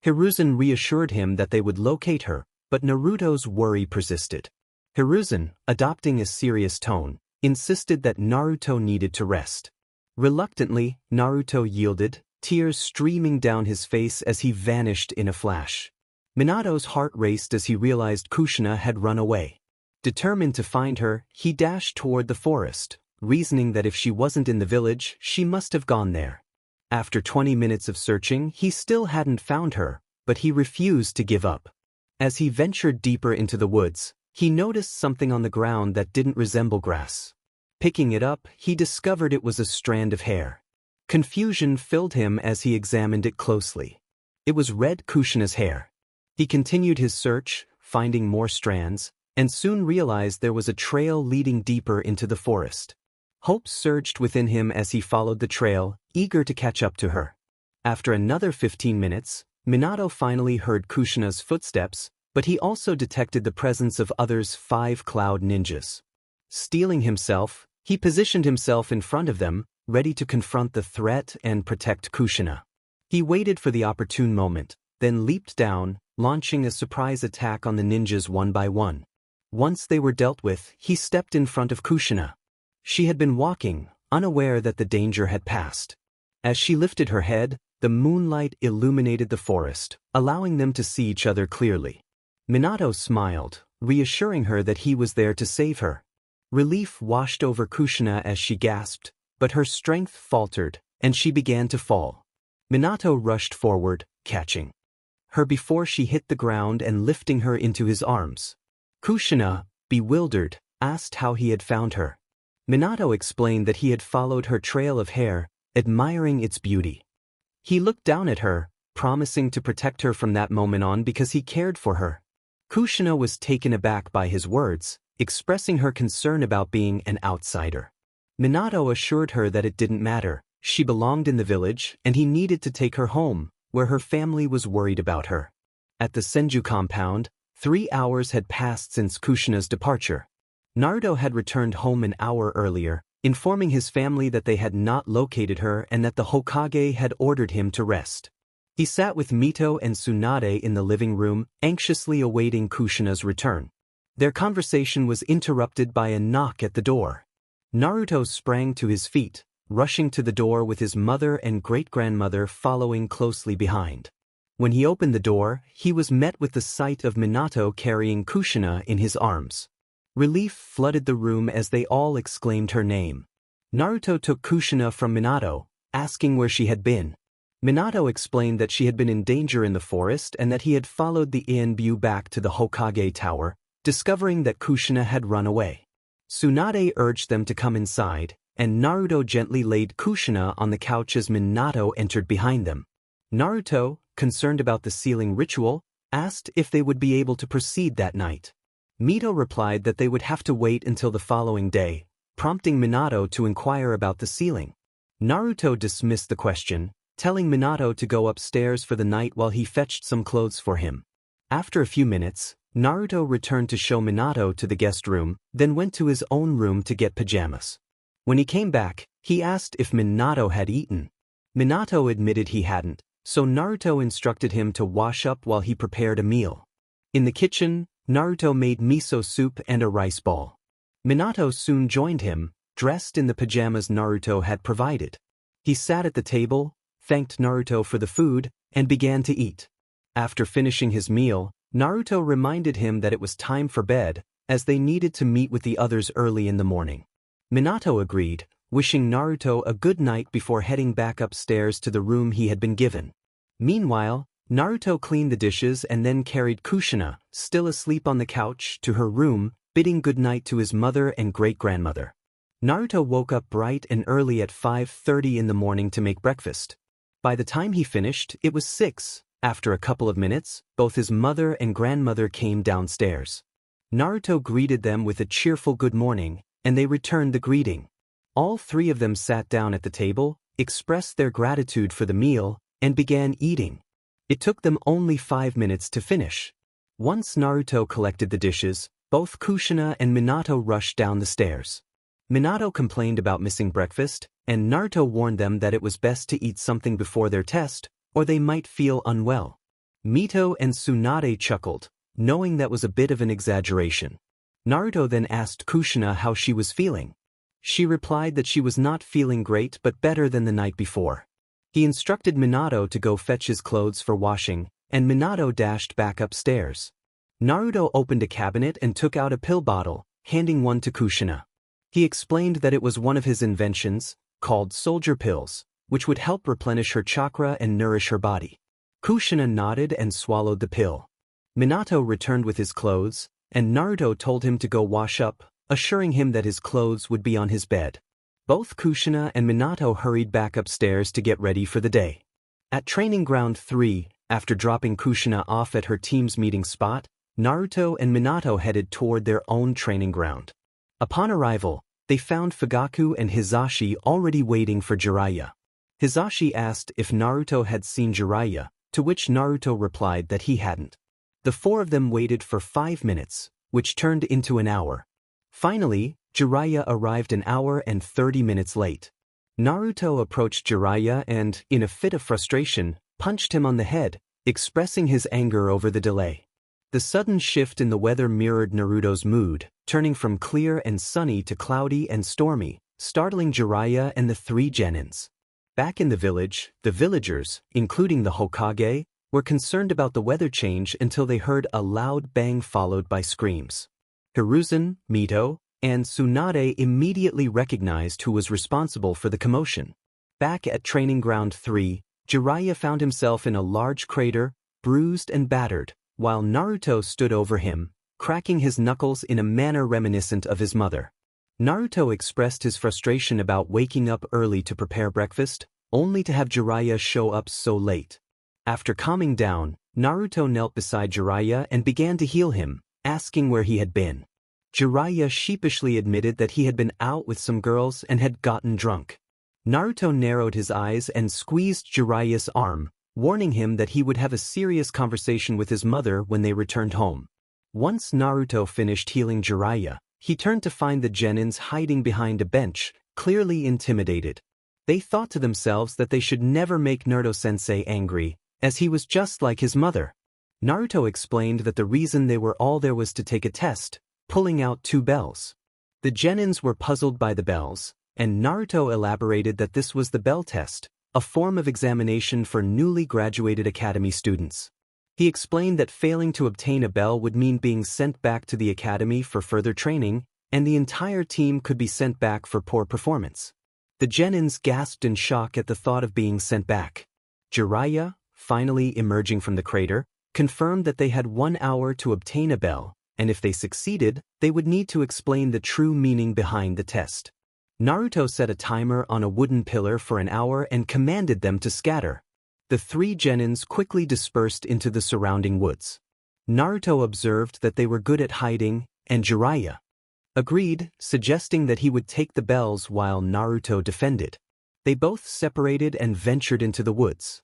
Hiruzen reassured him that they would locate her, but Naruto's worry persisted. Hiruzen, adopting a serious tone, insisted that Naruto needed to rest. Reluctantly, Naruto yielded, tears streaming down his face as he vanished in a flash. Minato's heart raced as he realized Kushina had run away. Determined to find her, he dashed toward the forest, reasoning that if she wasn't in the village, she must have gone there. After 20 minutes of searching, he still hadn't found her, but he refused to give up. As he ventured deeper into the woods, he noticed something on the ground that didn't resemble grass. Picking it up, he discovered it was a strand of hair. Confusion filled him as he examined it closely. It was Red Kushina's hair. He continued his search, finding more strands, and soon realized there was a trail leading deeper into the forest. Hope surged within him as he followed the trail, eager to catch up to her. After another 15 minutes, Minato finally heard Kushina's footsteps, but he also detected the presence of others 5 cloud ninjas. Steeling himself, he positioned himself in front of them, ready to confront the threat and protect Kushina. He waited for the opportune moment, then leaped down, launching a surprise attack on the ninjas one by one. Once they were dealt with, he stepped in front of Kushina. She had been walking, unaware that the danger had passed. As she lifted her head, the the moonlight illuminated the forest, allowing them to see each other clearly. Minato smiled, reassuring her that he was there to save her. Relief washed over Kushina as she gasped, but her strength faltered, and she began to fall. Minato rushed forward, catching her before she hit the ground and lifting her into his arms. Kushina, bewildered, asked how he had found her. Minato explained that he had followed her trail of hair, admiring its beauty. He looked down at her, promising to protect her from that moment on because he cared for her. Kushina was taken aback by his words, expressing her concern about being an outsider. Minato assured her that it didn't matter, she belonged in the village and he needed to take her home, where her family was worried about her. At the Senju compound, 3 hours had passed since Kushina's departure. Naruto had returned home an hour earlier, informing his family that they had not located her and that the Hokage had ordered him to rest. He sat with Mito and Tsunade in the living room, anxiously awaiting Kushina's return. Their conversation was interrupted by a knock at the door. Naruto sprang to his feet, rushing to the door with his mother and great-grandmother following closely behind. When he opened the door, he was met with the sight of Minato carrying Kushina in his arms. Relief flooded the room as they all exclaimed her name. Naruto took Kushina from Minato, asking where she had been. Minato explained that she had been in danger in the forest and that he had followed the Ienbu back to the Hokage Tower, discovering that Kushina had run away. Tsunade urged them to come inside, and Naruto gently laid Kushina on the couch as Minato entered behind them. Naruto, concerned about the sealing ritual, asked if they would be able to proceed that night. Mito replied that they would have to wait until the following day, prompting Minato to inquire about the sealing. Naruto dismissed the question, telling Minato to go upstairs for the night while he fetched some clothes for him. After a few minutes, Naruto returned to show Minato to the guest room, then went to his own room to get pajamas. When he came back, he asked if Minato had eaten. Minato admitted he hadn't, so Naruto instructed him to wash up while he prepared a meal. In the kitchen, Naruto made miso soup and a rice ball. Minato soon joined him, dressed in the pajamas Naruto had provided. He sat at the table, thanked Naruto for the food, and began to eat. After finishing his meal, Naruto reminded him that it was time for bed, as they needed to meet with the others early in the morning. Minato agreed, wishing Naruto a good night before heading back upstairs to the room he had been given. Meanwhile, Naruto cleaned the dishes and then carried Kushina, still asleep on the couch, to her room, bidding goodnight to his mother and great-grandmother. Naruto woke up bright and early at 5:30 in the morning to make breakfast. By the time he finished, it was 6. After a couple of minutes, both his mother and grandmother came downstairs. Naruto greeted them with a cheerful good morning, and they returned the greeting. All 3 of them sat down at the table, expressed their gratitude for the meal, and began eating. It took them only 5 minutes to finish. Once Naruto collected the dishes, both Kushina and Minato rushed down the stairs. Minato complained about missing breakfast, and Naruto warned them that it was best to eat something before their test, or they might feel unwell. Mito and Tsunade chuckled, knowing that was a bit of an exaggeration. Naruto then asked Kushina how she was feeling. She replied that she was not feeling great but better than the night before. He instructed Minato to go fetch his clothes for washing, and Minato dashed back upstairs. Naruto opened a cabinet and took out a pill bottle, handing one to Kushina. He explained that it was one of his inventions, called soldier pills, which would help replenish her chakra and nourish her body. Kushina nodded and swallowed the pill. Minato returned with his clothes, and Naruto told him to go wash up, assuring him that his clothes would be on his bed. Both Kushina and Minato hurried back upstairs to get ready for the day. At Training Ground 3, after dropping Kushina off at her team's meeting spot, Naruto and Minato headed toward their own training ground. Upon arrival, they found Fugaku and Hizashi already waiting for Jiraiya. Hizashi asked if Naruto had seen Jiraiya, to which Naruto replied that he hadn't. The 4 of them waited for 5 minutes, which turned into an hour. Finally, Jiraiya arrived an hour and 30 minutes late. Naruto approached Jiraiya and, in a fit of frustration, punched him on the head, expressing his anger over the delay. The sudden shift in the weather mirrored Naruto's mood, turning from clear and sunny to cloudy and stormy, startling Jiraiya and the 3 genins. Back in the village, the villagers, including the Hokage, were concerned about the weather change until they heard a loud bang followed by screams. Hiruzen, Mito, and Tsunade immediately recognized who was responsible for the commotion. Back at Training Ground 3, Jiraiya found himself in a large crater, bruised and battered, while Naruto stood over him, cracking his knuckles in a manner reminiscent of his mother. Naruto expressed his frustration about waking up early to prepare breakfast, only to have Jiraiya show up so late. After calming down, Naruto knelt beside Jiraiya and began to heal him, asking where he had been. Jiraiya sheepishly admitted that he had been out with some girls and had gotten drunk. Naruto narrowed his eyes and squeezed Jiraiya's arm, warning him that he would have a serious conversation with his mother when they returned home. Once Naruto finished healing Jiraiya, he turned to find the genins hiding behind a bench, clearly intimidated. They thought to themselves that they should never make Naruto-sensei angry, as he was just like his mother. Naruto explained that the reason they were all there was to take a test, pulling out 2 bells. The genins were puzzled by the bells, and Naruto elaborated that this was the bell test, a form of examination for newly graduated academy students. He explained that failing to obtain a bell would mean being sent back to the academy for further training, and the entire team could be sent back for poor performance. The genins gasped in shock at the thought of being sent back. Jiraiya, finally emerging from the crater, confirmed that they had 1 hour to obtain a bell, and if they succeeded, they would need to explain the true meaning behind the test. Naruto set a timer on a wooden pillar for an hour and commanded them to scatter. The 3 genins quickly dispersed into the surrounding woods. Naruto observed that they were good at hiding, and Jiraiya agreed, suggesting that he would take the bells while Naruto defended. They both separated and ventured into the woods.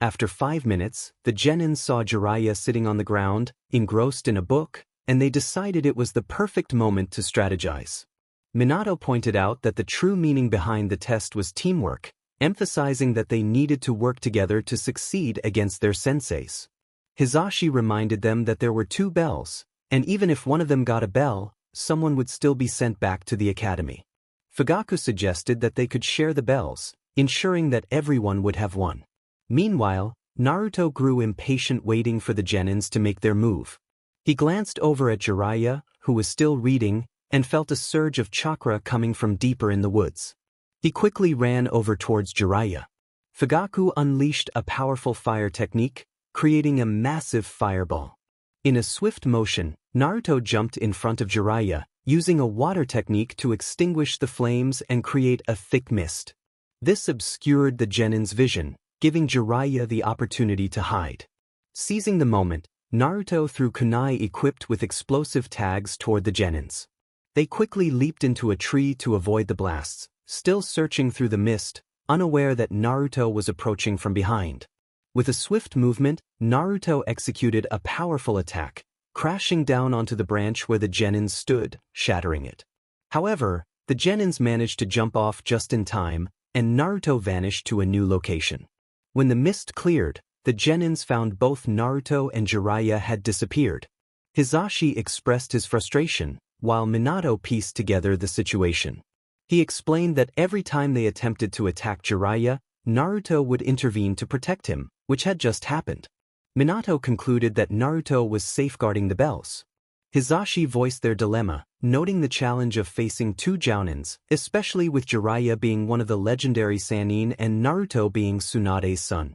After 5 minutes, the genins saw Jiraiya sitting on the ground, engrossed in a book, and they decided it was the perfect moment to strategize. Minato pointed out that the true meaning behind the test was teamwork, emphasizing that they needed to work together to succeed against their senseis. Hisashi reminded them that there were 2 bells, and even if one of them got a bell, someone would still be sent back to the academy. Fugaku suggested that they could share the bells, ensuring that everyone would have one. Meanwhile, Naruto grew impatient waiting for the genins to make their move. He glanced over at Jiraiya, who was still reading, and felt a surge of chakra coming from deeper in the woods. He quickly ran over towards Jiraiya. Fugaku unleashed a powerful fire technique, creating a massive fireball. In a swift motion, Naruto jumped in front of Jiraiya, using a water technique to extinguish the flames and create a thick mist. This obscured the genin's vision, giving Jiraiya the opportunity to hide. Seizing the moment, Naruto threw kunai equipped with explosive tags toward the genins. They quickly leaped into a tree to avoid the blasts, still searching through the mist, unaware that Naruto was approaching from behind. With a swift movement, Naruto executed a powerful attack, crashing down onto the branch where the genins stood, shattering it. However, the genins managed to jump off just in time, and Naruto vanished to a new location. When the mist cleared, the genins found both Naruto and Jiraiya had disappeared. Hisashi expressed his frustration, while Minato pieced together the situation. He explained that every time they attempted to attack Jiraiya, Naruto would intervene to protect him, which had just happened. Minato concluded that Naruto was safeguarding the bells. Hisashi voiced their dilemma, noting the challenge of facing 2 jounins, especially with Jiraiya being one of the legendary Sannin and Naruto being Tsunade's son.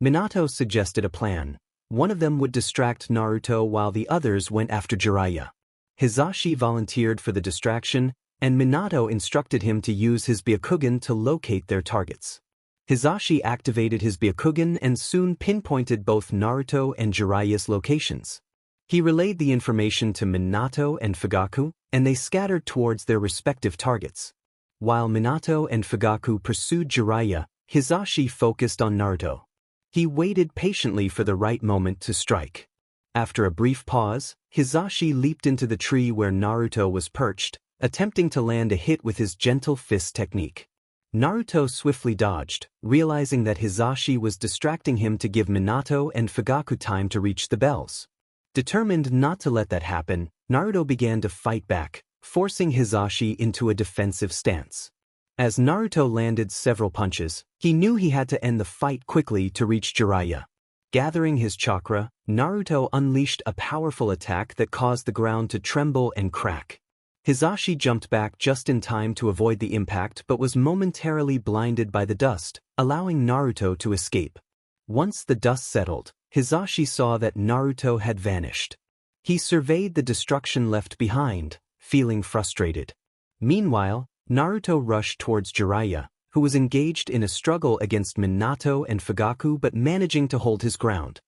Minato suggested a plan. One of them would distract Naruto while the others went after Jiraiya. Hisashi volunteered for the distraction, and Minato instructed him to use his Byakugan to locate their targets. Hisashi activated his Byakugan and soon pinpointed both Naruto and Jiraiya's locations. He relayed the information to Minato and Fugaku, and they scattered towards their respective targets. While Minato and Fugaku pursued Jiraiya, Hisashi focused on Naruto. He waited patiently for the right moment to strike. After a brief pause, Hisashi leaped into the tree where Naruto was perched, attempting to land a hit with his gentle fist technique. Naruto swiftly dodged, realizing that Hisashi was distracting him to give Minato and Fugaku time to reach the bells. Determined not to let that happen, Naruto began to fight back, forcing Hisashi into a defensive stance. As Naruto landed several punches, he knew he had to end the fight quickly to reach Jiraiya. Gathering his chakra, Naruto unleashed a powerful attack that caused the ground to tremble and crack. Hisashi jumped back just in time to avoid the impact but was momentarily blinded by the dust, allowing Naruto to escape. Once the dust settled, Hisashi saw that Naruto had vanished. He surveyed the destruction left behind, feeling frustrated. Meanwhile, Naruto rushed towards Jiraiya, who was engaged in a struggle against Minato and Fugaku but managing to hold his ground.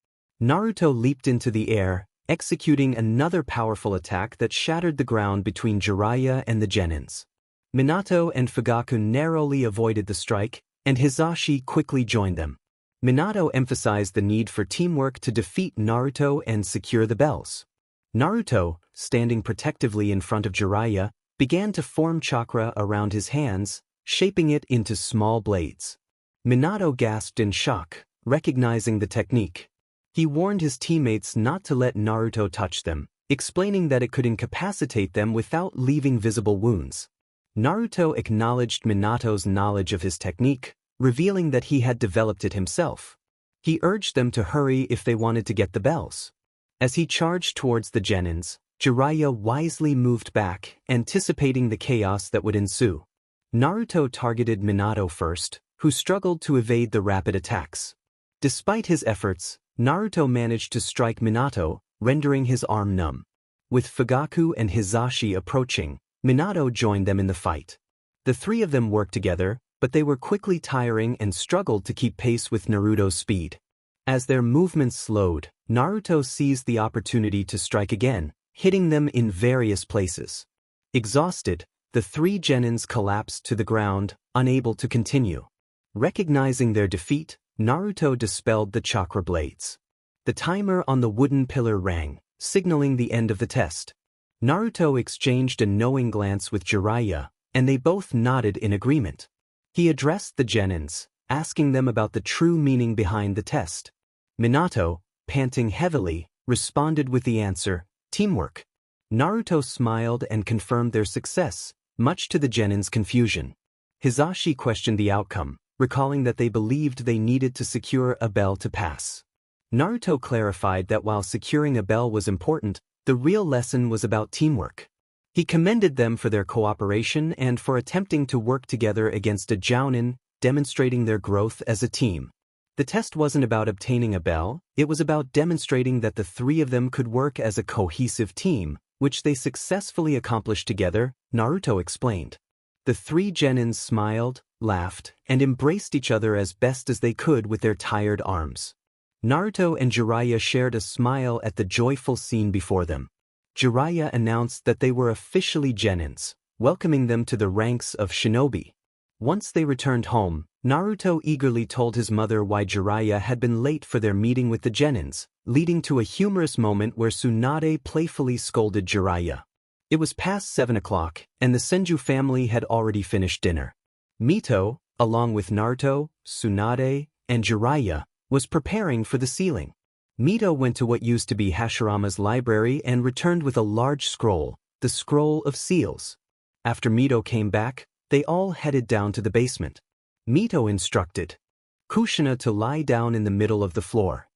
Naruto leaped into the air, executing another powerful attack that shattered the ground between Jiraiya and the Genins. Minato and Fugaku narrowly avoided the strike, and Hisashi quickly joined them. Minato emphasized the need for teamwork to defeat Naruto and secure the bells. Naruto, standing protectively in front of Jiraiya, began to form chakra around his hands, shaping it into small blades. Minato gasped in shock, recognizing the technique. He warned his teammates not to let Naruto touch them, explaining that it could incapacitate them without leaving visible wounds. Naruto acknowledged Minato's knowledge of his technique, revealing that he had developed it himself. He urged them to hurry if they wanted to get the bells. As he charged towards the Genins, Jiraiya wisely moved back, anticipating the chaos that would ensue. Naruto targeted Minato first, who struggled to evade the rapid attacks. Despite his efforts, Naruto managed to strike Minato, rendering his arm numb. With Fugaku and Hisashi approaching, Minato joined them in the fight. The three of them worked together, but they were quickly tiring and struggled to keep pace with Naruto's speed. As their movements slowed, Naruto seized the opportunity to strike again, hitting them in various places. Exhausted, the three Genins collapsed to the ground, unable to continue. Recognizing their defeat, Naruto dispelled the chakra blades. The timer on the wooden pillar rang, signaling the end of the test. Naruto exchanged a knowing glance with Jiraiya, and they both nodded in agreement. He addressed the Genins, asking them about the true meaning behind the test. Minato, panting heavily, responded with the answer, teamwork. Naruto smiled and confirmed their success, much to the Genins' confusion. Hisashi questioned the outcome, recalling that they believed they needed to secure a bell to pass. Naruto clarified that while securing a bell was important, the real lesson was about teamwork. He commended them for their cooperation and for attempting to work together against a Jounin, demonstrating their growth as a team. The test wasn't about obtaining a bell, it was about demonstrating that the three of them could work as a cohesive team, which they successfully accomplished together, Naruto explained. The three Genins smiled, laughed, and embraced each other as best as they could with their tired arms. Naruto and Jiraiya shared a smile at the joyful scene before them. Jiraiya announced that they were officially Genins, welcoming them to the ranks of shinobi. Once they returned home, Naruto eagerly told his mother why Jiraiya had been late for their meeting with the Genins, leading to a humorous moment where Tsunade playfully scolded Jiraiya. It was past 7 o'clock, and the Senju family had already finished dinner. Mito, along with Naruto, Tsunade, and Jiraiya, was preparing for the sealing. Mito went to what used to be Hashirama's library and returned with a large scroll, the Scroll of Seals. After Mito came back, they all headed down to the basement. Mito instructed Kushina to lie down in the middle of the floor.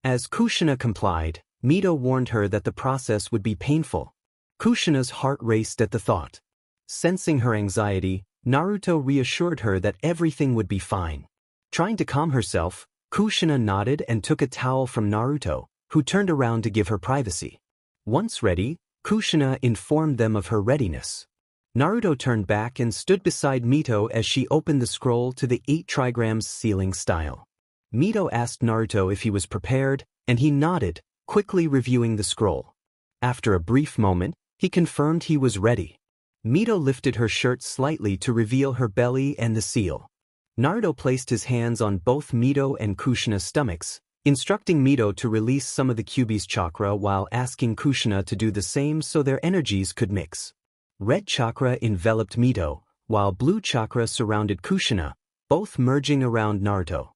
As Kushina complied, Mito warned her that the process would be painful. Kushina's heart raced at the thought. Sensing her anxiety, Naruto reassured her that everything would be fine. Trying to calm herself, Kushina nodded and took a towel from Naruto, who turned around to give her privacy. Once ready, Kushina informed them of her readiness. Naruto turned back and stood beside Mito as she opened the scroll to the 8 trigrams sealing style. Mito asked Naruto if he was prepared, and he nodded, quickly reviewing the scroll. After a brief moment, he confirmed he was ready. Mito lifted her shirt slightly to reveal her belly and the seal. Naruto placed his hands on both Mito and Kushina's stomachs, instructing Mito to release some of the Kyuubi's chakra while asking Kushina to do the same so their energies could mix. Red chakra enveloped Mito, while blue chakra surrounded Kushina, both merging around Naruto.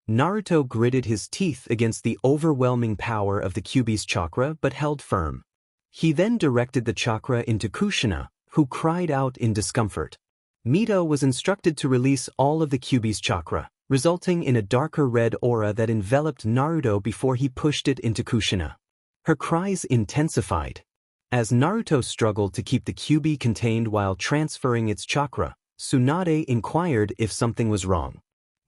Naruto gritted his teeth against the overwhelming power of the Kyuubi's chakra but held firm. He then directed the chakra into Kushina, who cried out in discomfort. Mito was instructed to release all of the Kyuubi's chakra, resulting in a darker red aura that enveloped Naruto before he pushed it into Kushina. Her cries intensified. As Naruto struggled to keep the Kyuubi contained while transferring its chakra, Tsunade inquired if something was wrong.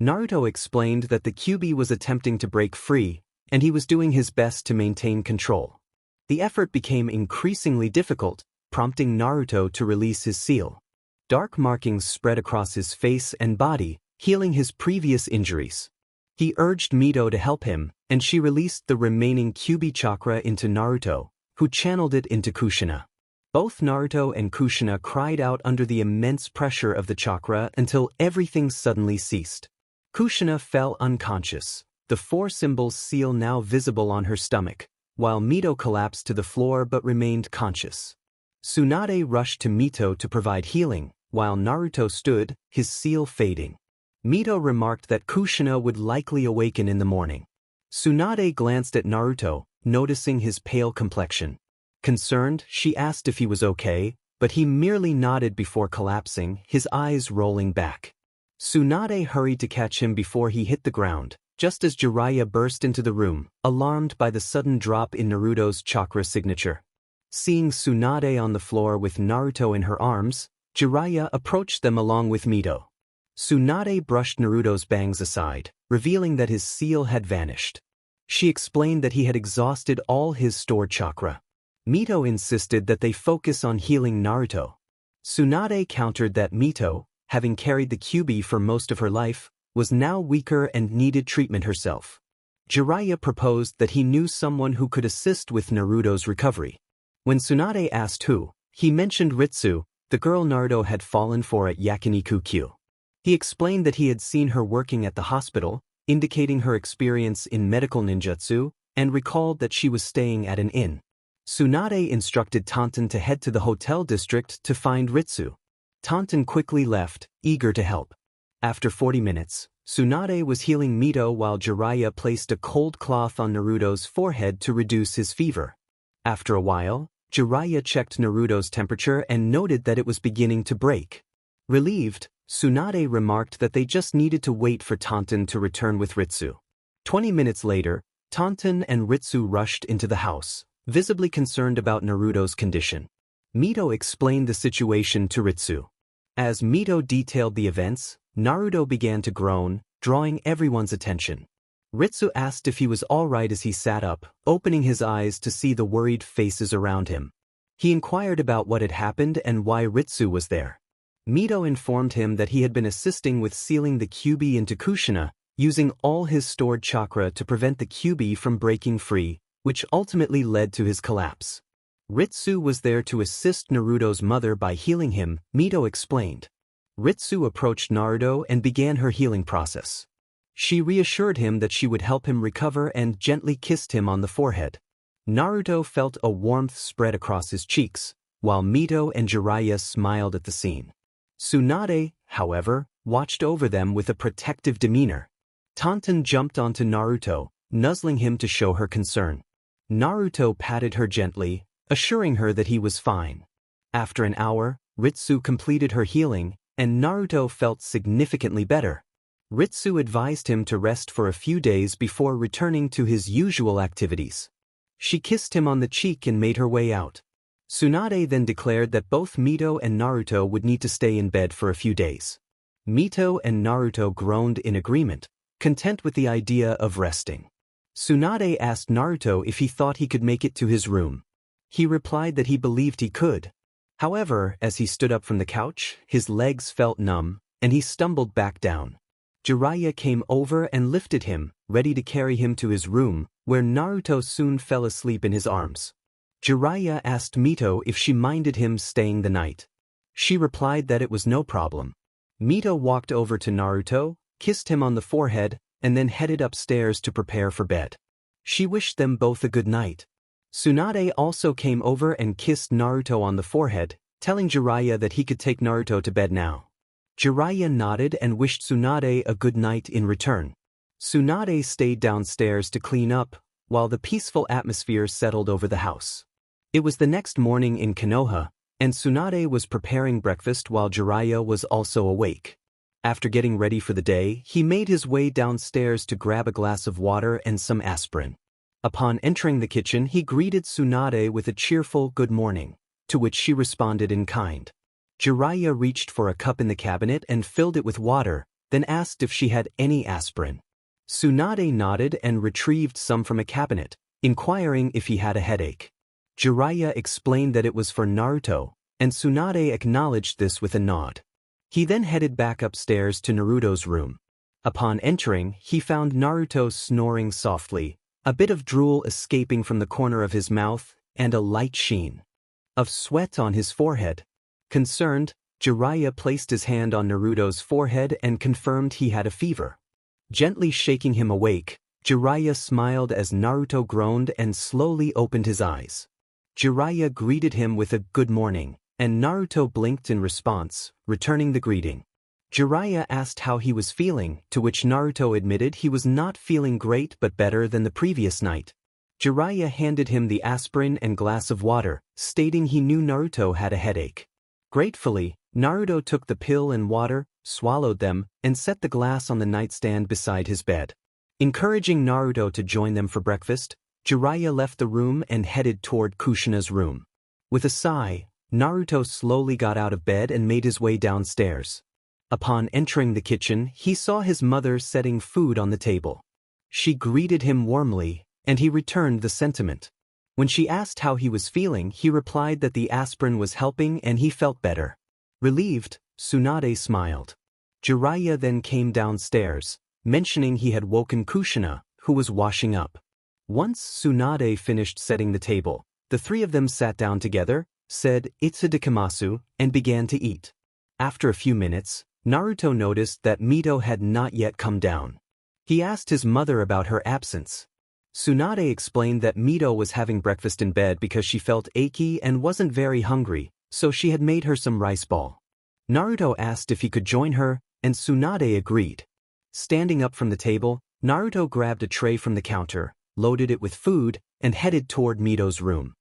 Naruto explained that the Kyuubi was attempting to break free, and he was doing his best to maintain control. The effort became increasingly difficult, prompting Naruto to release his seal. Dark markings spread across his face and body, healing his previous injuries. He urged Mito to help him, and she released the remaining Kyuubi chakra into Naruto, who channeled it into Kushina. Both Naruto and Kushina cried out under the immense pressure of the chakra until everything suddenly ceased. Kushina fell unconscious, the four symbols seal now visible on her stomach, while Mito collapsed to the floor but remained conscious. Tsunade rushed to Mito to provide healing, while Naruto stood, his seal fading. Mito remarked that Kushina would likely awaken in the morning. Tsunade glanced at Naruto, noticing his pale complexion. Concerned, she asked if he was okay, but he merely nodded before collapsing, his eyes rolling back. Tsunade hurried to catch him before he hit the ground, just as Jiraiya burst into the room, alarmed by the sudden drop in Naruto's chakra signature. Seeing Tsunade on the floor with Naruto in her arms, Jiraiya approached them along with Mito. Tsunade brushed Naruto's bangs aside, revealing that his seal had vanished. She explained that he had exhausted all his stored chakra. Mito insisted that they focus on healing Naruto. Tsunade countered that Mito, having carried the Kyuubi for most of her life, was now weaker and needed treatment herself. Jiraiya proposed that he knew someone who could assist with Naruto's recovery. When Tsunade asked who, he mentioned Ritsu, the girl Naruto had fallen for at Yakiniku-kyu. He explained that he had seen her working at the hospital, indicating her experience in medical ninjutsu, and recalled that she was staying at an inn. Tsunade instructed Tonton to head to the hotel district to find Ritsu. Tonton quickly left, eager to help. After 40 minutes, Tsunade was healing Mito while Jiraiya placed a cold cloth on Naruto's forehead to reduce his fever. After a while, Jiraiya checked Naruto's temperature and noted that it was beginning to break. Relieved, Tsunade remarked that they just needed to wait for Tonton to return with Ritsu. 20 minutes later, Tonton and Ritsu rushed into the house, visibly concerned about Naruto's condition. Mito explained the situation to Ritsu. As Mito detailed the events, Naruto began to groan, drawing everyone's attention. Ritsu asked if he was all right as he sat up, opening his eyes to see the worried faces around him. He inquired about what had happened and why Ritsu was there. Mito informed him that he had been assisting with sealing the Kyuubi into Kushina, using all his stored chakra to prevent the Kyuubi from breaking free, which ultimately led to his collapse. Ritsu was there to assist Naruto's mother by healing him, Mito explained. Ritsu approached Naruto and began her healing process. She reassured him that she would help him recover and gently kissed him on the forehead. Naruto felt a warmth spread across his cheeks, while Mito and Jiraiya smiled at the scene. Tsunade, however, watched over them with a protective demeanor. Tonton jumped onto Naruto, nuzzling him to show her concern. Naruto patted her gently, assuring her that he was fine. After an hour, Ritsu completed her healing, and Naruto felt significantly better. Ritsu advised him to rest for a few days before returning to his usual activities. She kissed him on the cheek and made her way out. Tsunade then declared that both Mito and Naruto would need to stay in bed for a few days. Mito and Naruto groaned in agreement, content with the idea of resting. Tsunade asked Naruto if he thought he could make it to his room. He replied that he believed he could. However, as he stood up from the couch, his legs felt numb, and he stumbled back down. Jiraiya came over and lifted him, ready to carry him to his room, where Naruto soon fell asleep in his arms. Jiraiya asked Mito if she minded him staying the night. She replied that it was no problem. Mito walked over to Naruto, kissed him on the forehead, and then headed upstairs to prepare for bed. She wished them both a good night. Tsunade also came over and kissed Naruto on the forehead, telling Jiraiya that he could take Naruto to bed now. Jiraiya nodded and wished Tsunade a good night in return. Tsunade stayed downstairs to clean up, while the peaceful atmosphere settled over the house. It was the next morning in Konoha, and Tsunade was preparing breakfast while Jiraiya was also awake. After getting ready for the day, he made his way downstairs to grab a glass of water and some aspirin. Upon entering the kitchen, he greeted Tsunade with a cheerful good morning, to which she responded in kind. Jiraiya reached for a cup in the cabinet and filled it with water, then asked if she had any aspirin. Tsunade nodded and retrieved some from a cabinet, inquiring if he had a headache. Jiraiya explained that it was for Naruto, and Tsunade acknowledged this with a nod. He then headed back upstairs to Naruto's room. Upon entering, he found Naruto snoring softly, a bit of drool escaping from the corner of his mouth, and a light sheen of sweat on his forehead. Concerned, Jiraiya placed his hand on Naruto's forehead and confirmed he had a fever. Gently shaking him awake, Jiraiya smiled as Naruto groaned and slowly opened his eyes. Jiraiya greeted him with a good morning, and Naruto blinked in response, returning the greeting. Jiraiya asked how he was feeling, to which Naruto admitted he was not feeling great but better than the previous night. Jiraiya handed him the aspirin and glass of water, stating he knew Naruto had a headache. Gratefully, Naruto took the pill and water, swallowed them, and set the glass on the nightstand beside his bed. Encouraging Naruto to join them for breakfast, Jiraiya left the room and headed toward Kushina's room. With a sigh, Naruto slowly got out of bed and made his way downstairs. Upon entering the kitchen, he saw his mother setting food on the table. She greeted him warmly, and he returned the sentiment. When she asked how he was feeling, he replied that the aspirin was helping and he felt better. Relieved, Tsunade smiled. Jiraiya then came downstairs, mentioning he had woken Kushina, who was washing up. Once Tsunade finished setting the table, the three of them sat down together, said "Itsudikimasu," and began to eat. After a few minutes, Naruto noticed that Mito had not yet come down. He asked his mother about her absence. Tsunade explained that Mito was having breakfast in bed because she felt achy and wasn't very hungry, so she had made her some rice ball. Naruto asked if he could join her, and Tsunade agreed. Standing up from the table, Naruto grabbed a tray from the counter, loaded it with food, and headed toward Mito's room.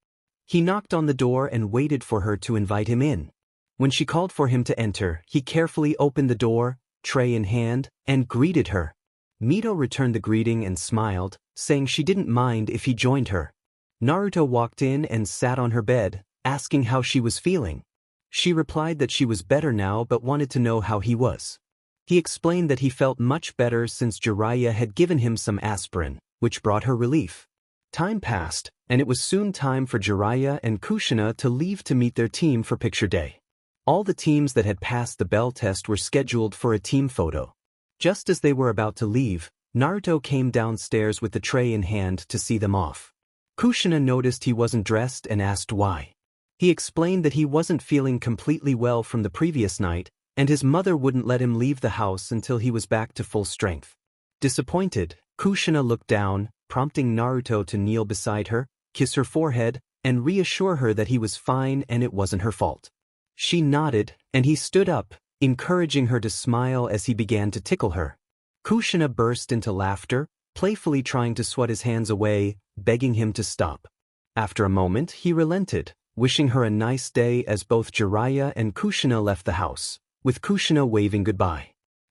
He knocked on the door and waited for her to invite him in. When she called for him to enter, he carefully opened the door, tray in hand, and greeted her. Mito returned the greeting and smiled, saying she didn't mind if he joined her. Naruto walked in and sat on her bed, asking how she was feeling. She replied that she was better now but wanted to know how he was. He explained that he felt much better since Jiraiya had given him some aspirin, which brought her relief. Time passed, and it was soon time for Jiraiya and Kushina to leave to meet their team for picture day. All the teams that had passed the bell test were scheduled for a team photo. Just as they were about to leave, Naruto came downstairs with the tray in hand to see them off. Kushina noticed he wasn't dressed and asked why. He explained that he wasn't feeling completely well from the previous night, and his mother wouldn't let him leave the house until he was back to full strength. Disappointed, Kushina looked down, prompting Naruto to kneel beside her, kiss her forehead, and reassure her that he was fine and it wasn't her fault. She nodded, and he stood up, encouraging her to smile as he began to tickle her. Kushina burst into laughter, playfully trying to swat his hands away, begging him to stop. After a moment, he relented, wishing her a nice day as both Jiraiya and Kushina left the house, with Kushina waving goodbye.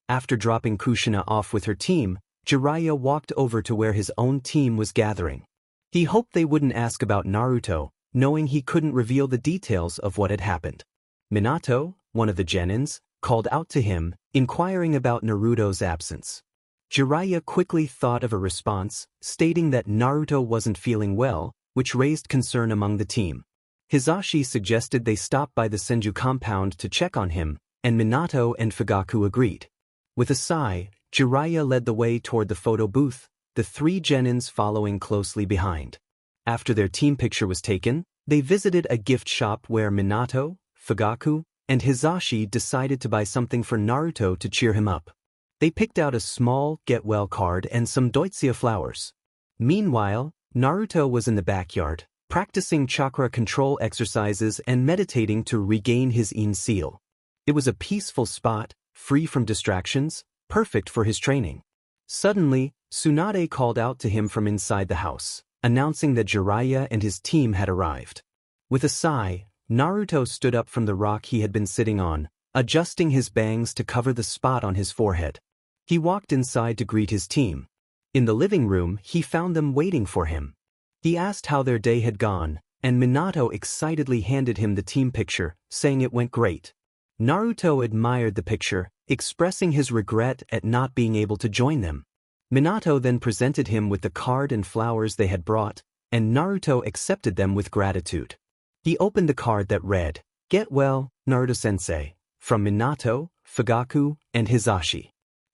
After dropping Kushina off with her team, Jiraiya walked over to where his own team was gathering. He hoped they wouldn't ask about Naruto, knowing he couldn't reveal the details of what had happened. Minato, one of the genins, called out to him, inquiring about Naruto's absence. Jiraiya quickly thought of a response, stating that Naruto wasn't feeling well, which raised concern among the team. Hisashi suggested they stop by the Senju compound to check on him, and Minato and Fugaku agreed. With a sigh, Jiraiya led the way toward the photo booth, the three genins following closely behind. After their team picture was taken, they visited a gift shop where Minato, Fugaku, and Hisashi decided to buy something for Naruto to cheer him up. They picked out a small get-well card and some doitsia flowers. Meanwhile, Naruto was in the backyard, practicing chakra control exercises and meditating to regain his In seal. It was a peaceful spot, free from distractions, perfect for his training. Suddenly, Tsunade called out to him from inside the house, announcing that Jiraiya and his team had arrived. With a sigh, Naruto stood up from the rock he had been sitting on, adjusting his bangs to cover the spot on his forehead. He walked inside to greet his team. In the living room, he found them waiting for him. He asked how their day had gone, and Minato excitedly handed him the team picture, saying it went great. Naruto admired the picture, expressing his regret at not being able to join them. Minato then presented him with the card and flowers they had brought, and Naruto accepted them with gratitude. He opened the card that read, "Get well, Naruto-sensei, from Minato, Fugaku, and Hisashi."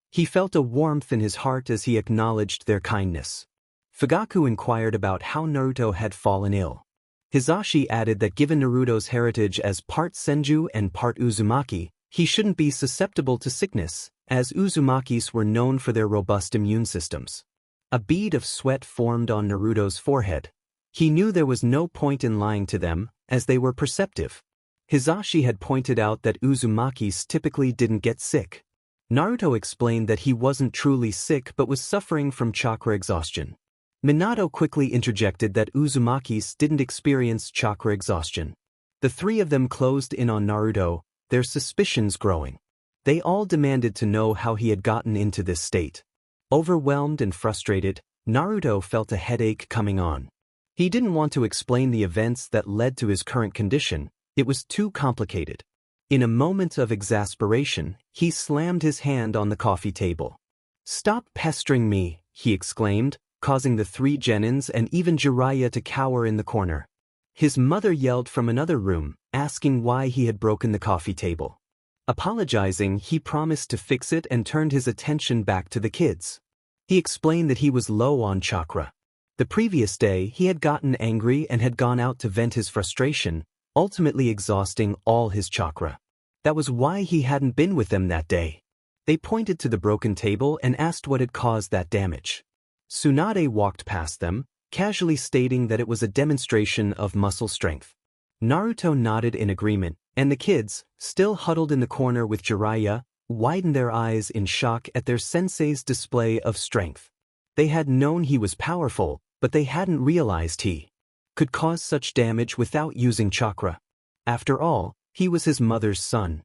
He felt a warmth in his heart as he acknowledged their kindness. Fugaku inquired about how Naruto had fallen ill. Hisashi added that given Naruto's heritage as part Senju and part Uzumaki, he shouldn't be susceptible to sickness, as Uzumakis were known for their robust immune systems. A bead of sweat formed on Naruto's forehead. He knew there was no point in lying to them, as they were perceptive. Hisashi had pointed out that Uzumakis typically didn't get sick. Naruto explained that he wasn't truly sick but was suffering from chakra exhaustion. Minato quickly interjected that Uzumakis didn't experience chakra exhaustion. The three of them closed in on Naruto, their suspicions growing. They all demanded to know how he had gotten into this state. Overwhelmed and frustrated, Naruto felt a headache coming on. He didn't want to explain the events that led to his current condition, it was too complicated. In a moment of exasperation, he slammed his hand on the coffee table. "Stop pestering me," he exclaimed, causing the three Genins and even Jiraiya to cower in the corner. His mother yelled from another room, asking why he had broken the coffee table. Apologizing, he promised to fix it and turned his attention back to the kids. He explained that he was low on chakra. The previous day, he had gotten angry and had gone out to vent his frustration, ultimately exhausting all his chakra. That was why he hadn't been with them that day. They pointed to the broken table and asked what had caused that damage. Tsunade walked past them, casually stating that it was a demonstration of muscle strength. Naruto nodded in agreement, and the kids, still huddled in the corner with Jiraiya, widened their eyes in shock at their sensei's display of strength. They had known he was powerful, but they hadn't realized he could cause such damage without using chakra. After all, he was his mother's son.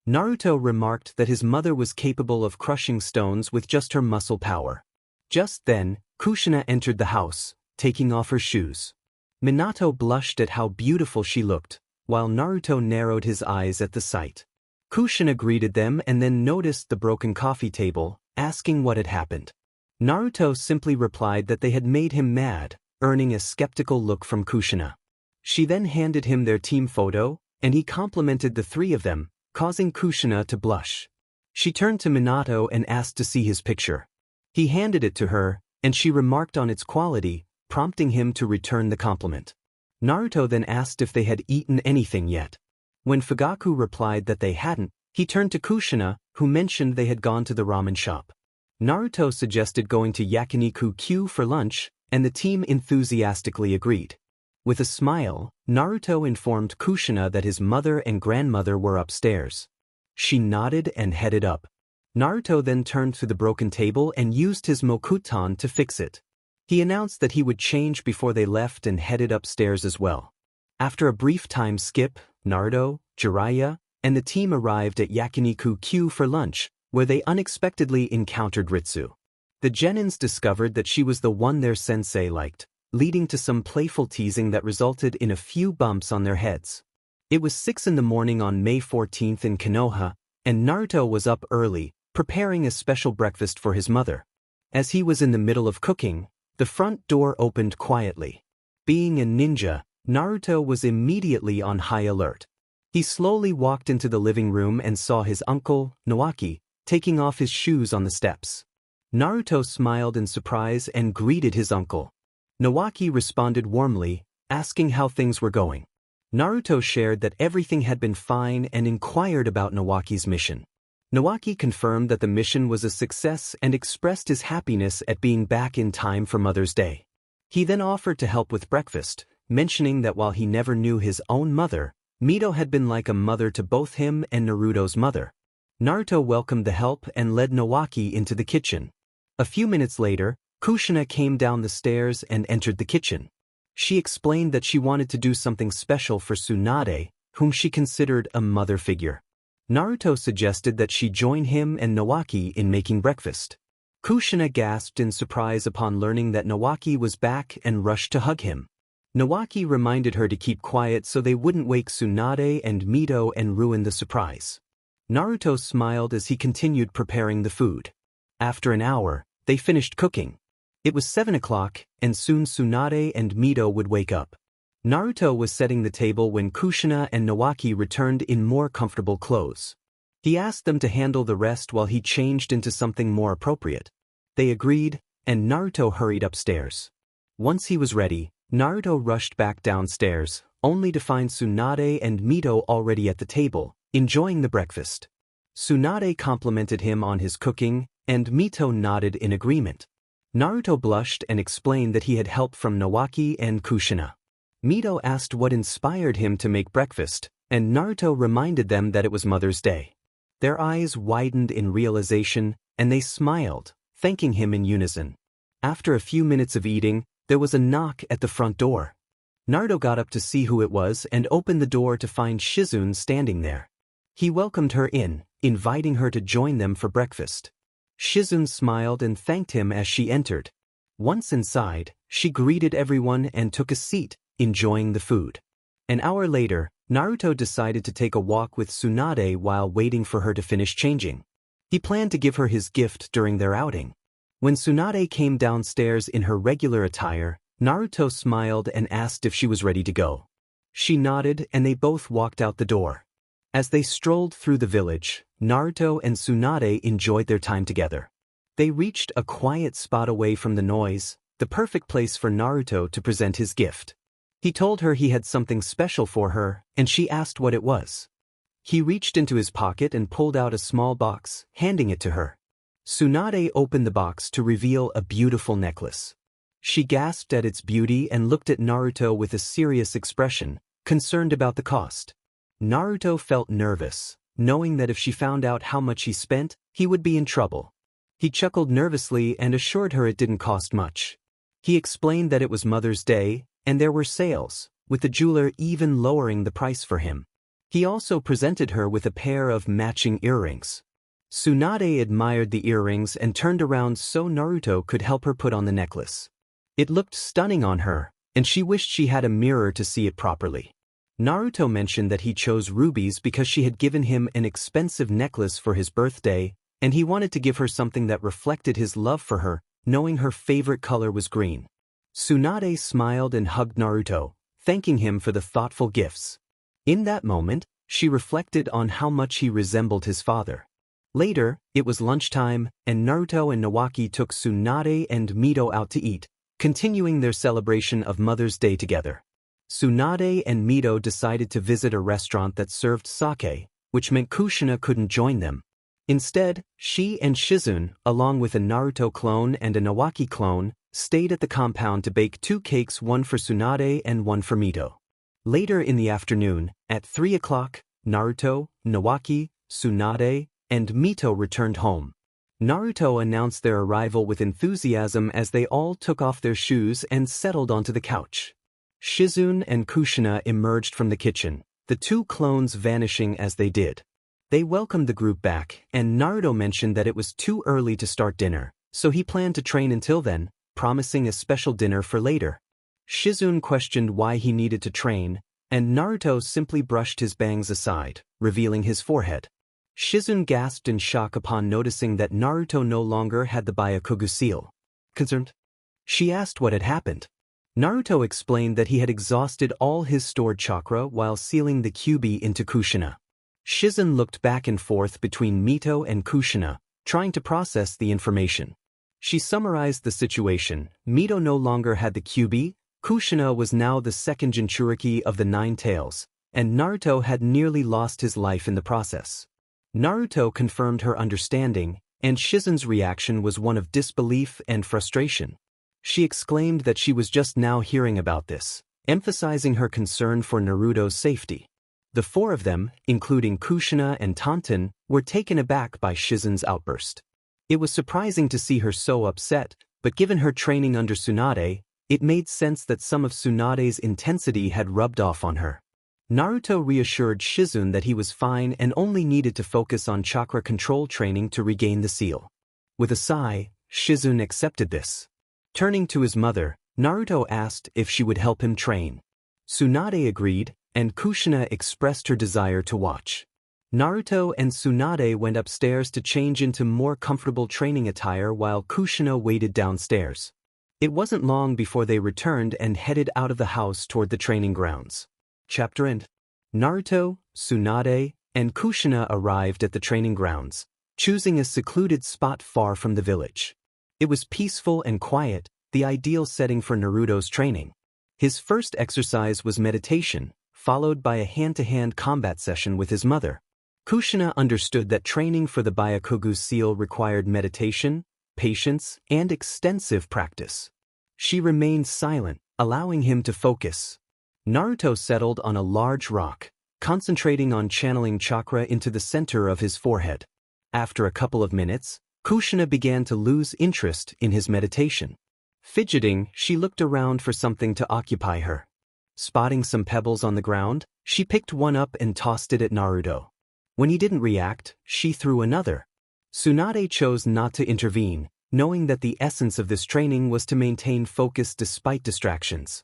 Naruto remarked that his mother was capable of crushing stones with just her muscle power. Just then, Kushina entered the house, taking off her shoes. Minato blushed at how beautiful she looked, while Naruto narrowed his eyes at the sight. Kushina greeted them and then noticed the broken coffee table, asking what had happened. Naruto simply replied that they had made him mad, earning a skeptical look from Kushina. She then handed him their team photo, and he complimented the three of them, causing Kushina to blush. She turned to Minato and asked to see his picture. He handed it to her, and she remarked on its quality, prompting him to return the compliment. Naruto then asked if they had eaten anything yet. When Fugaku replied that they hadn't, he turned to Kushina, who mentioned they had gone to the ramen shop. Naruto suggested going to Yakiniku Q for lunch, and the team enthusiastically agreed. With a smile, Naruto informed Kushina that his mother and grandmother were upstairs. She nodded and headed up. Naruto then turned to the broken table and used his Mokuton to fix it. He announced that he would change before they left and headed upstairs as well. After a brief time skip, Naruto, Jiraiya, and the team arrived at Yakiniku Q for lunch, where they unexpectedly encountered Ritsu. The Genins discovered that she was the one their sensei liked, leading to some playful teasing that resulted in a few bumps on their heads. It was 6 in the morning on May 14th in Konoha, and Naruto was up early, preparing a special breakfast for his mother. As he was in the middle of cooking, the front door opened quietly. Being a ninja, Naruto was immediately on high alert. He slowly walked into the living room and saw his uncle, Nawaki, taking off his shoes on the steps. Naruto smiled in surprise and greeted his uncle. Nawaki responded warmly, asking how things were going. Naruto shared that everything had been fine and inquired about Nawaki's mission. Nawaki confirmed that the mission was a success and expressed his happiness at being back in time for Mother's Day. He then offered to help with breakfast, mentioning that while he never knew his own mother, Mito had been like a mother to both him and Naruto's mother. Naruto welcomed the help and led Nawaki into the kitchen. A few minutes later, Kushina came down the stairs and entered the kitchen. She explained that she wanted to do something special for Tsunade, whom she considered a mother figure. Naruto suggested that she join him and Nawaki in making breakfast. Kushina gasped in surprise upon learning that Nawaki was back and rushed to hug him. Nawaki reminded her to keep quiet so they wouldn't wake Tsunade and Mito and ruin the surprise. Naruto smiled as he continued preparing the food. After an hour, they finished cooking. It was 7 o'clock, and soon Tsunade and Mito would wake up. Naruto was setting the table when Kushina and Nawaki returned in more comfortable clothes. He asked them to handle the rest while he changed into something more appropriate. They agreed, and Naruto hurried upstairs. Once he was ready, Naruto rushed back downstairs, only to find Tsunade and Mito already at the table, enjoying the breakfast. Tsunade complimented him on his cooking, and Mito nodded in agreement. Naruto blushed and explained that he had help from Nawaki and Kushina. Mito asked what inspired him to make breakfast, and Naruto reminded them that it was Mother's Day. Their eyes widened in realization, and they smiled, thanking him in unison. After a few minutes of eating, there was a knock at the front door. Naruto got up to see who it was and opened the door to find Shizune standing there. He welcomed her in, inviting her to join them for breakfast. Shizune smiled and thanked him as she entered. Once inside, she greeted everyone and took a seat, enjoying the food. An hour later, Naruto decided to take a walk with Tsunade while waiting for her to finish changing. He planned to give her his gift during their outing. When Tsunade came downstairs in her regular attire, Naruto smiled and asked if she was ready to go. She nodded and they both walked out the door. As they strolled through the village, Naruto and Tsunade enjoyed their time together. They reached a quiet spot away from the noise, the perfect place for Naruto to present his gift. He told her he had something special for her, and she asked what it was. He reached into his pocket and pulled out a small box, handing it to her. Tsunade opened the box to reveal a beautiful necklace. She gasped at its beauty and looked at Naruto with a serious expression, concerned about the cost. Naruto felt nervous, knowing that if she found out how much he spent, he would be in trouble. He chuckled nervously and assured her it didn't cost much. He explained that it was Mother's Day, and there were sales, with the jeweler even lowering the price for him. He also presented her with a pair of matching earrings. Tsunade admired the earrings and turned around so Naruto could help her put on the necklace. It looked stunning on her, and she wished she had a mirror to see it properly. Naruto mentioned that he chose rubies because she had given him an expensive necklace for his birthday, and he wanted to give her something that reflected his love for her, knowing her favorite color was green. Tsunade smiled and hugged Naruto, thanking him for the thoughtful gifts. In that moment, she reflected on how much he resembled his father. Later, it was lunchtime, and Naruto and Nawaki took Tsunade and Mito out to eat, continuing their celebration of Mother's Day together. Tsunade and Mito decided to visit a restaurant that served sake, which meant Kushina couldn't join them. Instead, she and Shizune, along with a Naruto clone and a Nawaki clone, stayed at the compound to bake 2 cakes, one for Tsunade and one for Mito. Later in the afternoon, at 3 o'clock, Naruto, Nawaki, Tsunade, and Mito returned home. Naruto announced their arrival with enthusiasm as they all took off their shoes and settled onto the couch. Shizune and Kushina emerged from the kitchen, the 2 clones vanishing as they did. They welcomed the group back, and Naruto mentioned that it was too early to start dinner, so he planned to train until then, promising a special dinner for later. Shizune questioned why he needed to train, and Naruto simply brushed his bangs aside, revealing his forehead. Shizune gasped in shock upon noticing that Naruto no longer had the Byakugan seal. Concerned? She asked what had happened. Naruto explained that he had exhausted all his stored chakra while sealing the Kyuubi into Kushina. Shizune looked back and forth between Mito and Kushina, trying to process the information. She summarized the situation. Mito no longer had the Kyuubi, Kushina was now the second Jinchuriki of the 9 tails, and Naruto had nearly lost his life in the process. Naruto confirmed her understanding, and Shizune's reaction was one of disbelief and frustration. She exclaimed that she was just now hearing about this, emphasizing her concern for Naruto's safety. The 4 of them, including Kushina and Tonton, were taken aback by Shizune's outburst. It was surprising to see her so upset, but given her training under Tsunade, it made sense that some of Tsunade's intensity had rubbed off on her. Naruto reassured Shizune that he was fine and only needed to focus on chakra control training to regain the seal. With a sigh, Shizune accepted this. Turning to his mother, Naruto asked if she would help him train. Tsunade agreed, and Kushina expressed her desire to watch. Naruto and Tsunade went upstairs to change into more comfortable training attire while Kushina waited downstairs. It wasn't long before they returned and headed out of the house toward the training grounds. Chapter End. Naruto, Tsunade, and Kushina arrived at the training grounds, choosing a secluded spot far from the village. It was peaceful and quiet, the ideal setting for Naruto's training. His first exercise was meditation, followed by a hand-to-hand combat session with his mother. Kushina understood that training for the Byakugan seal required meditation, patience, and extensive practice. She remained silent, allowing him to focus. Naruto settled on a large rock, concentrating on channeling chakra into the center of his forehead. After a couple of minutes, Kushina began to lose interest in his meditation. Fidgeting, she looked around for something to occupy her. Spotting some pebbles on the ground, she picked one up and tossed it at Naruto. When he didn't react, she threw another. Tsunade chose not to intervene, knowing that the essence of this training was to maintain focus despite distractions.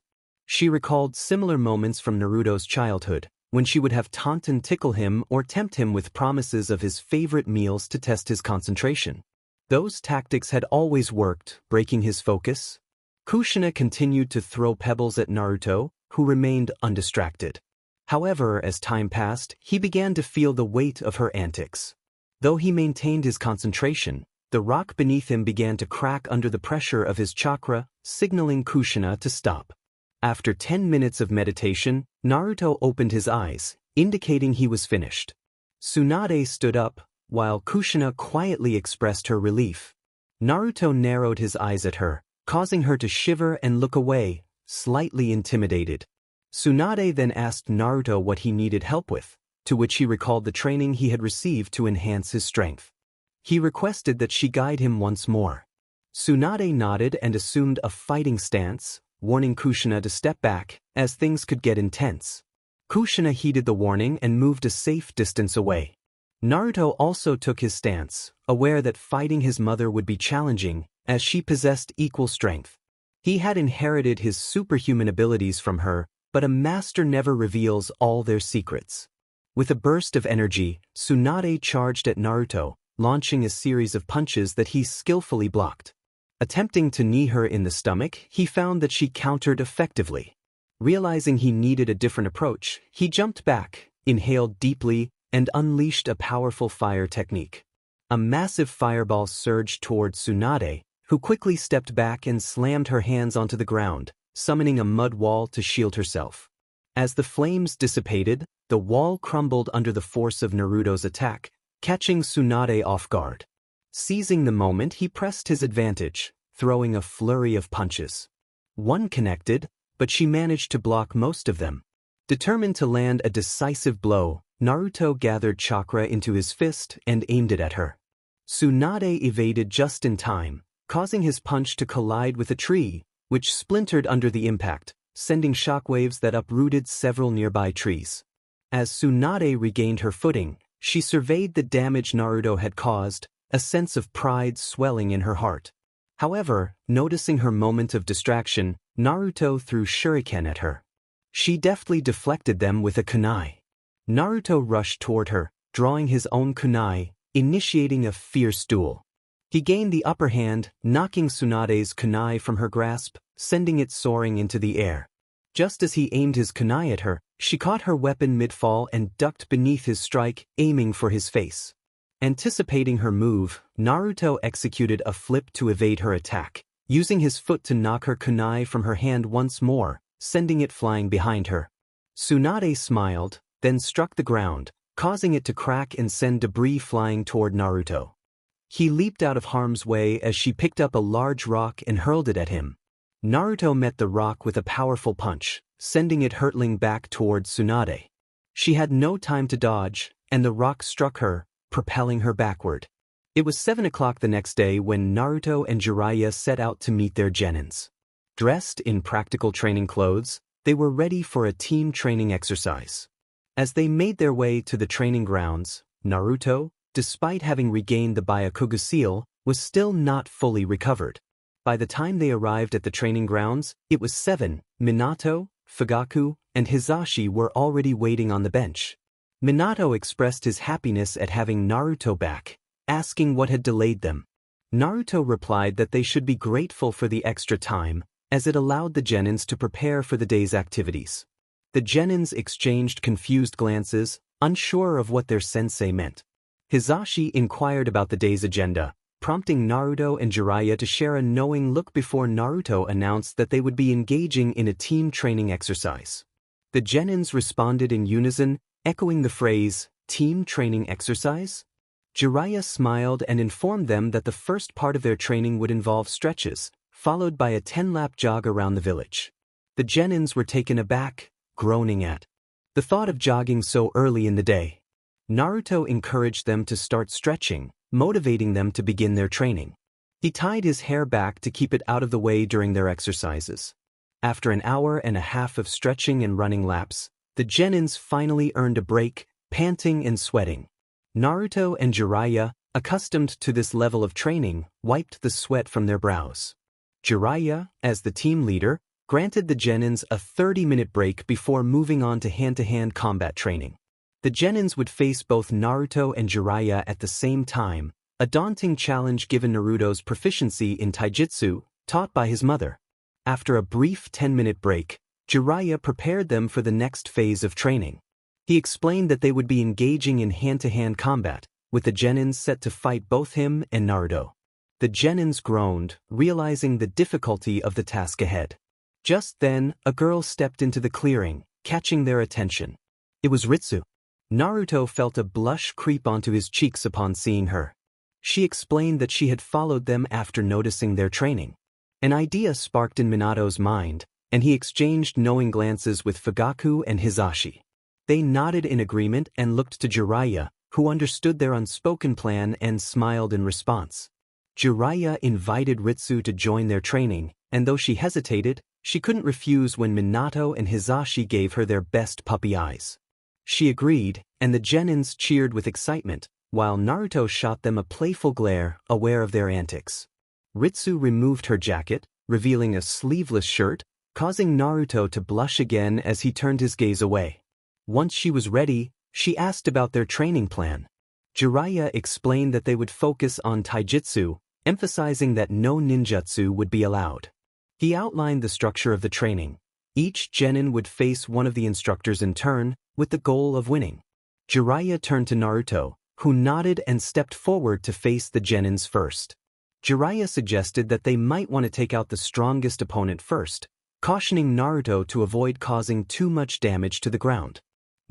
She recalled similar moments from Naruto's childhood, when she would have taunt and tickle him or tempt him with promises of his favorite meals to test his concentration. Those tactics had always worked, breaking his focus. Kushina continued to throw pebbles at Naruto, who remained undistracted. However, as time passed, he began to feel the weight of her antics. Though he maintained his concentration, the rock beneath him began to crack under the pressure of his chakra, signaling Kushina to stop. After 10 minutes of meditation, Naruto opened his eyes, indicating he was finished. Tsunade stood up, while Kushina quietly expressed her relief. Naruto narrowed his eyes at her, causing her to shiver and look away, slightly intimidated. Tsunade then asked Naruto what he needed help with, to which he recalled the training he had received to enhance his strength. He requested that she guide him once more. Tsunade nodded and assumed a fighting stance, warning Kushina to step back, as things could get intense. Kushina heeded the warning and moved a safe distance away. Naruto also took his stance, aware that fighting his mother would be challenging, as she possessed equal strength. He had inherited his superhuman abilities from her, but a master never reveals all their secrets. With a burst of energy, Tsunade charged at Naruto, launching a series of punches that he skillfully blocked. Attempting to knee her in the stomach, he found that she countered effectively. Realizing he needed a different approach, he jumped back, inhaled deeply, and unleashed a powerful fire technique. A massive fireball surged toward Tsunade, who quickly stepped back and slammed her hands onto the ground, summoning a mud wall to shield herself. As the flames dissipated, the wall crumbled under the force of Naruto's attack, catching Tsunade off guard. Seizing the moment, he pressed his advantage, throwing a flurry of punches. One connected, but she managed to block most of them. Determined to land a decisive blow, Naruto gathered chakra into his fist and aimed it at her. Tsunade evaded just in time, causing his punch to collide with a tree, which splintered under the impact, sending shockwaves that uprooted several nearby trees. As Tsunade regained her footing, she surveyed the damage Naruto had caused, a sense of pride swelling in her heart. However, noticing her moment of distraction, Naruto threw shuriken at her. She deftly deflected them with a kunai. Naruto rushed toward her, drawing his own kunai, initiating a fierce duel. He gained the upper hand, knocking Tsunade's kunai from her grasp, sending it soaring into the air. Just as he aimed his kunai at her, she caught her weapon mid-fall and ducked beneath his strike, aiming for his face. Anticipating her move, Naruto executed a flip to evade her attack, using his foot to knock her kunai from her hand once more, sending it flying behind her. Tsunade smiled, then struck the ground, causing it to crack and send debris flying toward Naruto. He leaped out of harm's way as she picked up a large rock and hurled it at him. Naruto met the rock with a powerful punch, sending it hurtling back toward Tsunade. She had no time to dodge, and the rock struck her, propelling her backward. It was 7 o'clock the next day when Naruto and Jiraiya set out to meet their genins. Dressed in practical training clothes, they were ready for a team training exercise. As they made their way to the training grounds, Naruto, despite having regained the Byakugan seal, was still not fully recovered. By the time they arrived at the training grounds, it was 7. Minato, Fugaku, and Hizashi were already waiting on the bench. Minato expressed his happiness at having Naruto back, asking what had delayed them. Naruto replied that they should be grateful for the extra time, as it allowed the genins to prepare for the day's activities. The genins exchanged confused glances, unsure of what their sensei meant. Hizashi inquired about the day's agenda, prompting Naruto and Jiraiya to share a knowing look before Naruto announced that they would be engaging in a team training exercise. The genins responded in unison, echoing the phrase, "team training exercise?" Jiraiya smiled and informed them that the first part of their training would involve stretches, followed by a 10-lap jog around the village. The genins were taken aback, groaning at the thought of jogging so early in the day. Naruto encouraged them to start stretching, motivating them to begin their training. He tied his hair back to keep it out of the way during their exercises. After an hour and a half of stretching and running laps, the genins finally earned a break, panting and sweating. Naruto and Jiraiya, accustomed to this level of training, wiped the sweat from their brows. Jiraiya, as the team leader, granted the genins a 30-minute break before moving on to hand-to-hand combat training. The genins would face both Naruto and Jiraiya at the same time, a daunting challenge given Naruto's proficiency in taijutsu, taught by his mother. After a brief 10-minute break, Jiraiya prepared them for the next phase of training. He explained that they would be engaging in hand-to-hand combat, with the genins set to fight both him and Naruto. The genins groaned, realizing the difficulty of the task ahead. Just then, a girl stepped into the clearing, catching their attention. It was Ritsu. Naruto felt a blush creep onto his cheeks upon seeing her. She explained that she had followed them after noticing their training. An idea sparked in Minato's mind, and he exchanged knowing glances with Fugaku and Hizashi. They nodded in agreement and looked to Jiraiya, who understood their unspoken plan and smiled in response. Jiraiya invited Ritsu to join their training, and though she hesitated, she couldn't refuse when Minato and Hizashi gave her their best puppy eyes. She agreed, and the genins cheered with excitement, while Naruto shot them a playful glare, aware of their antics. Ritsu removed her jacket, revealing a sleeveless shirt, causing Naruto to blush again as he turned his gaze away. Once she was ready, she asked about their training plan. Jiraiya explained that they would focus on taijutsu, emphasizing that no ninjutsu would be allowed. He outlined the structure of the training. Each genin would face one of the instructors in turn, with the goal of winning. Jiraiya turned to Naruto, who nodded and stepped forward to face the genins first. Jiraiya suggested that they might want to take out the strongest opponent first, cautioning Naruto to avoid causing too much damage to the ground.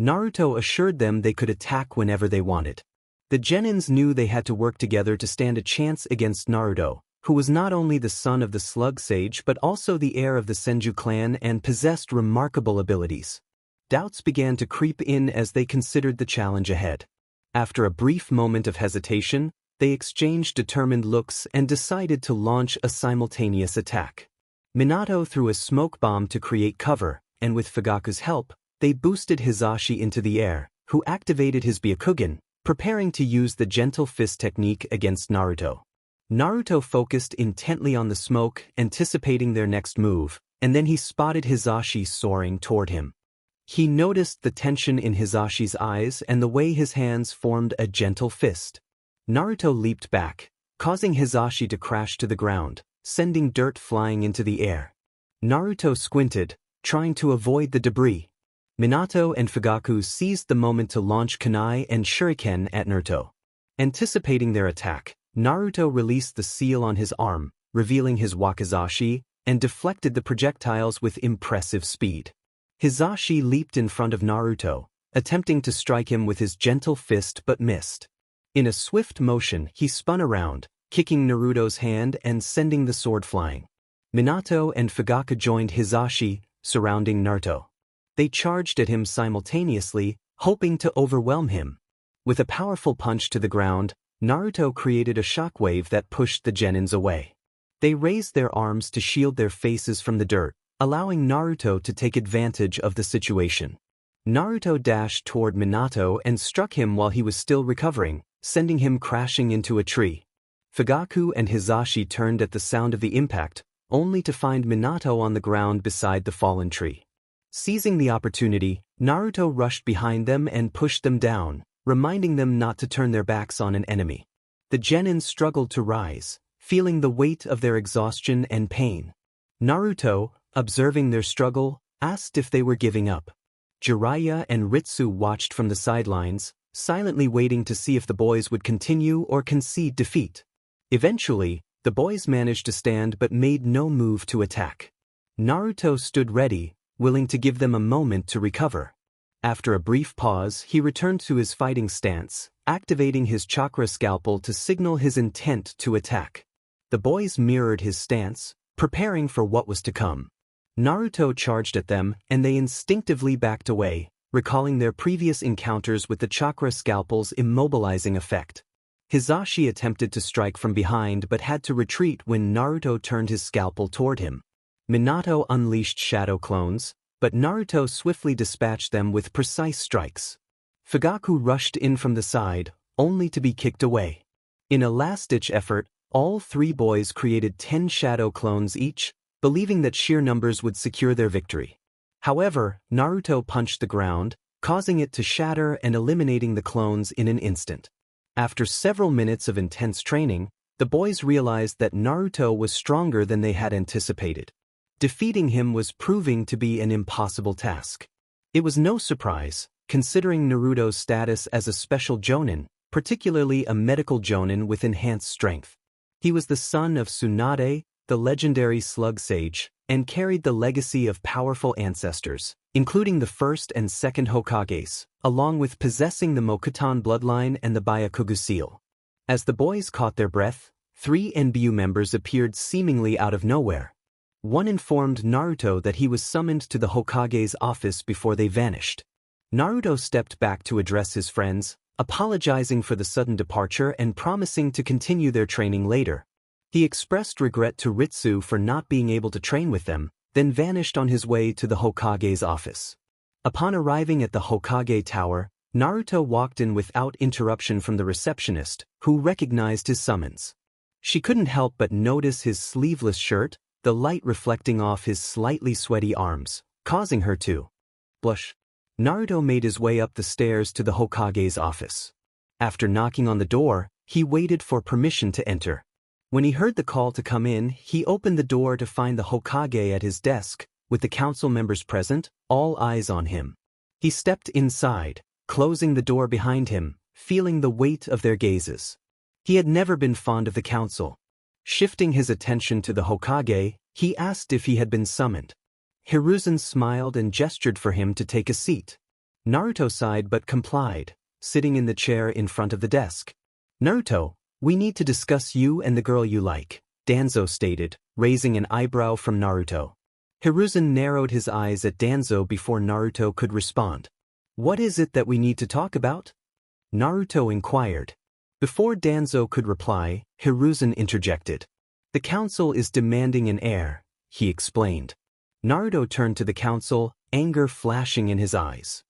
Naruto assured them they could attack whenever they wanted. The genins knew they had to work together to stand a chance against Naruto, who was not only the son of the Slug Sage but also the heir of the Senju clan and possessed remarkable abilities. Doubts began to creep in as they considered the challenge ahead. After a brief moment of hesitation, they exchanged determined looks and decided to launch a simultaneous attack. Minato threw a smoke bomb to create cover, and with Fugaku's help, they boosted Hizashi into the air, who activated his Byakugan, preparing to use the gentle fist technique against Naruto. Naruto focused intently on the smoke, anticipating their next move, and then he spotted Hizashi soaring toward him. He noticed the tension in Hizashi's eyes and the way his hands formed a gentle fist. Naruto leaped back, causing Hizashi to crash to the ground, sending dirt flying into the air. Naruto squinted, trying to avoid the debris. Minato and Fugaku seized the moment to launch kunai and shuriken at Naruto. Anticipating their attack, Naruto released the seal on his arm, revealing his wakizashi, and deflected the projectiles with impressive speed. Hizashi leaped in front of Naruto, attempting to strike him with his gentle fist but missed. In a swift motion, he spun around, kicking Naruto's hand and sending the sword flying. Minato and Fugaku joined Hizashi, surrounding Naruto. They charged at him simultaneously, hoping to overwhelm him. With a powerful punch to the ground, Naruto created a shockwave that pushed the genins away. They raised their arms to shield their faces from the dirt, allowing Naruto to take advantage of the situation. Naruto dashed toward Minato and struck him while he was still recovering, sending him crashing into a tree. Fugaku and Hisashi turned at the sound of the impact, only to find Minato on the ground beside the fallen tree. Seizing the opportunity, Naruto rushed behind them and pushed them down, reminding them not to turn their backs on an enemy. The genin struggled to rise, feeling the weight of their exhaustion and pain. Naruto, observing their struggle, asked if they were giving up. Jiraiya and Ritsu watched from the sidelines, silently waiting to see if the boys would continue or concede defeat. Eventually, the boys managed to stand but made no move to attack. Naruto stood ready, willing to give them a moment to recover. After a brief pause, he returned to his fighting stance, activating his chakra scalpel to signal his intent to attack. The boys mirrored his stance, preparing for what was to come. Naruto charged at them, and they instinctively backed away, recalling their previous encounters with the chakra scalpel's immobilizing effect. Hisashi attempted to strike from behind but had to retreat when Naruto turned his scalpel toward him. Minato unleashed shadow clones, but Naruto swiftly dispatched them with precise strikes. Fugaku rushed in from the side, only to be kicked away. In a last-ditch effort, all three boys created 10 shadow clones each, believing that sheer numbers would secure their victory. However, Naruto punched the ground, causing it to shatter and eliminating the clones in an instant. After several minutes of intense training, the boys realized that Naruto was stronger than they had anticipated. Defeating him was proving to be an impossible task. It was no surprise, considering Naruto's status as a special jonin, particularly a medical jonin with enhanced strength. He was the son of Tsunade, the legendary slug sage, and carried the legacy of powerful ancestors, including the first and second Hokages, along with possessing the Mokutan bloodline and the Byakugan seal. As the boys caught their breath, 3 NBU members appeared seemingly out of nowhere. One informed Naruto that he was summoned to the Hokage's office before they vanished. Naruto stepped back to address his friends, apologizing for the sudden departure and promising to continue their training later. He expressed regret to Ritsu for not being able to train with them, then vanished on his way to the Hokage's office. Upon arriving at the Hokage Tower, Naruto walked in without interruption from the receptionist, who recognized his summons. She couldn't help but notice his sleeveless shirt, the light reflecting off his slightly sweaty arms, causing her to blush. Naruto made his way up the stairs to the Hokage's office. After knocking on the door, he waited for permission to enter. When he heard the call to come in, he opened the door to find the Hokage at his desk, with the council members present, all eyes on him. He stepped inside, closing the door behind him, feeling the weight of their gazes. He had never been fond of the council. Shifting his attention to the Hokage, he asked if he had been summoned. Hiruzen smiled and gestured for him to take a seat. Naruto sighed but complied, sitting in the chair in front of the desk. "Naruto, we need to discuss you and the girl you like," Danzo stated, raising an eyebrow from Naruto. Hiruzen narrowed his eyes at Danzo before Naruto could respond. "What is it that we need to talk about?" Naruto inquired. Before Danzo could reply, Hiruzen interjected. "The council is demanding an heir," he explained. Naruto turned to the council, anger flashing in his eyes.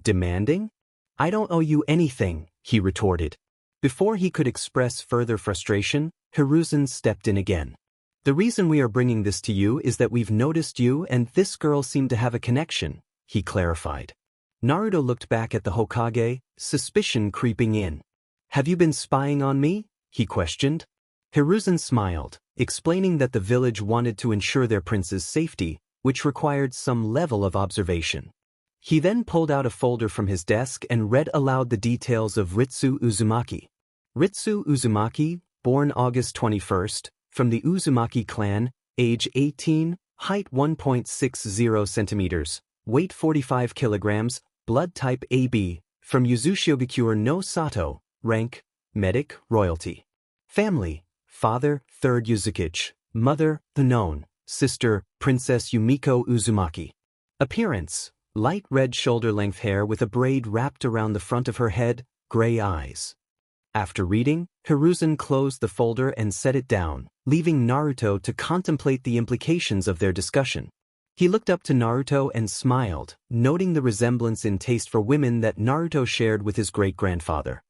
"Demanding? I don't owe you anything," he retorted. Before he could express further frustration, Hiruzen stepped in again. "The reason we are bringing this to you is that we've noticed you and this girl seem to have a connection," he clarified. Naruto looked back at the Hokage, suspicion creeping in. "Have you been spying on me?" he questioned. Hiruzen smiled, explaining that the village wanted to ensure their prince's safety, which required some level of observation. He then pulled out a folder from his desk and read aloud the details of Ritsu Uzumaki. Ritsu Uzumaki, born August 21st, from the Uzumaki clan, age 18, height 1.60 centimeters, weight 45 kilograms, blood type AB, from Yuzushiogakure no Sato, rank, medic, royalty. Family, father, 3rd Yuzukage, mother, unknown, sister, Princess Yumiko Uzumaki. Appearance, light red shoulder-length hair with a braid wrapped around the front of her head, gray eyes. After reading, Hiruzen closed the folder and set it down, leaving Naruto to contemplate the implications of their discussion. He looked up to Naruto and smiled, noting the resemblance in taste for women that Naruto shared with his great-grandfather.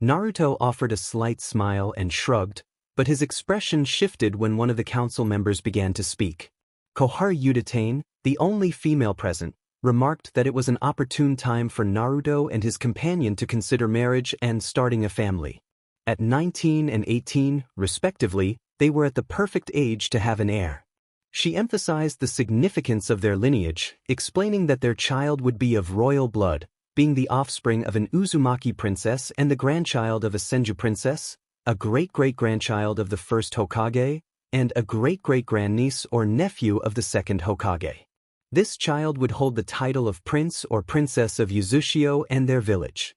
Naruto offered a slight smile and shrugged, but his expression shifted when one of the council members began to speak. Koharu Udatane, the only female present, remarked that it was an opportune time for Naruto and his companion to consider marriage and starting a family. At 19 and 18, respectively, they were at the perfect age to have an heir. She emphasized the significance of their lineage, explaining that their child would be of royal blood, being the offspring of an Uzumaki princess and the grandchild of a Senju princess, a great-great-grandchild of the first Hokage, and a great-great-grandniece or nephew of the second Hokage. This child would hold the title of prince or princess of Uzushio and their village.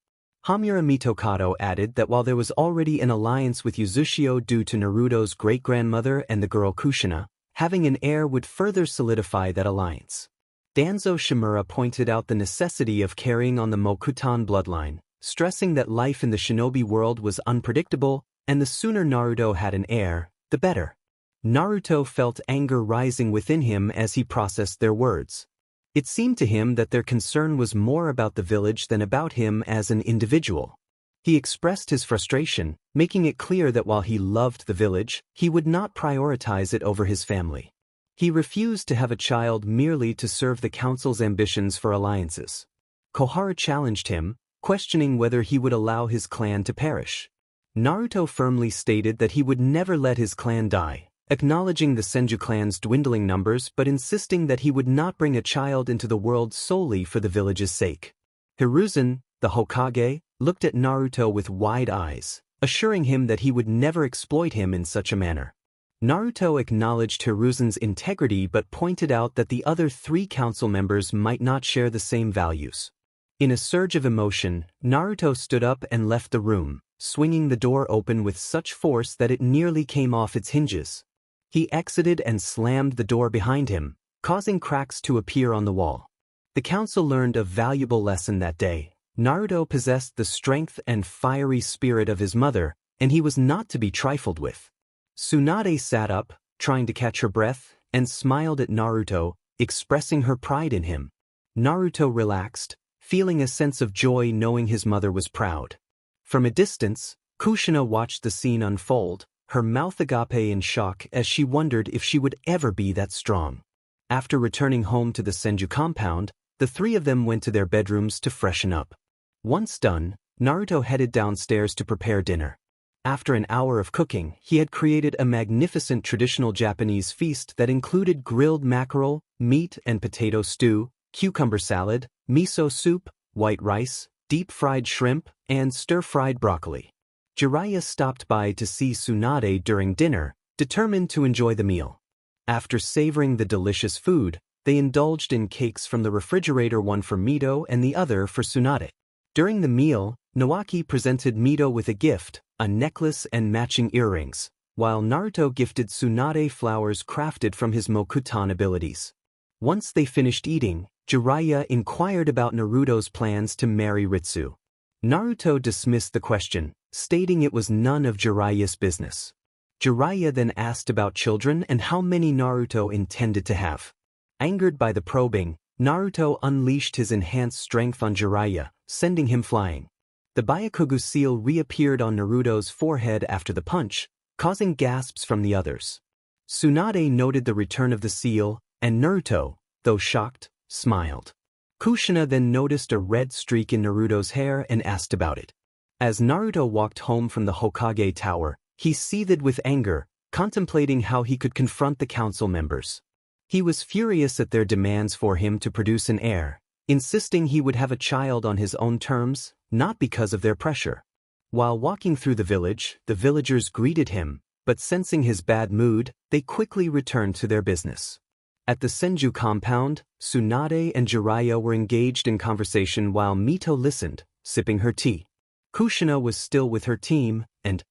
Hamura Mitokado added that while there was already an alliance with Uzushio due to Naruto's great-grandmother and the girl Kushina, having an heir would further solidify that alliance. Danzo Shimura pointed out the necessity of carrying on the Mokutan bloodline, stressing that life in the shinobi world was unpredictable, and the sooner Naruto had an heir, the better. Naruto felt anger rising within him as he processed their words. It seemed to him that their concern was more about the village than about him as an individual. He expressed his frustration, making it clear that while he loved the village, he would not prioritize it over his family. He refused to have a child merely to serve the council's ambitions for alliances. Koharu challenged him, questioning whether he would allow his clan to perish. Naruto firmly stated that he would never let his clan die, acknowledging the Senju clan's dwindling numbers but insisting that he would not bring a child into the world solely for the village's sake. Hiruzen, the Hokage, looked at Naruto with wide eyes, assuring him that he would never exploit him in such a manner. Naruto acknowledged Hiruzen's integrity but pointed out that the other 3 council members might not share the same values. In a surge of emotion, Naruto stood up and left the room, swinging the door open with such force that it nearly came off its hinges. He exited and slammed the door behind him, causing cracks to appear on the wall. The council learned a valuable lesson that day. Naruto possessed the strength and fiery spirit of his mother, and he was not to be trifled with. Tsunade sat up, trying to catch her breath, and smiled at Naruto, expressing her pride in him. Naruto relaxed, feeling a sense of joy knowing his mother was proud. From a distance, Kushina watched the scene unfold, her mouth agape in shock as she wondered if she would ever be that strong. After returning home to the Senju compound, the 3 of them went to their bedrooms to freshen up. Once done, Naruto headed downstairs to prepare dinner. After an hour of cooking, he had created a magnificent traditional Japanese feast that included grilled mackerel, meat and potato stew, cucumber salad, miso soup, white rice, deep-fried shrimp, and stir-fried broccoli. Jiraiya stopped by to see Tsunade during dinner, determined to enjoy the meal. After savoring the delicious food, they indulged in cakes from the refrigerator, one for Mito and the other for Tsunade. During the meal, Nawaki presented Mito with a gift, a necklace and matching earrings, while Naruto gifted Tsunade flowers crafted from his Mokutan abilities. Once they finished eating, Jiraiya inquired about Naruto's plans to marry Ritsu. Naruto dismissed the question, stating it was none of Jiraiya's business. Jiraiya then asked about children and how many Naruto intended to have. Angered by the probing, Naruto unleashed his enhanced strength on Jiraiya, sending him flying. The Byakugan seal reappeared on Naruto's forehead after the punch, causing gasps from the others. Tsunade noted the return of the seal, and Naruto, though shocked, smiled. Kushina then noticed a red streak in Naruto's hair and asked about it. As Naruto walked home from the Hokage Tower, he seethed with anger, contemplating how he could confront the council members. He was furious at their demands for him to produce an heir, insisting he would have a child on his own terms, not because of their pressure. While walking through the village, the villagers greeted him, but sensing his bad mood, they quickly returned to their business. At the Senju compound, Tsunade and Jiraiya were engaged in conversation while Mito listened, sipping her tea. Kushina was still with her team, and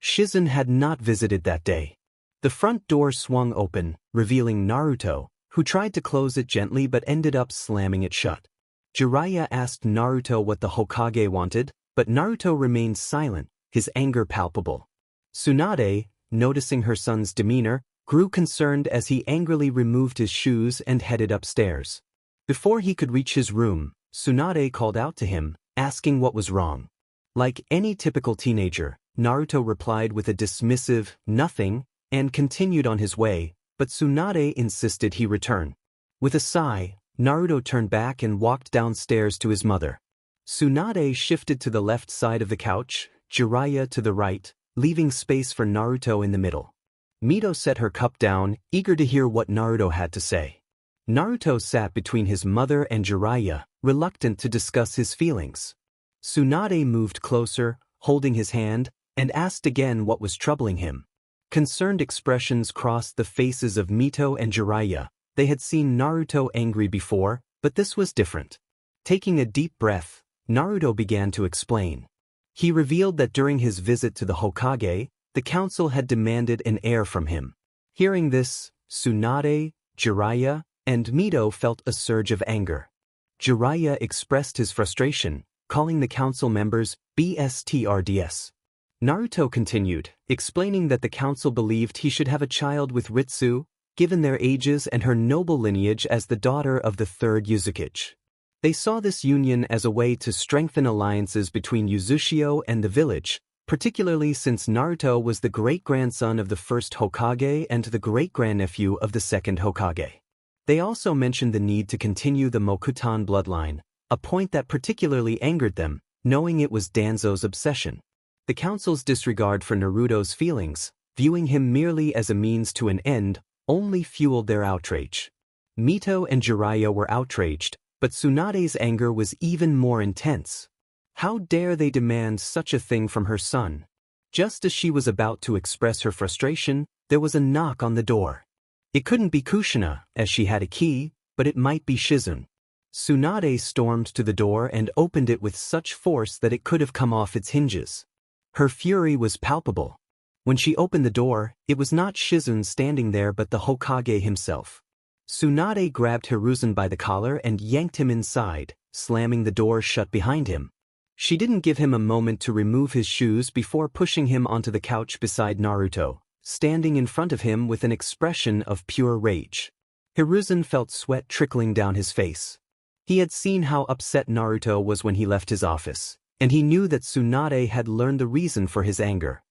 Shizen had not visited that day. The front door swung open, revealing Naruto, who tried to close it gently but ended up slamming it shut. Jiraiya asked Naruto what the Hokage wanted, but Naruto remained silent, his anger palpable. Tsunade, noticing her son's demeanor, grew concerned as he angrily removed his shoes and headed upstairs. Before he could reach his room, Tsunade called out to him, asking what was wrong. Like any typical teenager, Naruto replied with a dismissive, "Nothing," and continued on his way, but Tsunade insisted he return. With a sigh, Naruto turned back and walked downstairs to his mother. Tsunade shifted to the left side of the couch, Jiraiya to the right, leaving space for Naruto in the middle. Mito set her cup down, eager to hear what Naruto had to say. Naruto sat between his mother and Jiraiya, reluctant to discuss his feelings. Tsunade moved closer, holding his hand, and asked again what was troubling him. Concerned expressions crossed the faces of Mito and Jiraiya. They had seen Naruto angry before, but this was different. Taking a deep breath, Naruto began to explain. He revealed that during his visit to the Hokage, the council had demanded an heir from him. Hearing this, Tsunade, Jiraiya, and Mito felt a surge of anger. Jiraiya expressed his frustration, calling the council members BSTRDS. Naruto continued, explaining that the council believed he should have a child with Ritsu, given their ages and her noble lineage as the daughter of the third Uzukage. They saw this union as a way to strengthen alliances between Uzushio and the village, particularly since Naruto was the great-grandson of the first Hokage and the great-grandnephew of the second Hokage. They also mentioned the need to continue the Mokutan bloodline, a point that particularly angered them, knowing it was Danzo's obsession. The council's disregard for Naruto's feelings, viewing him merely as a means to an end, only fueled their outrage. Mito and Jiraiya were outraged, but Tsunade's anger was even more intense. How dare they demand such a thing from her son? Just as she was about to express her frustration, there was a knock on the door. It couldn't be Kushina, as she had a key, but it might be Shizune. Tsunade stormed to the door and opened it with such force that it could have come off its hinges. Her fury was palpable. When she opened the door, it was not Shizune standing there but the Hokage himself. Tsunade grabbed Hiruzen by the collar and yanked him inside, slamming the door shut behind him. She didn't give him a moment to remove his shoes before pushing him onto the couch beside Naruto, standing in front of him with an expression of pure rage. Hiruzen felt sweat trickling down his face. He had seen how upset Naruto was when he left his office, and he knew that Tsunade had learned the reason for his anger.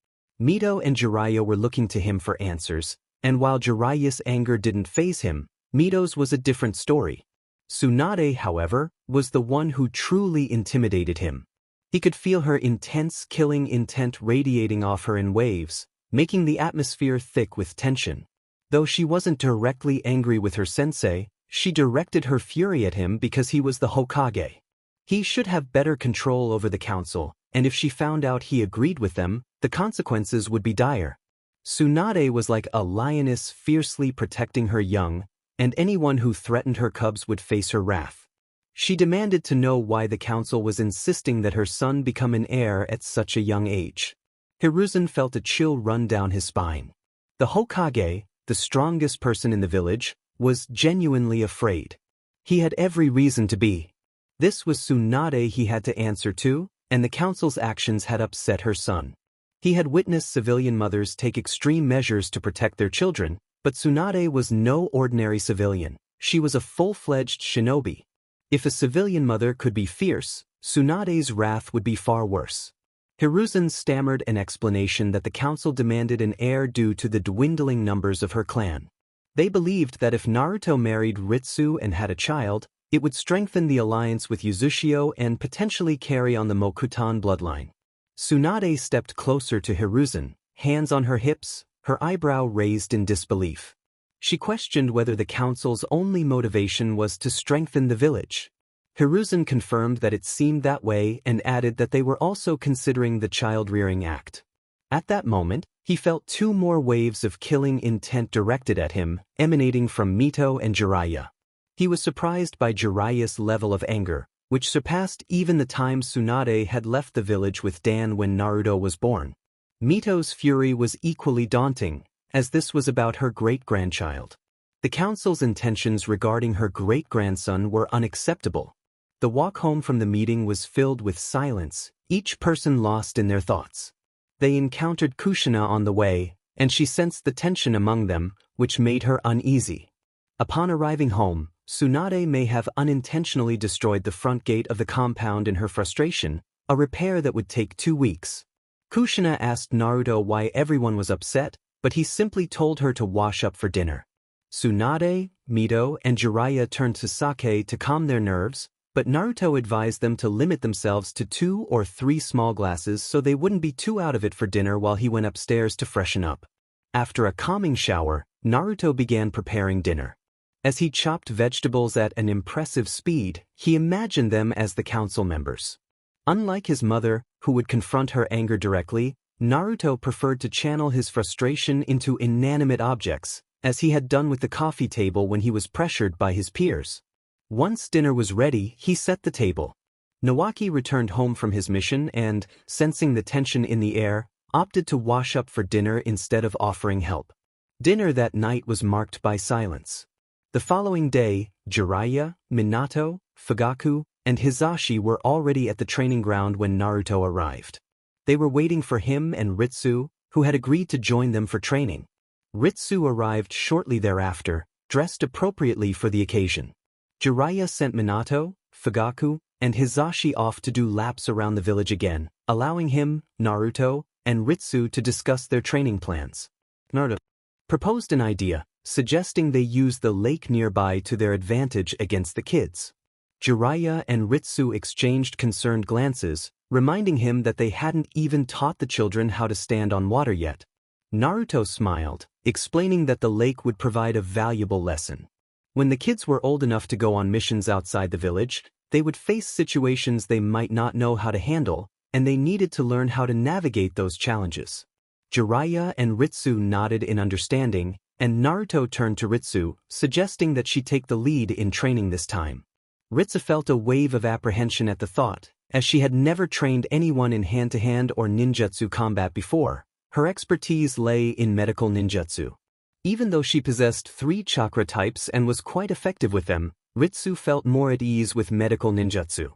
Mito and Jiraiya were looking to him for answers, and while Jiraiya's anger didn't faze him, Mito's was a different story. Tsunade, however, was the one who truly intimidated him. He could feel her intense killing intent radiating off her in waves, making the atmosphere thick with tension. Though she wasn't directly angry with her sensei, she directed her fury at him because he was the Hokage. He should have better control over the council, and if she found out he agreed with them, the consequences would be dire. Tsunade was like a lioness fiercely protecting her young, and anyone who threatened her cubs would face her wrath. She demanded to know why the council was insisting that her son become an heir at such a young age. Hiruzen felt a chill run down his spine. The Hokage, the strongest person in the village, was genuinely afraid. He had every reason to be. This was Tsunade he had to answer to, and the council's actions had upset her son. He had witnessed civilian mothers take extreme measures to protect their children, but Tsunade was no ordinary civilian. She was a full-fledged shinobi. If a civilian mother could be fierce, Tsunade's wrath would be far worse. Hiruzen stammered an explanation that the council demanded an heir due to the dwindling numbers of her clan. They believed that if Naruto married Ritsu and had a child, it would strengthen the alliance with Uzushio and potentially carry on the Mokutan bloodline. Tsunade stepped closer to Hiruzen, hands on her hips, her eyebrow raised in disbelief. She questioned whether the council's only motivation was to strengthen the village. Hiruzen confirmed that it seemed that way and added that they were also considering the child-rearing act. At that moment, he felt two more waves of killing intent directed at him, emanating from Mito and Jiraiya. He was surprised by Jiraiya's level of anger, which surpassed even the time Tsunade had left the village with Dan when Naruto was born. Mito's fury was equally daunting, as this was about her great-grandchild. The council's intentions regarding her great-grandson were unacceptable. The walk home from the meeting was filled with silence, each person lost in their thoughts. They encountered Kushina on the way, and she sensed the tension among them, which made her uneasy. Upon arriving home, Tsunade may have unintentionally destroyed the front gate of the compound in her frustration, a repair that would take 2 weeks. Kushina asked Naruto why everyone was upset, but he simply told her to wash up for dinner. Tsunade, Mito, and Jiraiya turned to sake to calm their nerves, but Naruto advised them to limit themselves to 2 or 3 small glasses so they wouldn't be too out of it for dinner while he went upstairs to freshen up. After a calming shower, Naruto began preparing dinner. As he chopped vegetables at an impressive speed, he imagined them as the council members. Unlike his mother, who would confront her anger directly, Naruto preferred to channel his frustration into inanimate objects, as he had done with the coffee table when he was pressured by his peers. Once dinner was ready, he set the table. Nawaki returned home from his mission and, sensing the tension in the air, opted to wash up for dinner instead of offering help. Dinner that night was marked by silence. The following day, Jiraiya, Minato, Fugaku, and Hizashi were already at the training ground when Naruto arrived. They were waiting for him and Ritsu, who had agreed to join them for training. Ritsu arrived shortly thereafter, dressed appropriately for the occasion. Jiraiya sent Minato, Fugaku, and Hizashi off to do laps around the village again, allowing him, Naruto, and Ritsu to discuss their training plans. Naruto proposed an idea, suggesting they use the lake nearby to their advantage against the kids. Jiraiya and Ritsu exchanged concerned glances, reminding him that they hadn't even taught the children how to stand on water yet. Naruto smiled, explaining that the lake would provide a valuable lesson. When the kids were old enough to go on missions outside the village, they would face situations they might not know how to handle, and they needed to learn how to navigate those challenges. Jiraiya and Ritsu nodded in understanding, and Naruto turned to Ritsu, suggesting that she take the lead in training this time. Ritsu felt a wave of apprehension at the thought, as she had never trained anyone in hand-to-hand or ninjutsu combat before. Her expertise lay in medical ninjutsu. Even though she possessed 3 chakra types and was quite effective with them, Ritsu felt more at ease with medical ninjutsu.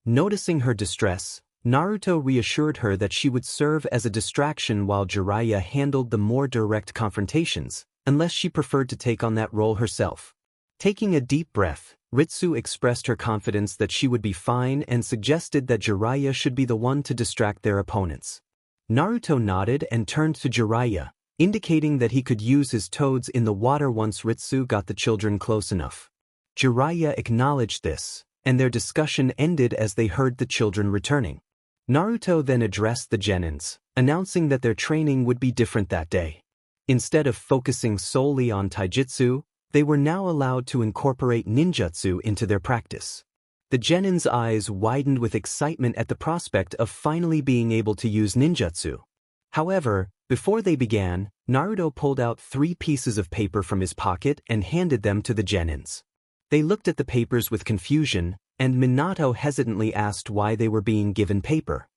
Noticing her distress, Naruto reassured her that she would serve as a distraction while Jiraiya handled the more direct confrontations, unless she preferred to take on that role herself. Taking a deep breath, Ritsu expressed her confidence that she would be fine and suggested that Jiraiya should be the one to distract their opponents. Naruto nodded and turned to Jiraiya, indicating that he could use his toads in the water once Ritsu got the children close enough. Jiraiya acknowledged this, and their discussion ended as they heard the children returning. Naruto then addressed the genins, announcing that their training would be different that day. Instead of focusing solely on taijutsu, they were now allowed to incorporate ninjutsu into their practice. The genin's eyes widened with excitement at the prospect of finally being able to use ninjutsu. However, before they began, Naruto pulled out 3 pieces of paper from his pocket and handed them to the genins. They looked at the papers with confusion, and Minato hesitantly asked why they were being given paper.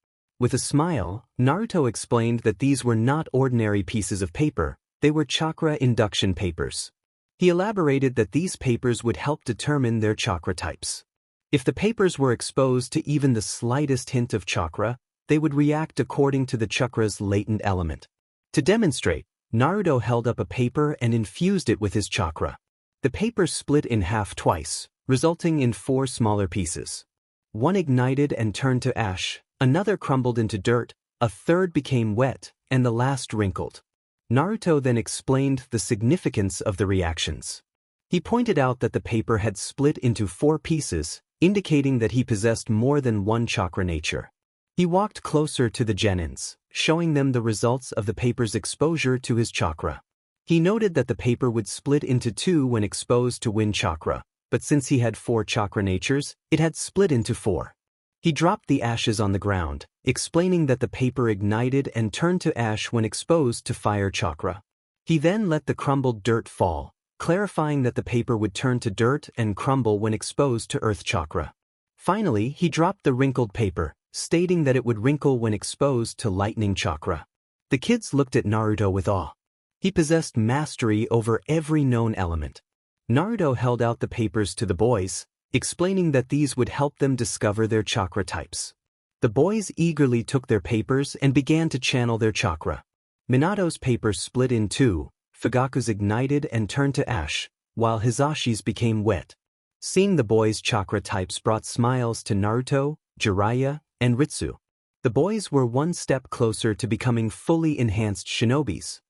With a smile, Naruto explained that these were not ordinary pieces of paper, they were chakra induction papers. He elaborated that these papers would help determine their chakra types. If the papers were exposed to even the slightest hint of chakra, they would react according to the chakra's latent element. To demonstrate, Naruto held up a paper and infused it with his chakra. The paper split in half twice, resulting in 4 smaller pieces. One ignited and turned to ash, another crumbled into dirt, a third became wet, and the last wrinkled. Naruto then explained the significance of the reactions. He pointed out that the paper had split into 4 pieces, indicating that he possessed more than one chakra nature. He walked closer to the genins, showing them the results of the paper's exposure to his chakra. He noted that the paper would split into 2 when exposed to wind chakra, but since he had 4 chakra natures, it had split into 4. He dropped the ashes on the ground, explaining that the paper ignited and turned to ash when exposed to fire chakra. He then let the crumbled dirt fall, clarifying that the paper would turn to dirt and crumble when exposed to earth chakra. Finally, he dropped the wrinkled paper, stating that it would wrinkle when exposed to lightning chakra. The kids looked at Naruto with awe. He possessed mastery over every known element. Naruto held out the papers to the boys, explaining that these would help them discover their chakra types. The boys eagerly took their papers and began to channel their chakra. Minato's paper split in two, Fugaku's ignited and turned to ash, while Hisashi's became wet. Seeing the boys' chakra types brought smiles to Naruto, Jiraiya, and Ritsu. The boys were one step closer to becoming fully enhanced shinobis.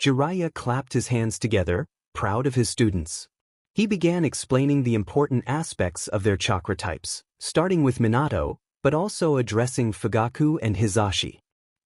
Jiraiya clapped his hands together, proud of his students. He began explaining the important aspects of their chakra types, starting with Minato, but also addressing Fugaku and Hisashi.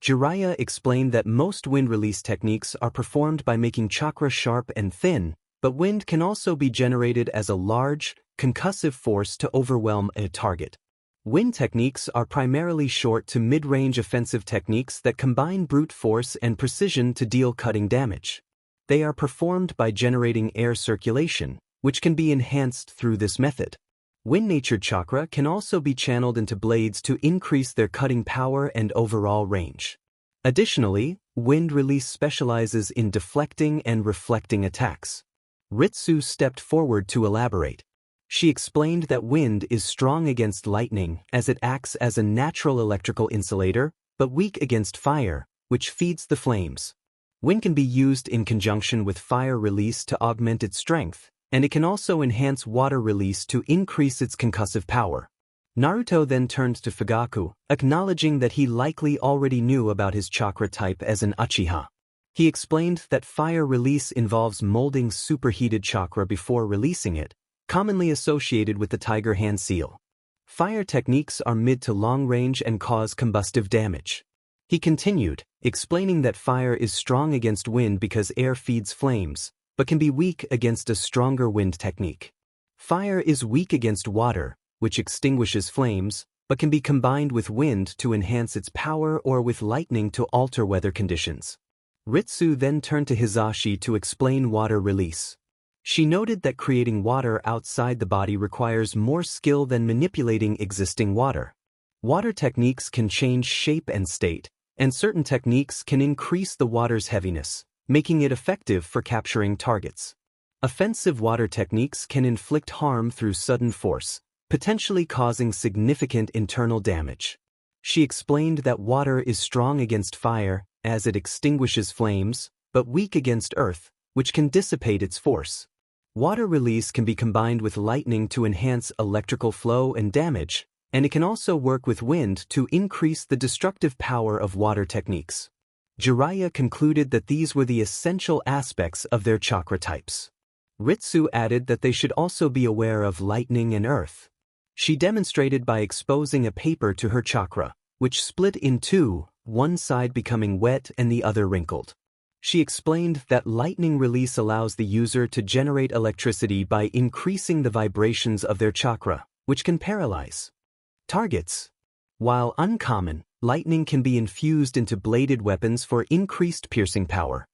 Jiraiya explained that most wind release techniques are performed by making chakra sharp and thin, but wind can also be generated as a large, concussive force to overwhelm a target. Wind techniques are primarily short to mid-range offensive techniques that combine brute force and precision to deal cutting damage. They are performed by generating air circulation, which can be enhanced through this method. Wind-natured chakra can also be channeled into blades to increase their cutting power and overall range. Additionally, wind release specializes in deflecting and reflecting attacks. Ritsu stepped forward to elaborate. She explained that wind is strong against lightning as it acts as a natural electrical insulator, but weak against fire, which feeds the flames. Wind can be used in conjunction with fire release to augment its strength, and it can also enhance water release to increase its concussive power. Naruto then turned to Fugaku, acknowledging that he likely already knew about his chakra type as an Uchiha. He explained that fire release involves molding superheated chakra before releasing it, commonly associated with the tiger hand seal. Fire techniques are mid to long range and cause combustive damage. He continued, explaining that fire is strong against wind because air feeds flames, but can be weak against a stronger wind technique. Fire is weak against water, which extinguishes flames, but can be combined with wind to enhance its power or with lightning to alter weather conditions. Ritsu then turned to Hisashi to explain water release. She noted that creating water outside the body requires more skill than manipulating existing water. Water techniques can change shape and state, and certain techniques can increase the water's heaviness, making it effective for capturing targets. Offensive water techniques can inflict harm through sudden force, potentially causing significant internal damage. She explained that water is strong against fire, as it extinguishes flames, but weak against earth, which can dissipate its force. Water release can be combined with lightning to enhance electrical flow and damage, and it can also work with wind to increase the destructive power of water techniques. Jiraiya concluded that these were the essential aspects of their chakra types. Ritsu added that they should also be aware of lightning and earth. She demonstrated by exposing a paper to her chakra, which split in two, one side becoming wet and the other wrinkled. She explained that lightning release allows the user to generate electricity by increasing the vibrations of their chakra, which can paralyze targets. While uncommon, lightning can be infused into bladed weapons for increased piercing power.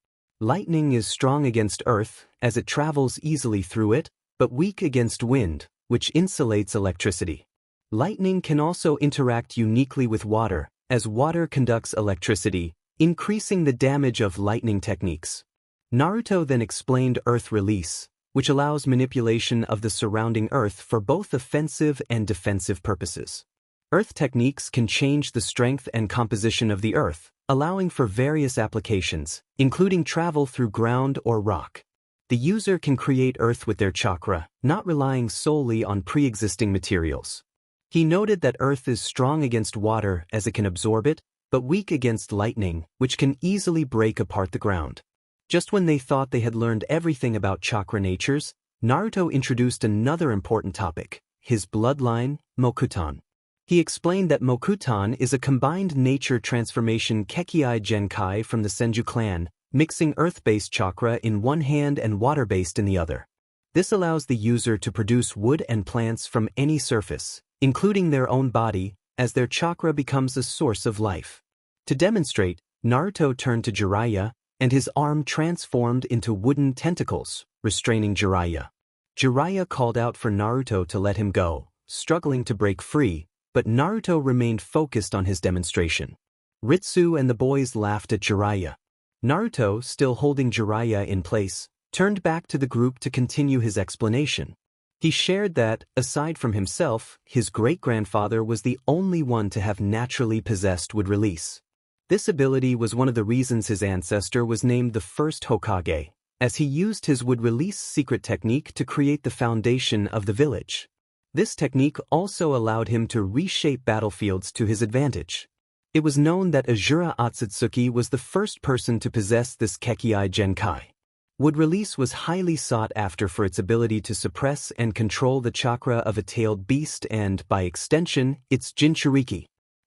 Lightning is strong against earth, as it travels easily through it, but weak against wind, which insulates electricity. Lightning can also interact uniquely with water, as water conducts electricity, increasing the damage of lightning techniques. Naruto then explained earth release, which allows manipulation of the surrounding earth for both offensive and defensive purposes. Earth techniques can change the strength and composition of the earth, allowing for various applications, including travel through ground or rock. The user can create earth with their chakra, not relying solely on pre-existing materials. He noted that earth is strong against water as it can absorb it, but weak against lightning, which can easily break apart the ground. Just when they thought they had learned everything about chakra natures, Naruto introduced another important topic, his bloodline, Mokutan. He explained that Mokutan is a combined nature transformation Kekkei Genkai from the Senju clan, mixing earth-based chakra in one hand and water-based in the other. This allows the user to produce wood and plants from any surface, including their own body, as their chakra becomes a source of life. To demonstrate, Naruto turned to Jiraiya, and his arm transformed into wooden tentacles, restraining Jiraiya. Jiraiya called out for Naruto to let him go, struggling to break free, but Naruto remained focused on his demonstration. Ritsu and the boys laughed at Jiraiya. Naruto, still holding Jiraiya in place, turned back to the group to continue his explanation. He shared that, aside from himself, his great-grandfather was the only one to have naturally possessed wood release. This ability was one of the reasons his ancestor was named the first Hokage, as he used his would-release secret technique to create the foundation of the village. This technique also allowed him to reshape battlefields to his advantage. It was known that Azura Otsutsuki was the first person to possess this Kekkai Genkai. Wood-release was highly sought after for its ability to suppress and control the chakra of a tailed beast and, by extension, its Jinchuriki.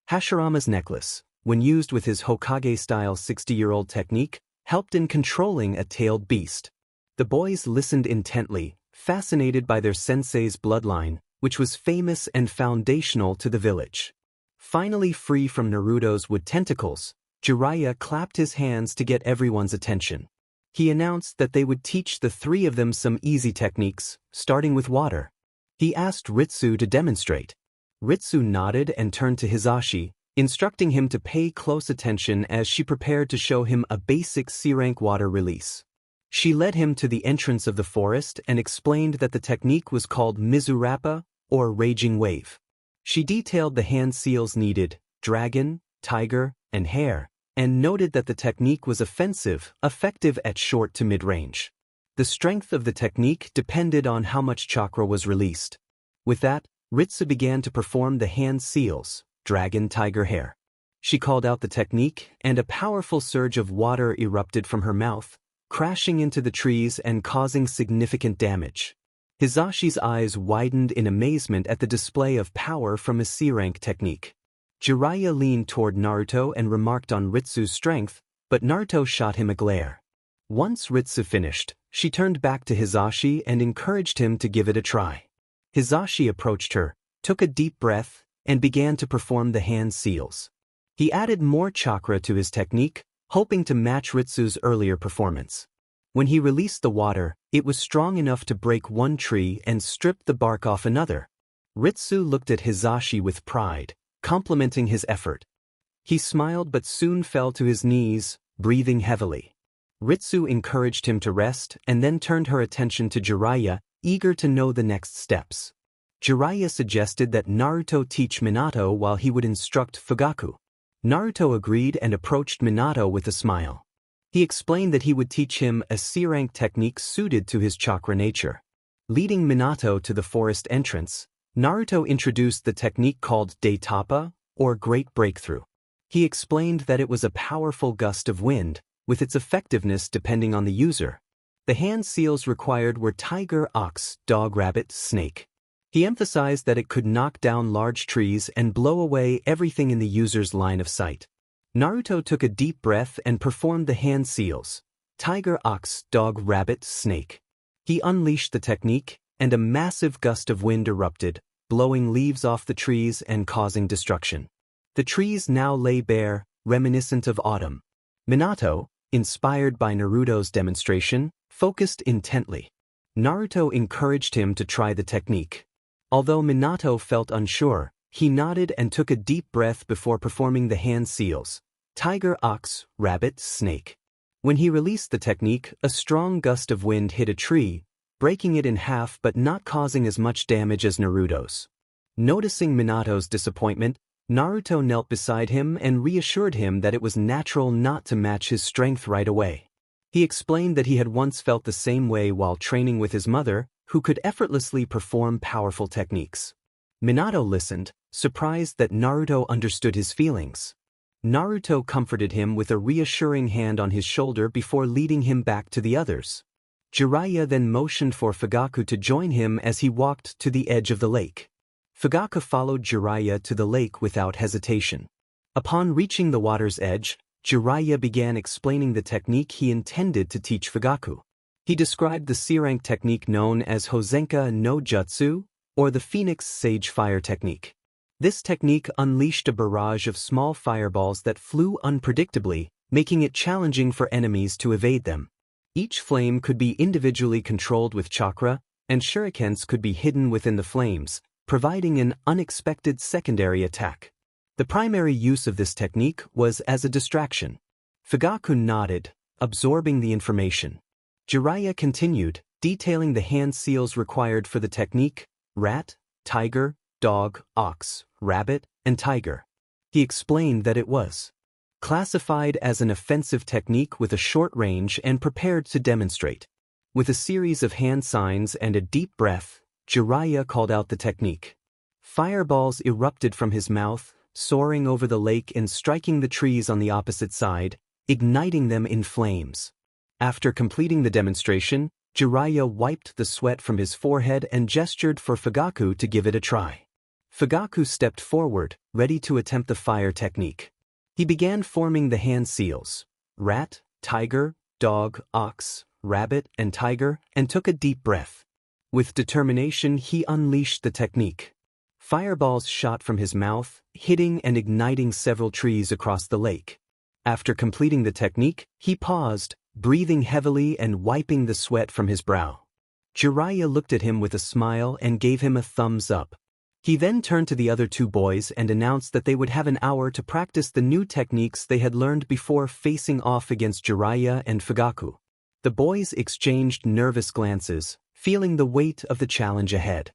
Hashirama's necklace, when used with his Hokage-style 60-year-old technique, helped in controlling a tailed beast. The boys listened intently, fascinated by their sensei's bloodline, which was famous and foundational to the village. Finally free from Naruto's wood tentacles, Jiraiya clapped his hands to get everyone's attention. He announced that they would teach the three of them some easy techniques, starting with water. He asked Ritsu to demonstrate. Ritsu nodded and turned to Hisashi, instructing him to pay close attention as she prepared to show him a basic C-rank water release. She led him to the entrance of the forest and explained that the technique was called Mizurappa, or Raging Wave. She detailed the hand seals needed, dragon, tiger, and hare, and noted that the technique was offensive, effective at short to mid-range. The strength of the technique depended on how much chakra was released. With that, Ritsu began to perform the hand seals, dragon, tiger, hare. She called out the technique, and a powerful surge of water erupted from her mouth, crashing into the trees and causing significant damage. Hisashi's eyes widened in amazement at the display of power from a C-rank technique. Jiraiya leaned toward Naruto and remarked on Ritsu's strength, but Naruto shot him a glare. Once Ritsu finished, she turned back to Hisashi and encouraged him to give it a try. Hisashi approached her, took a deep breath, and began to perform the hand seals. He added more chakra to his technique, hoping to match Ritsu's earlier performance. When he released the water, it was strong enough to break one tree and strip the bark off another. Ritsu looked at Hisashi with pride, complimenting his effort. He smiled but soon fell to his knees, breathing heavily. Ritsu encouraged him to rest and then turned her attention to Jiraiya, eager to know the next steps. Jiraiya suggested that Naruto teach Minato while he would instruct Fugaku. Naruto agreed and approached Minato with a smile. He explained that he would teach him a C-rank technique suited to his chakra nature. Leading Minato to the forest entrance, Naruto introduced the technique called Daitappa, or Great Breakthrough. He explained that it was a powerful gust of wind, with its effectiveness depending on the user. The hand seals required were tiger, ox, dog, rabbit, snake. He emphasized that it could knock down large trees and blow away everything in the user's line of sight. Naruto took a deep breath and performed the hand seals, tiger, ox, dog, rabbit, snake. He unleashed the technique, and a massive gust of wind erupted, blowing leaves off the trees and causing destruction. The trees now lay bare, reminiscent of autumn. Minato, inspired by Naruto's demonstration, focused intently. Naruto encouraged him to try the technique. Although Minato felt unsure, he nodded and took a deep breath before performing the hand seals, tiger, ox, rabbit, snake. When he released the technique, a strong gust of wind hit a tree, breaking it in half but not causing as much damage as Naruto's. Noticing Minato's disappointment, Naruto knelt beside him and reassured him that it was natural not to match his strength right away. He explained that he had once felt the same way while training with his mother, who could effortlessly perform powerful techniques. Minato listened, surprised that Naruto understood his feelings. Naruto comforted him with a reassuring hand on his shoulder before leading him back to the others. Jiraiya then motioned for Fugaku to join him as he walked to the edge of the lake. Fugaku followed Jiraiya to the lake without hesitation. Upon reaching the water's edge, Jiraiya began explaining the technique he intended to teach Fugaku. He described the C-rank technique known as Hozenka no Jutsu, or the Phoenix Sage Fire technique. This technique unleashed a barrage of small fireballs that flew unpredictably, making it challenging for enemies to evade them. Each flame could be individually controlled with chakra, and shurikens could be hidden within the flames, providing an unexpected secondary attack. The primary use of this technique was as a distraction. Fugaku nodded, absorbing the information. Jiraiya continued, detailing the hand seals required for the technique: rat, tiger, dog, ox, rabbit, and tiger. He explained that it was classified as an offensive technique with a short range and prepared to demonstrate. With a series of hand signs and a deep breath, Jiraiya called out the technique. Fireballs erupted from his mouth, soaring over the lake and striking the trees on the opposite side, igniting them in flames. After completing the demonstration, Jiraiya wiped the sweat from his forehead and gestured for Fugaku to give it a try. Fugaku stepped forward, ready to attempt the fire technique. He began forming the hand seals: rat, tiger, dog, ox, rabbit, and tiger, and took a deep breath. With determination, he unleashed the technique. Fireballs shot from his mouth, hitting and igniting several trees across the lake. After completing the technique, he paused, breathing heavily and wiping the sweat from his brow. Jiraiya looked at him with a smile and gave him a thumbs up. He then turned to the other two boys and announced that they would have an hour to practice the new techniques they had learned before facing off against Jiraiya and Fugaku. The boys exchanged nervous glances, feeling the weight of the challenge ahead.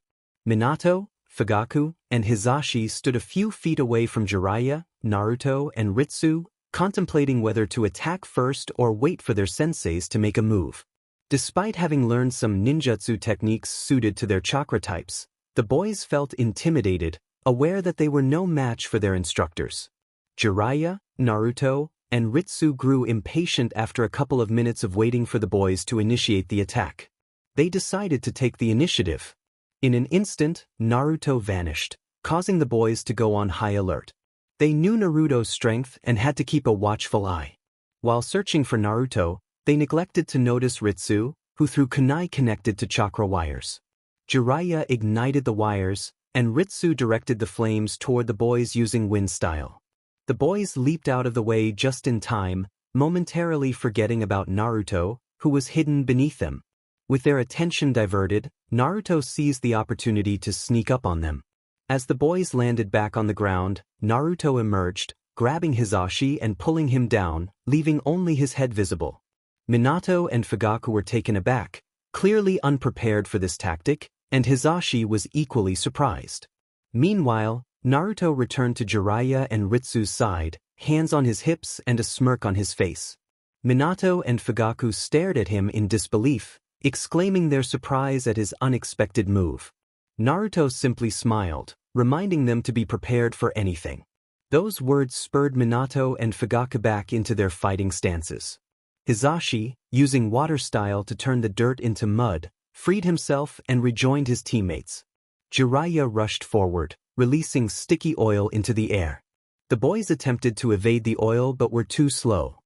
Minato, Fugaku, and Hizashi stood a few feet away from Jiraiya, Naruto, and Ritsu, contemplating whether to attack first or wait for their senseis to make a move. Despite having learned some ninjutsu techniques suited to their chakra types, the boys felt intimidated, aware that they were no match for their instructors. Jiraiya, Naruto, and Ritsu grew impatient after a couple of minutes of waiting for the boys to initiate the attack. They decided to take the initiative. In an instant, Naruto vanished, causing the boys to go on high alert. They knew Naruto's strength and had to keep a watchful eye. While searching for Naruto, they neglected to notice Ritsu, who threw kunai connected to chakra wires. Jiraiya ignited the wires, and Ritsu directed the flames toward the boys using wind style. The boys leaped out of the way just in time, momentarily forgetting about Naruto, who was hidden beneath them. With their attention diverted, Naruto seized the opportunity to sneak up on them. As the boys landed back on the ground, Naruto emerged, grabbing Hizashi and pulling him down, leaving only his head visible. Minato and Fugaku were taken aback, clearly unprepared for this tactic, and Hizashi was equally surprised. Meanwhile, Naruto returned to Jiraiya and Ritsu's side, hands on his hips and a smirk on his face. Minato and Fugaku stared at him in disbelief, exclaiming their surprise at his unexpected move. Naruto simply smiled, reminding them to be prepared for anything. Those words spurred Minato and Fugaku back into their fighting stances. Hizashi, using water style to turn the dirt into mud, freed himself and rejoined his teammates. Jiraiya rushed forward, releasing sticky oil into the air. The boys attempted to evade the oil but were too slow.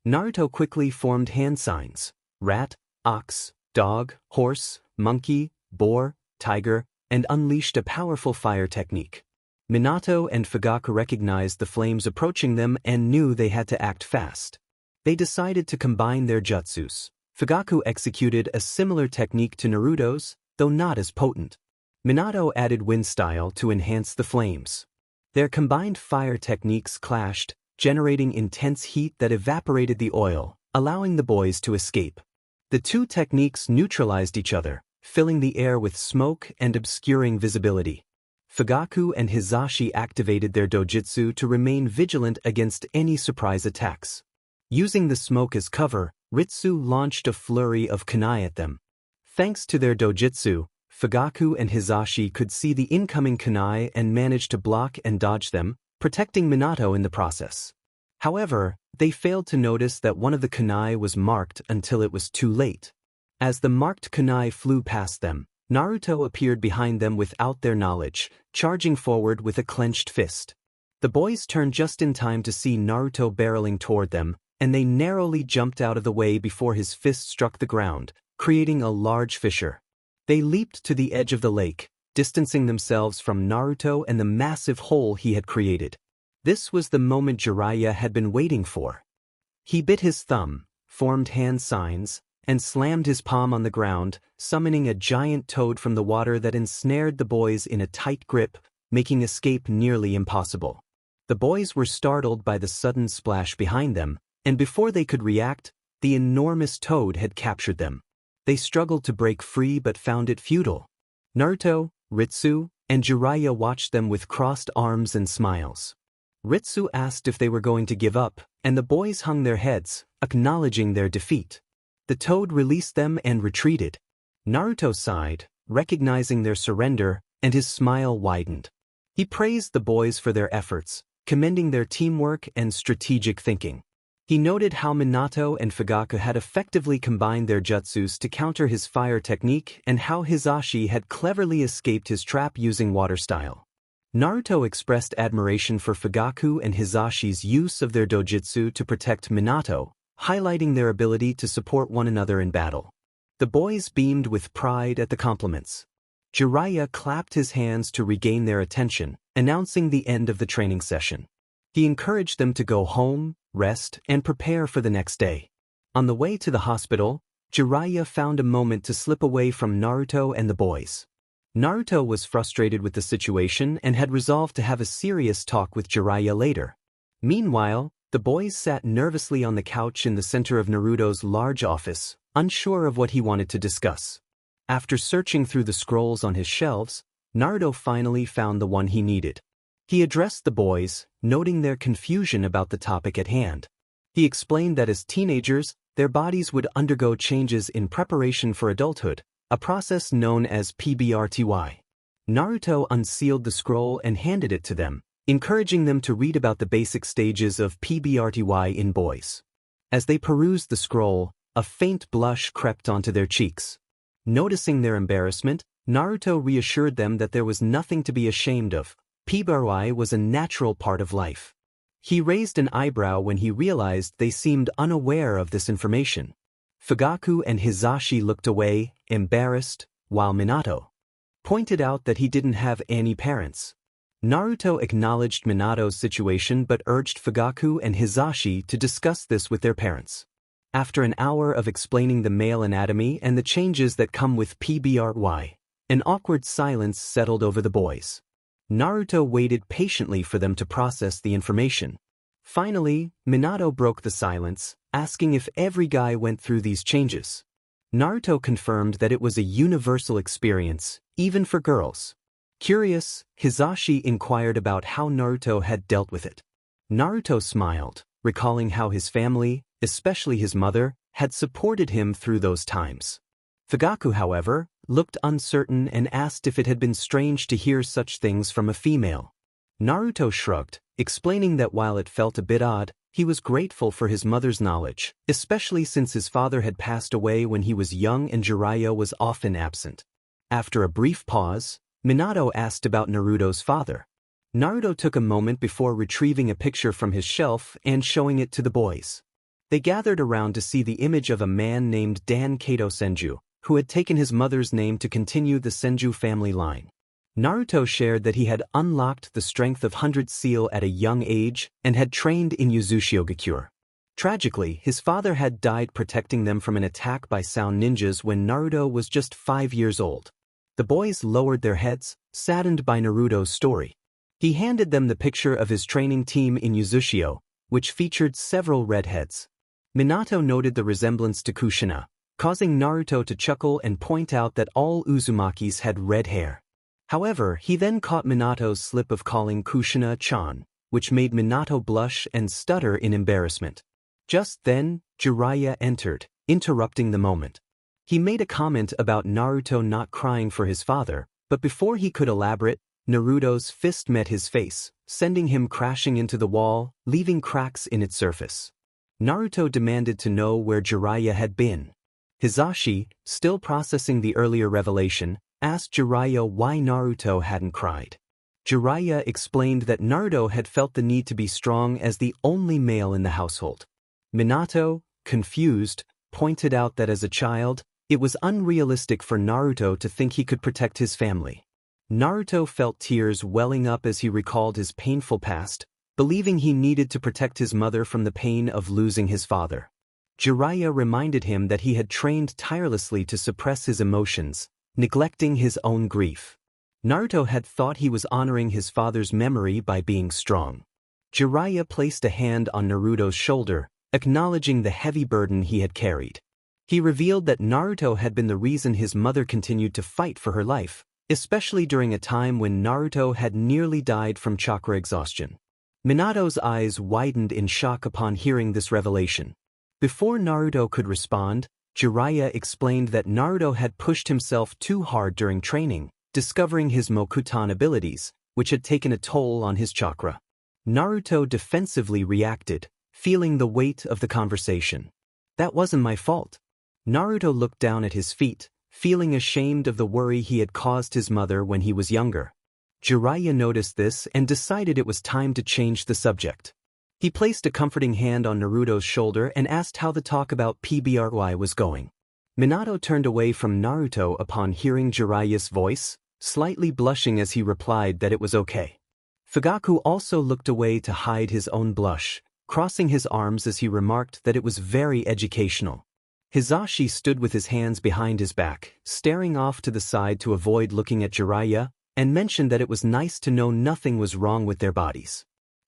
Naruto quickly formed hand signs: rat, ox, dog, horse, monkey, boar, tiger, and unleashed a powerful fire technique. Minato and Fugaku recognized the flames approaching them and knew they had to act fast. They decided to combine their jutsus. Fugaku executed a similar technique to Naruto's, though not as potent. Minato added wind style to enhance the flames. Their combined fire techniques clashed, generating intense heat that evaporated the oil, allowing the boys to escape. The two techniques neutralized each other, filling the air with smoke and obscuring visibility. Fugaku and Hizashi activated their dojutsu to remain vigilant against any surprise attacks. Using the smoke as cover, Ritsu launched a flurry of kunai at them. Thanks to their dojutsu, Fugaku and Hizashi could see the incoming kunai and managed to block and dodge them, protecting Minato in the process. However, they failed to notice that one of the kunai was marked until it was too late. As the marked kunai flew past them, Naruto appeared behind them without their knowledge, charging forward with a clenched fist. The boys turned just in time to see Naruto barreling toward them, and they narrowly jumped out of the way before his fist struck the ground, creating a large fissure. They leaped to the edge of the lake, distancing themselves from Naruto and the massive hole he had created. This was the moment Jiraiya had been waiting for. He bit his thumb, formed hand signs, and slammed his palm on the ground, summoning a giant toad from the water that ensnared the boys in a tight grip, making escape nearly impossible. The boys were startled by the sudden splash behind them, and before they could react, the enormous toad had captured them. They struggled to break free but found it futile. Naruto, Ritsu, and Jiraiya watched them with crossed arms and smiles. Ritsu asked if they were going to give up, and the boys hung their heads, acknowledging their defeat. The toad released them and retreated. Naruto sighed, recognizing their surrender, and his smile widened. He praised the boys for their efforts, commending their teamwork and strategic thinking. He noted how Minato and Fugaku had effectively combined their jutsus to counter his fire technique and how Hizashi had cleverly escaped his trap using water style. Naruto expressed admiration for Fugaku and Hizashi's use of their dojutsu to protect Minato, highlighting their ability to support one another in battle. The boys beamed with pride at the compliments. Jiraiya clapped his hands to regain their attention, announcing the end of the training session. He encouraged them to go home, rest, and prepare for the next day. On the way to the hospital, Jiraiya found a moment to slip away from Naruto and the boys. Naruto was frustrated with the situation and had resolved to have a serious talk with Jiraiya later. Meanwhile, the boys sat nervously on the couch in the center of Naruto's large office, unsure of what he wanted to discuss. After searching through the scrolls on his shelves, Naruto finally found the one he needed. He addressed the boys, noting their confusion about the topic at hand. He explained that as teenagers, their bodies would undergo changes in preparation for adulthood, a process known as PBRTY. Naruto unsealed the scroll and handed it to them, encouraging them to read about the basic stages of PBRTY in boys. As they perused the scroll, a faint blush crept onto their cheeks. Noticing their embarrassment, Naruto reassured them that there was nothing to be ashamed of. PBRTY was a natural part of life. He raised an eyebrow when he realized they seemed unaware of this information. Fugaku and Hizashi looked away, embarrassed, while Minato pointed out that he didn't have any parents. Naruto acknowledged Minato's situation but urged Fugaku and Hizashi to discuss this with their parents. After an hour of explaining the male anatomy and the changes that come with PBRTY, an awkward silence settled over the boys. Naruto waited patiently for them to process the information. Finally, Minato broke the silence, asking if every guy went through these changes. Naruto confirmed that it was a universal experience, even for girls. Curious, Hizashi inquired about how Naruto had dealt with it. Naruto smiled, recalling how his family, especially his mother, had supported him through those times. Fugaku, however, looked uncertain and asked if it had been strange to hear such things from a female. Naruto shrugged, explaining that while it felt a bit odd, he was grateful for his mother's knowledge, especially since his father had passed away when he was young and Jiraiya was often absent. After a brief pause, Minato asked about Naruto's father. Naruto took a moment before retrieving a picture from his shelf and showing it to the boys. They gathered around to see the image of a man named Dan Kato Senju, who had taken his mother's name to continue the Senju family line. Naruto shared that he had unlocked the strength of 100 seal at a young age and had trained in Uzushiogakure. Tragically, his father had died protecting them from an attack by sound ninjas when Naruto was just 5 years old. The boys lowered their heads, saddened by Naruto's story. He handed them the picture of his training team in Uzushio, which featured several redheads. Minato noted the resemblance to Kushina, causing Naruto to chuckle and point out that all Uzumakis had red hair. However, he then caught Minato's slip of calling Kushina-chan, which made Minato blush and stutter in embarrassment. Just then, Jiraiya entered, interrupting the moment. He made a comment about Naruto not crying for his father, but before he could elaborate, Naruto's fist met his face, sending him crashing into the wall, leaving cracks in its surface. Naruto demanded to know where Jiraiya had been. Hizashi, still processing the earlier revelation, asked Jiraiya why Naruto hadn't cried. Jiraiya explained that Naruto had felt the need to be strong as the only male in the household. Minato, confused, pointed out that as a child, it was unrealistic for Naruto to think he could protect his family. Naruto felt tears welling up as he recalled his painful past, believing he needed to protect his mother from the pain of losing his father. Jiraiya reminded him that he had trained tirelessly to suppress his emotions, neglecting his own grief. Naruto had thought he was honoring his father's memory by being strong. Jiraiya placed a hand on Naruto's shoulder, acknowledging the heavy burden he had carried. He revealed that Naruto had been the reason his mother continued to fight for her life, especially during a time when Naruto had nearly died from chakra exhaustion. Minato's eyes widened in shock upon hearing this revelation. Before Naruto could respond, Jiraiya explained that Naruto had pushed himself too hard during training, discovering his Mokutan abilities, which had taken a toll on his chakra. Naruto defensively reacted, feeling the weight of the conversation. That wasn't my fault. Naruto looked down at his feet, feeling ashamed of the worry he had caused his mother when he was younger. Jiraiya noticed this and decided it was time to change the subject. He placed a comforting hand on Naruto's shoulder and asked how the talk about PBRY was going. Minato turned away from Naruto upon hearing Jiraiya's voice, slightly blushing as he replied that it was okay. Fugaku also looked away to hide his own blush, crossing his arms as he remarked that it was very educational. Hizashi stood with his hands behind his back, staring off to the side to avoid looking at Jiraiya, and mentioned that it was nice to know nothing was wrong with their bodies.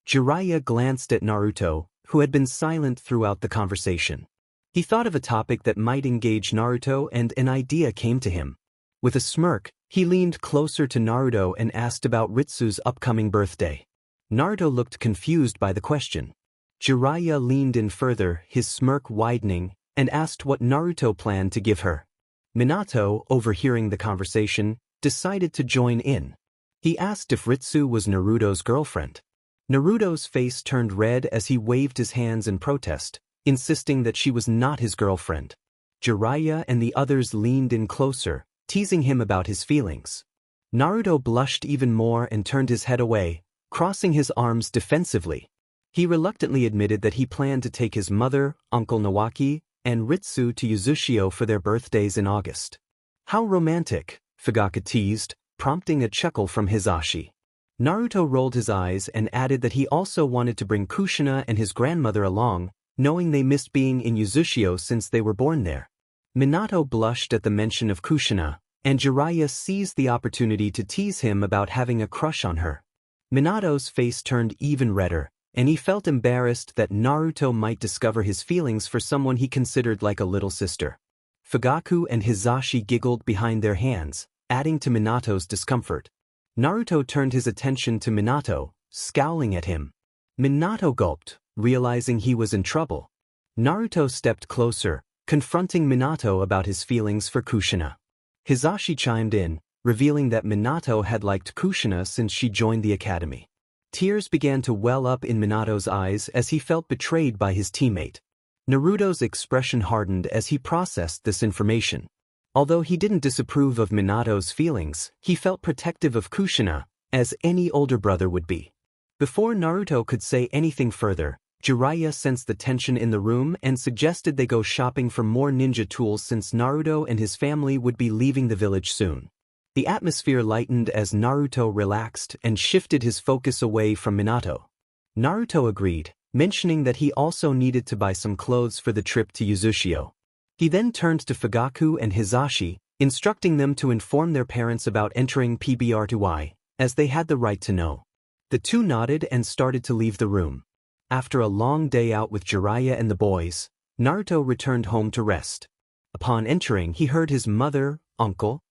Jiraiya glanced at Naruto, who had been silent throughout the conversation. He thought of a topic that might engage Naruto and an idea came to him. With a smirk, he leaned closer to Naruto and asked about Ritsu's upcoming birthday. Naruto looked confused by the question. Jiraiya leaned in further, his smirk widening, and asked what Naruto planned to give her. Minato, overhearing the conversation, decided to join in. He asked if Ritsu was Naruto's girlfriend. Naruto's face turned red as he waved his hands in protest, insisting that she was not his girlfriend. Jiraiya and the others leaned in closer, teasing him about his feelings. Naruto blushed even more and turned his head away, crossing his arms defensively. He reluctantly admitted that he planned to take his mother, Uncle Nawaki, and Ritsu to Uzushio for their birthdays in August. How romantic, Fugaku teased, prompting a chuckle from Hizashi. Naruto rolled his eyes and added that he also wanted to bring Kushina and his grandmother along, knowing they missed being in Uzushio since they were born there. Minato blushed at the mention of Kushina, and Jiraiya seized the opportunity to tease him about having a crush on her. Minato's face turned even redder, and he felt embarrassed that Naruto might discover his feelings for someone he considered like a little sister. Fugaku and Hizashi giggled behind their hands, adding to Minato's discomfort. Naruto turned his attention to Minato, scowling at him. Minato gulped, realizing he was in trouble. Naruto stepped closer, confronting Minato about his feelings for Kushina. Hizashi chimed in, revealing that Minato had liked Kushina since she joined the academy. Tears began to well up in Minato's eyes as he felt betrayed by his teammate. Naruto's expression hardened as he processed this information. Although he didn't disapprove of Minato's feelings, he felt protective of Kushina, as any older brother would be. Before Naruto could say anything further, Jiraiya sensed the tension in the room and suggested they go shopping for more ninja tools since Naruto and his family would be leaving the village soon. The atmosphere lightened as Naruto relaxed and shifted his focus away from Minato. Naruto agreed, mentioning that he also needed to buy some clothes for the trip to Uzushio. He then turned to Fugaku and Hizashi, instructing them to inform their parents about entering PBR2I, as they had the right to know. The two nodded and started to leave the room. After a long day out with Jiraiya and the boys, Naruto returned home to rest. Upon entering, he heard his mother, uncle,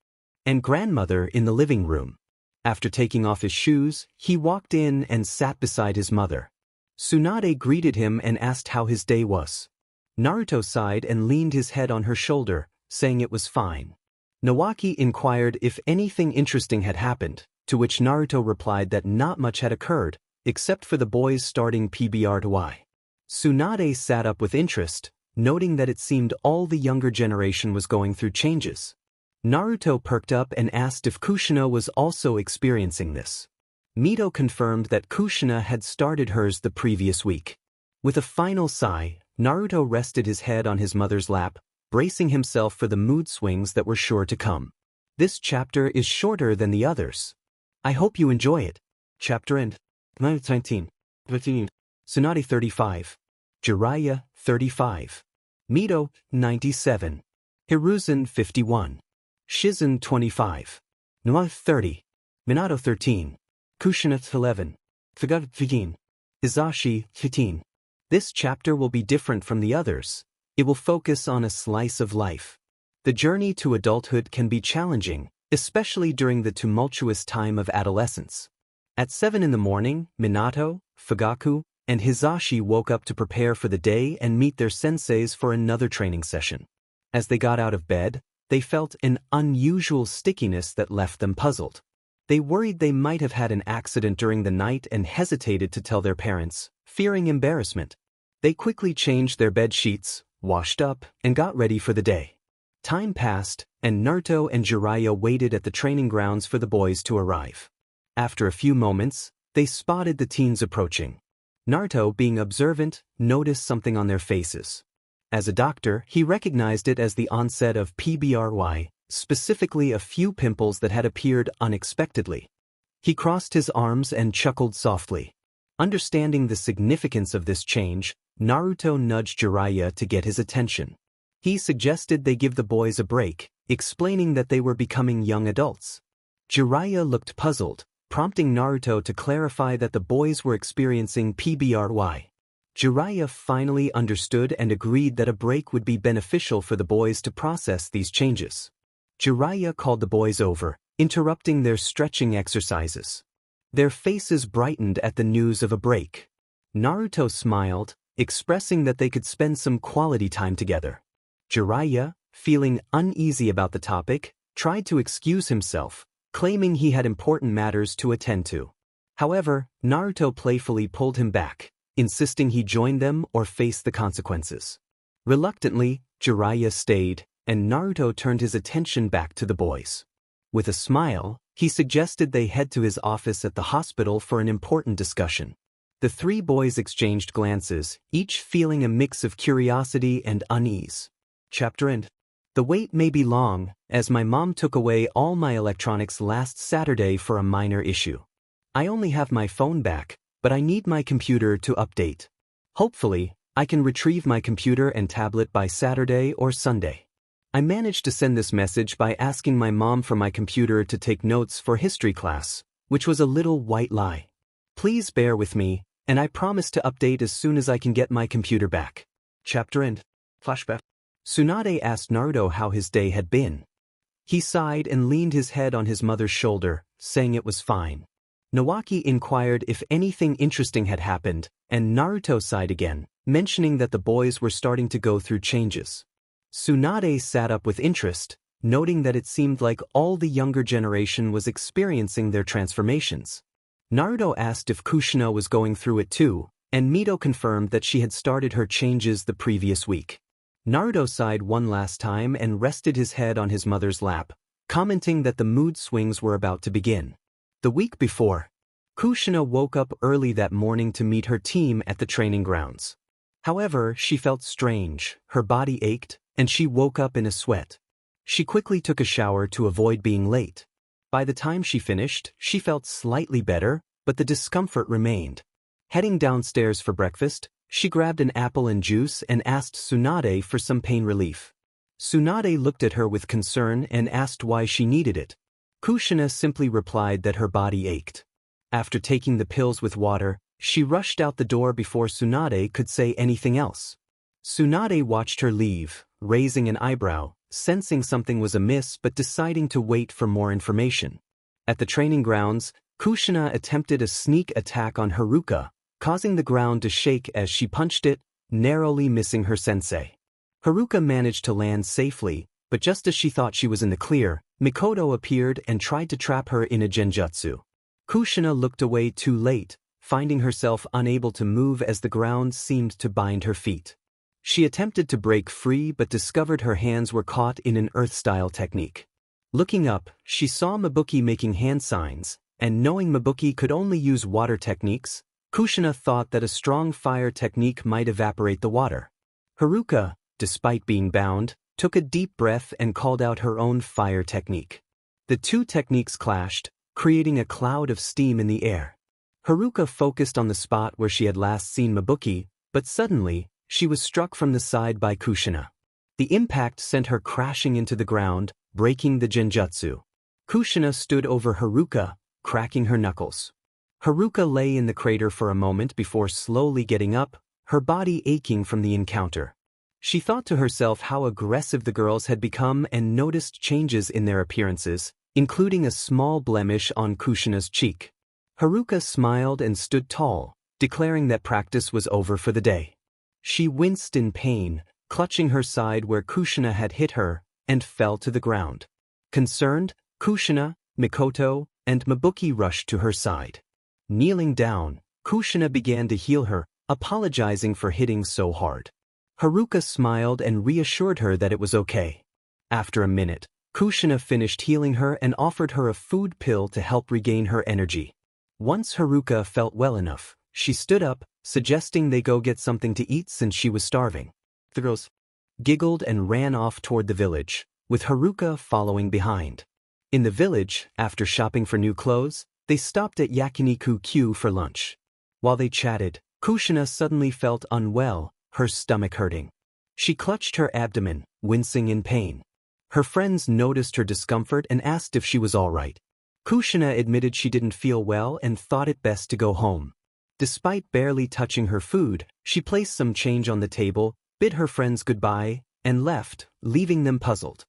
and grandmother in the living room. After taking off his shoes, he walked in and sat beside his mother. Tsunade greeted him and asked how his day was. Naruto sighed and leaned his head on her shoulder, saying it was fine. Nawaki inquired if anything interesting had happened, to which Naruto replied that not much had occurred, except for the boys starting PBR2I. Tsunade sat up with interest, noting that it seemed all the younger generation was going through changes. Naruto perked up and asked if Kushina was also experiencing this. Mito confirmed that Kushina had started hers the previous week. With a final sigh, Naruto rested his head on his mother's lap, bracing himself for the mood swings that were sure to come. This chapter is shorter than the others. I hope you enjoy it. Chapter end. 19. Tsunade 35. Jiraiya 35. Mito 97. Hiruzen 51. Shizen 25. Nawaki 30. Minato 13. Kushina 11. Fugaku 15. Hizashi 15. This chapter will be different from the others. It will focus on a slice of life. The journey to adulthood can be challenging, especially during the tumultuous time of adolescence. At 7 in the morning, Minato, Fugaku, and Hizashi woke up to prepare for the day and meet their senseis for another training session. As they got out of bed, they felt an unusual stickiness that left them puzzled. They worried they might have had an accident during the night and hesitated to tell their parents, fearing embarrassment. They quickly changed their bed sheets, washed up, and got ready for the day. Time passed, and Naruto and Jiraiya waited at the training grounds for the boys to arrive. After a few moments, they spotted the teens approaching. Naruto, being observant, noticed something on their faces. As a doctor, he recognized it as the onset of PBRY, specifically a few pimples that had appeared unexpectedly. He crossed his arms and chuckled softly. Understanding the significance of this change, Naruto nudged Jiraiya to get his attention. He suggested they give the boys a break, explaining that they were becoming young adults. Jiraiya looked puzzled, prompting Naruto to clarify that the boys were experiencing PBRY. Jiraiya finally understood and agreed that a break would be beneficial for the boys to process these changes. Jiraiya called the boys over, interrupting their stretching exercises. Their faces brightened at the news of a break. Naruto smiled, expressing that they could spend some quality time together. Jiraiya, feeling uneasy about the topic, tried to excuse himself, claiming he had important matters to attend to. However, Naruto playfully pulled him back, insisting he join them or face the consequences. Reluctantly, Jiraiya stayed, and Naruto turned his attention back to the boys. With a smile, he suggested they head to his office at the hospital for an important discussion. The three boys exchanged glances, each feeling a mix of curiosity and unease. Chapter End. The wait may be long, as my mom took away all my electronics last Saturday for a minor issue. I only have my phone back, but I need my computer to update. Hopefully, I can retrieve my computer and tablet by Saturday or Sunday. I managed to send this message by asking my mom for my computer to take notes for history class, which was a little white lie. Please bear with me, and I promise to update as soon as I can get my computer back. Chapter End. Flashback. Tsunade asked Naruto how his day had been. He sighed and leaned his head on his mother's shoulder, saying it was fine. Nawaki inquired if anything interesting had happened, and Naruto sighed again, mentioning that the boys were starting to go through changes. Tsunade sat up with interest, noting that it seemed like all the younger generation was experiencing their transformations. Naruto asked if Kushina was going through it too, and Mito confirmed that she had started her changes the previous week. Naruto sighed one last time and rested his head on his mother's lap, commenting that the mood swings were about to begin. The week before, Kushina woke up early that morning to meet her team at the training grounds. However, she felt strange, her body ached, and she woke up in a sweat. She quickly took a shower to avoid being late. By the time she finished, she felt slightly better, but the discomfort remained. Heading downstairs for breakfast, she grabbed an apple and juice and asked Tsunade for some pain relief. Tsunade looked at her with concern and asked why she needed it. Kushina simply replied that her body ached. After taking the pills with water, she rushed out the door before Tsunade could say anything else. Tsunade watched her leave, raising an eyebrow, sensing something was amiss but deciding to wait for more information. At the training grounds, Kushina attempted a sneak attack on Haruka, causing the ground to shake as she punched it, narrowly missing her sensei. Haruka managed to land safely, but just as she thought she was in the clear, Mikoto appeared and tried to trap her in a genjutsu. Kushina looked away too late, finding herself unable to move as the ground seemed to bind her feet. She attempted to break free but discovered her hands were caught in an earth-style technique. Looking up, she saw Mabuki making hand signs, and knowing Mabuki could only use water techniques, Kushina thought that a strong fire technique might evaporate the water. Haruka, despite being bound, took a deep breath and called out her own fire technique. The two techniques clashed, creating a cloud of steam in the air. Haruka focused on the spot where she had last seen Mabuki, but suddenly, she was struck from the side by Kushina. The impact sent her crashing into the ground, breaking the genjutsu. Kushina stood over Haruka, cracking her knuckles. Haruka lay in the crater for a moment before slowly getting up, her body aching from the encounter. She thought to herself how aggressive the girls had become and noticed changes in their appearances, including a small blemish on Kushina's cheek. Haruka smiled and stood tall, declaring that practice was over for the day. She winced in pain, clutching her side where Kushina had hit her, and fell to the ground. Concerned, Kushina, Mikoto, and Mabuki rushed to her side. Kneeling down, Kushina began to heal her, apologizing for hitting so hard. Haruka smiled and reassured her that it was okay. After a minute, Kushina finished healing her and offered her a food pill to help regain her energy. Once Haruka felt well enough, she stood up, suggesting they go get something to eat since she was starving. The girls giggled and ran off toward the village, with Haruka following behind. In the village, after shopping for new clothes, they stopped at Yakiniku-Q for lunch. While they chatted, Kushina suddenly felt unwell, her stomach hurting. She clutched her abdomen, wincing in pain. Her friends noticed her discomfort and asked if she was all right. Kushina admitted she didn't feel well and thought it best to go home. Despite barely touching her food, she placed some change on the table, bid her friends goodbye, and left, leaving them puzzled.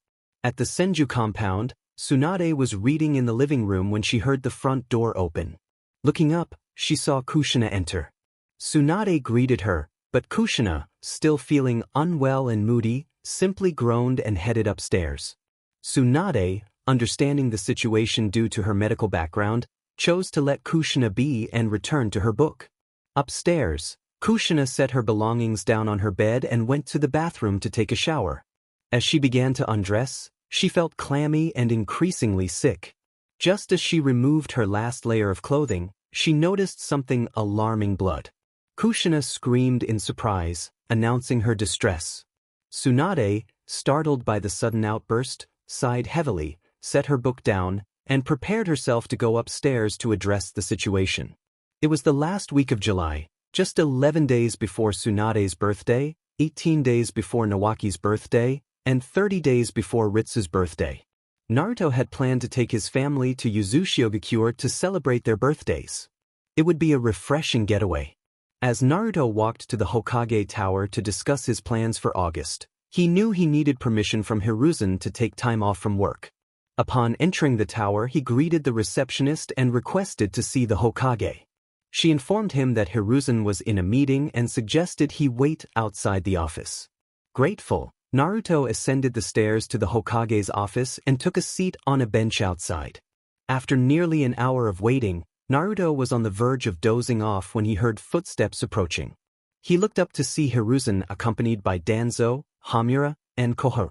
At the Senju compound, Tsunade was reading in the living room when she heard the front door open. Looking up, she saw Kushina enter. Tsunade greeted her, but Kushina, still feeling unwell and moody, simply groaned and headed upstairs. Tsunade, understanding the situation due to her medical background, chose to let Kushina be and return to her book. Upstairs, Kushina set her belongings down on her bed and went to the bathroom to take a shower. As she began to undress, she felt clammy and increasingly sick. Just as she removed her last layer of clothing, she noticed something alarming: blood. Kushina screamed in surprise, announcing her distress. Tsunade, startled by the sudden outburst, sighed heavily, set her book down, and prepared herself to go upstairs to address the situation. It was the last week of July, just 11 days before Tsunade's birthday, 18 days before Nawaki's birthday, and 30 days before Ritsu's birthday. Naruto had planned to take his family to Uzushiogakure to celebrate their birthdays. It would be a refreshing getaway. As Naruto walked to the Hokage Tower to discuss his plans for August, he knew he needed permission from Hiruzen to take time off from work. Upon entering the tower, he greeted the receptionist and requested to see the Hokage. She informed him that Hiruzen was in a meeting and suggested he wait outside the office. Grateful, Naruto ascended the stairs to the Hokage's office and took a seat on a bench outside. After nearly an hour of waiting, Naruto was on the verge of dozing off when he heard footsteps approaching. He looked up to see Hiruzen accompanied by Danzo, Hamura, and Koho.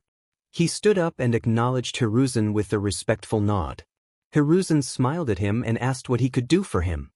He stood up and acknowledged Hiruzen with a respectful nod. Hiruzen smiled at him and asked what he could do for him.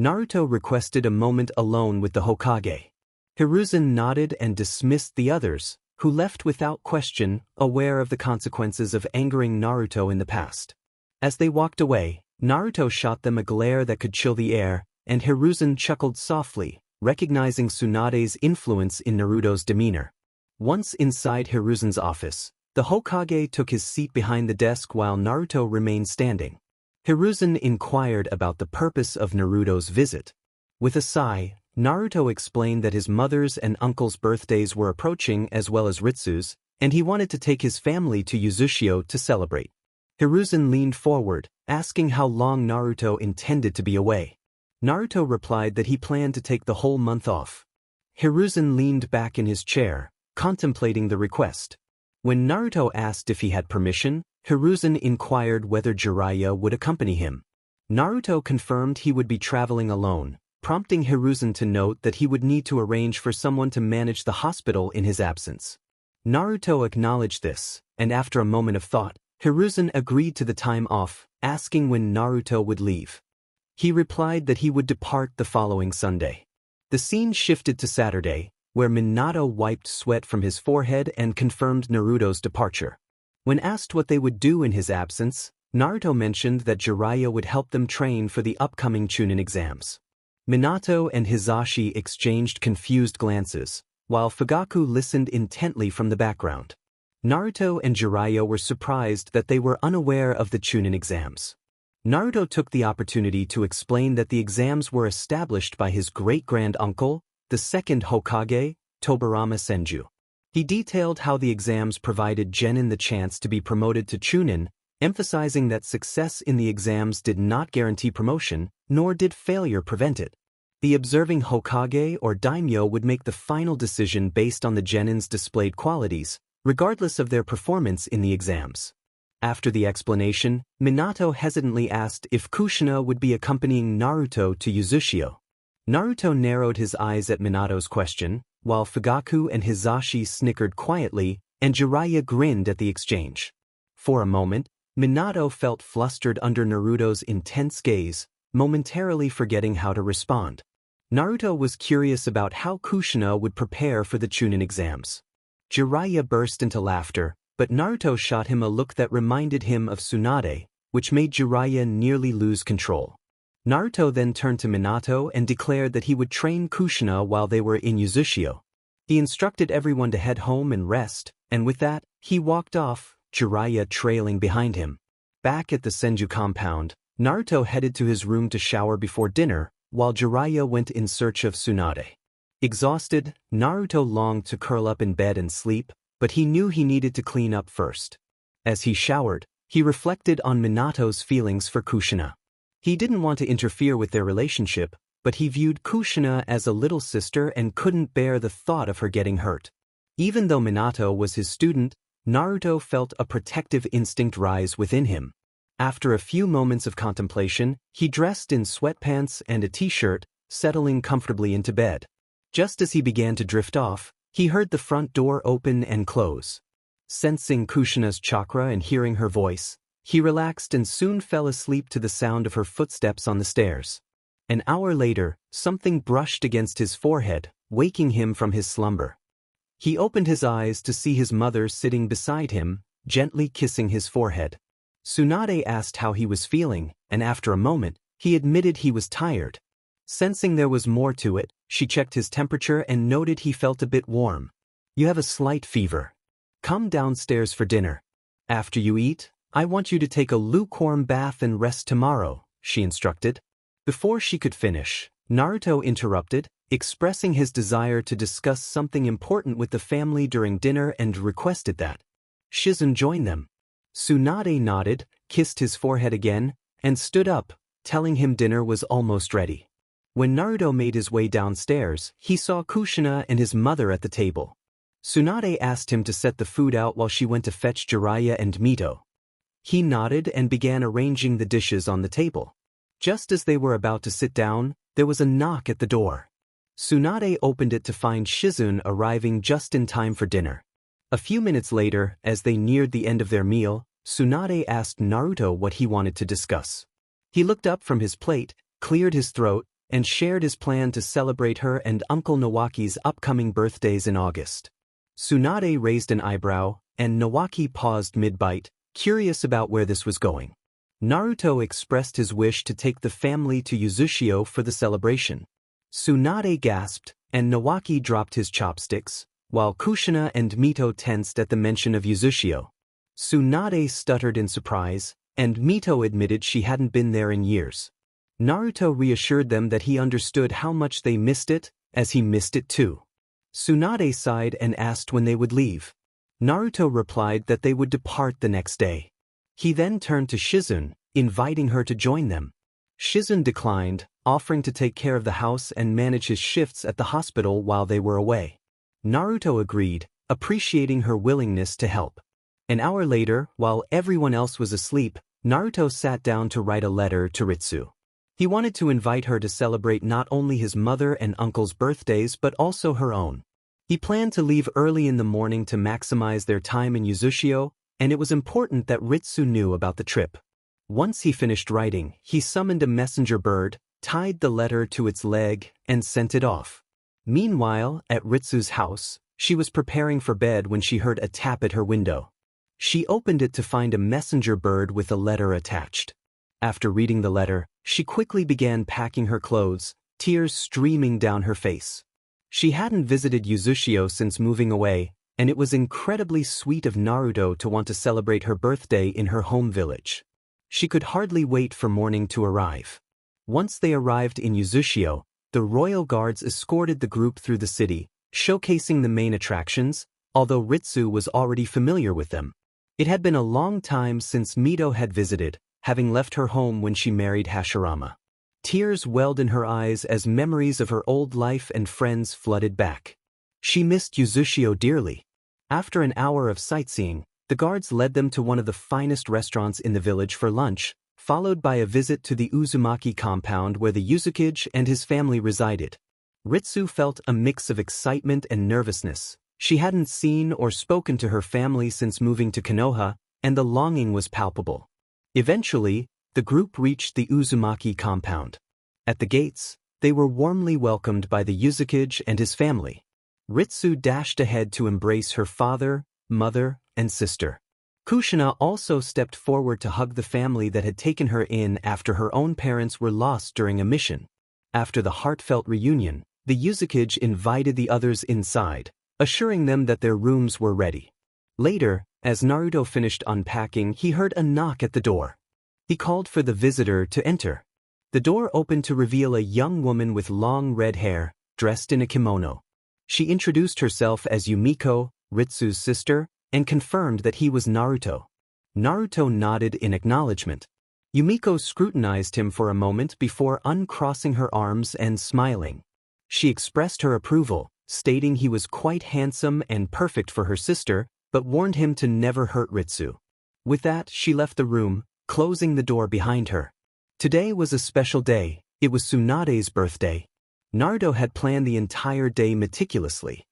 Naruto requested a moment alone with the Hokage. Hiruzen nodded and dismissed the others, who left without question, aware of the consequences of angering Naruto in the past. As they walked away, Naruto shot them a glare that could chill the air, and Hiruzen chuckled softly, recognizing Tsunade's influence in Naruto's demeanor. Once inside Hiruzen's office, the Hokage took his seat behind the desk while Naruto remained standing. Hiruzen inquired about the purpose of Naruto's visit. With a sigh, Naruto explained that his mother's and uncle's birthdays were approaching as well as Ritsu's, and he wanted to take his family to Uzushio to celebrate. Hiruzen leaned forward, asking how long Naruto intended to be away. Naruto replied that he planned to take the whole month off. Hiruzen leaned back in his chair, contemplating the request. When Naruto asked if he had permission, Hiruzen inquired whether Jiraiya would accompany him. Naruto confirmed he would be traveling alone, prompting Hiruzen to note that he would need to arrange for someone to manage the hospital in his absence. Naruto acknowledged this, and after a moment of thought, Hiruzen agreed to the time off, asking when Naruto would leave. He replied that he would depart the following Sunday. The scene shifted to Saturday, where Minato wiped sweat from his forehead and confirmed Naruto's departure. When asked what they would do in his absence, Naruto mentioned that Jiraiya would help them train for the upcoming Chunin exams. Minato and Hisashi exchanged confused glances, while Fugaku listened intently from the background. Naruto and Jiraiya were surprised that they were unaware of the Chunin exams. Naruto took the opportunity to explain that the exams were established by his great-grand-uncle, the second Hokage, Tobirama Senju. He detailed how the exams provided Genin the chance to be promoted to Chunin, emphasizing that success in the exams did not guarantee promotion, nor did failure prevent it. The observing Hokage or daimyo would make the final decision based on the genin's displayed qualities, regardless of their performance in the exams. After the explanation, Minato hesitantly asked if Kushina would be accompanying Naruto to Uzushio. Naruto narrowed his eyes at Minato's question, while Fugaku and Hizashi snickered quietly, and Jiraiya grinned at the exchange. For a moment, Minato felt flustered under Naruto's intense gaze, momentarily forgetting how to respond. Naruto was curious about how Kushina would prepare for the Chunin exams. Jiraiya burst into laughter, but Naruto shot him a look that reminded him of Tsunade, which made Jiraiya nearly lose control. Naruto then turned to Minato and declared that he would train Kushina while they were in Uzushio. He instructed everyone to head home and rest, and with that, he walked off, Jiraiya trailing behind him. Back at the Senju compound, Naruto headed to his room to shower before dinner, while Jiraiya went in search of Tsunade. Exhausted, Naruto longed to curl up in bed and sleep, but he knew he needed to clean up first. As he showered, he reflected on Minato's feelings for Kushina. He didn't want to interfere with their relationship, but he viewed Kushina as a little sister and couldn't bear the thought of her getting hurt. Even though Minato was his student, Naruto felt a protective instinct rise within him. After a few moments of contemplation, he dressed in sweatpants and a t-shirt, settling comfortably into bed. Just as he began to drift off, he heard the front door open and close. Sensing Kushina's chakra and hearing her voice, he relaxed and soon fell asleep to the sound of her footsteps on the stairs. An hour later, something brushed against his forehead, waking him from his slumber. He opened his eyes to see his mother sitting beside him, gently kissing his forehead. Tsunade asked how he was feeling, and after a moment, he admitted he was tired. Sensing there was more to it, she checked his temperature and noted he felt a bit warm. "You have a slight fever. Come downstairs for dinner. After you eat, I want you to take a lukewarm bath and rest tomorrow," she instructed. Before she could finish, Naruto interrupted, expressing his desire to discuss something important with the family during dinner and requested that Shizune join them. Tsunade nodded, kissed his forehead again, and stood up, telling him dinner was almost ready. When Naruto made his way downstairs, he saw Kushina and his mother at the table. Tsunade asked him to set the food out while she went to fetch Jiraiya and Mito. He nodded and began arranging the dishes on the table. Just as they were about to sit down, there was a knock at the door. Tsunade opened it to find Shizune arriving just in time for dinner. A few minutes later, as they neared the end of their meal, Tsunade asked Naruto what he wanted to discuss. He looked up from his plate, cleared his throat, and shared his plan to celebrate her and Uncle Nawaki's upcoming birthdays in August. Tsunade raised an eyebrow, and Nawaki paused mid-bite, curious about where this was going. Naruto expressed his wish to take the family to Uzushio for the celebration. Tsunade gasped, and Nawaki dropped his chopsticks, while Kushina and Mito tensed at the mention of Uzushio. Tsunade stuttered in surprise, and Mito admitted she hadn't been there in years. Naruto reassured them that he understood how much they missed it, as he missed it too. Tsunade sighed and asked when they would leave. Naruto replied that they would depart the next day. He then turned to Shizune, inviting her to join them. Shizune declined, offering to take care of the house and manage his shifts at the hospital while they were away. Naruto agreed, appreciating her willingness to help. An hour later, while everyone else was asleep, Naruto sat down to write a letter to Ritsu. He wanted to invite her to celebrate not only his mother and uncle's birthdays but also her own. He planned to leave early in the morning to maximize their time in Uzushio, and it was important that Ritsu knew about the trip. Once he finished writing, he summoned a messenger bird, tied the letter to its leg, and sent it off. Meanwhile, at Ritsu's house, she was preparing for bed when she heard a tap at her window. She opened it to find a messenger bird with a letter attached. After reading the letter, she quickly began packing her clothes, tears streaming down her face. She hadn't visited Uzushio since moving away, and it was incredibly sweet of Naruto to want to celebrate her birthday in her home village. She could hardly wait for morning to arrive. Once they arrived in Uzushio, the royal guards escorted the group through the city, showcasing the main attractions, although Ritsu was already familiar with them. It had been a long time since Mito had visited, having left her home when she married Hashirama. Tears welled in her eyes as memories of her old life and friends flooded back. She missed Yuzushio dearly. After an hour of sightseeing, the guards led them to one of the finest restaurants in the village for lunch, followed by a visit to the Uzumaki compound where the Yuzukage and his family resided. Ritsu felt a mix of excitement and nervousness. She hadn't seen or spoken to her family since moving to Konoha, and the longing was palpable. Eventually, the group reached the Uzumaki compound. At the gates, they were warmly welcomed by the Yuzukage and his family. Ritsu dashed ahead to embrace her father, mother, and sister. Kushina also stepped forward to hug the family that had taken her in after her own parents were lost during a mission. After the heartfelt reunion, the Yuzukage invited the others inside, assuring them that their rooms were ready. Later, as Naruto finished unpacking, he heard a knock at the door. He called for the visitor to enter. The door opened to reveal a young woman with long red hair, dressed in a kimono. She introduced herself as Yumiko, Ritsu's sister, and confirmed that he was Naruto. Naruto nodded in acknowledgement. Yumiko scrutinized him for a moment before uncrossing her arms and smiling. She expressed her approval, stating he was quite handsome and perfect for her sister, but warned him to never hurt Ritsu. With that, she left the room, closing the door behind her. Today was a special day. It was Tsunade's birthday. Naruto had planned the entire day meticulously.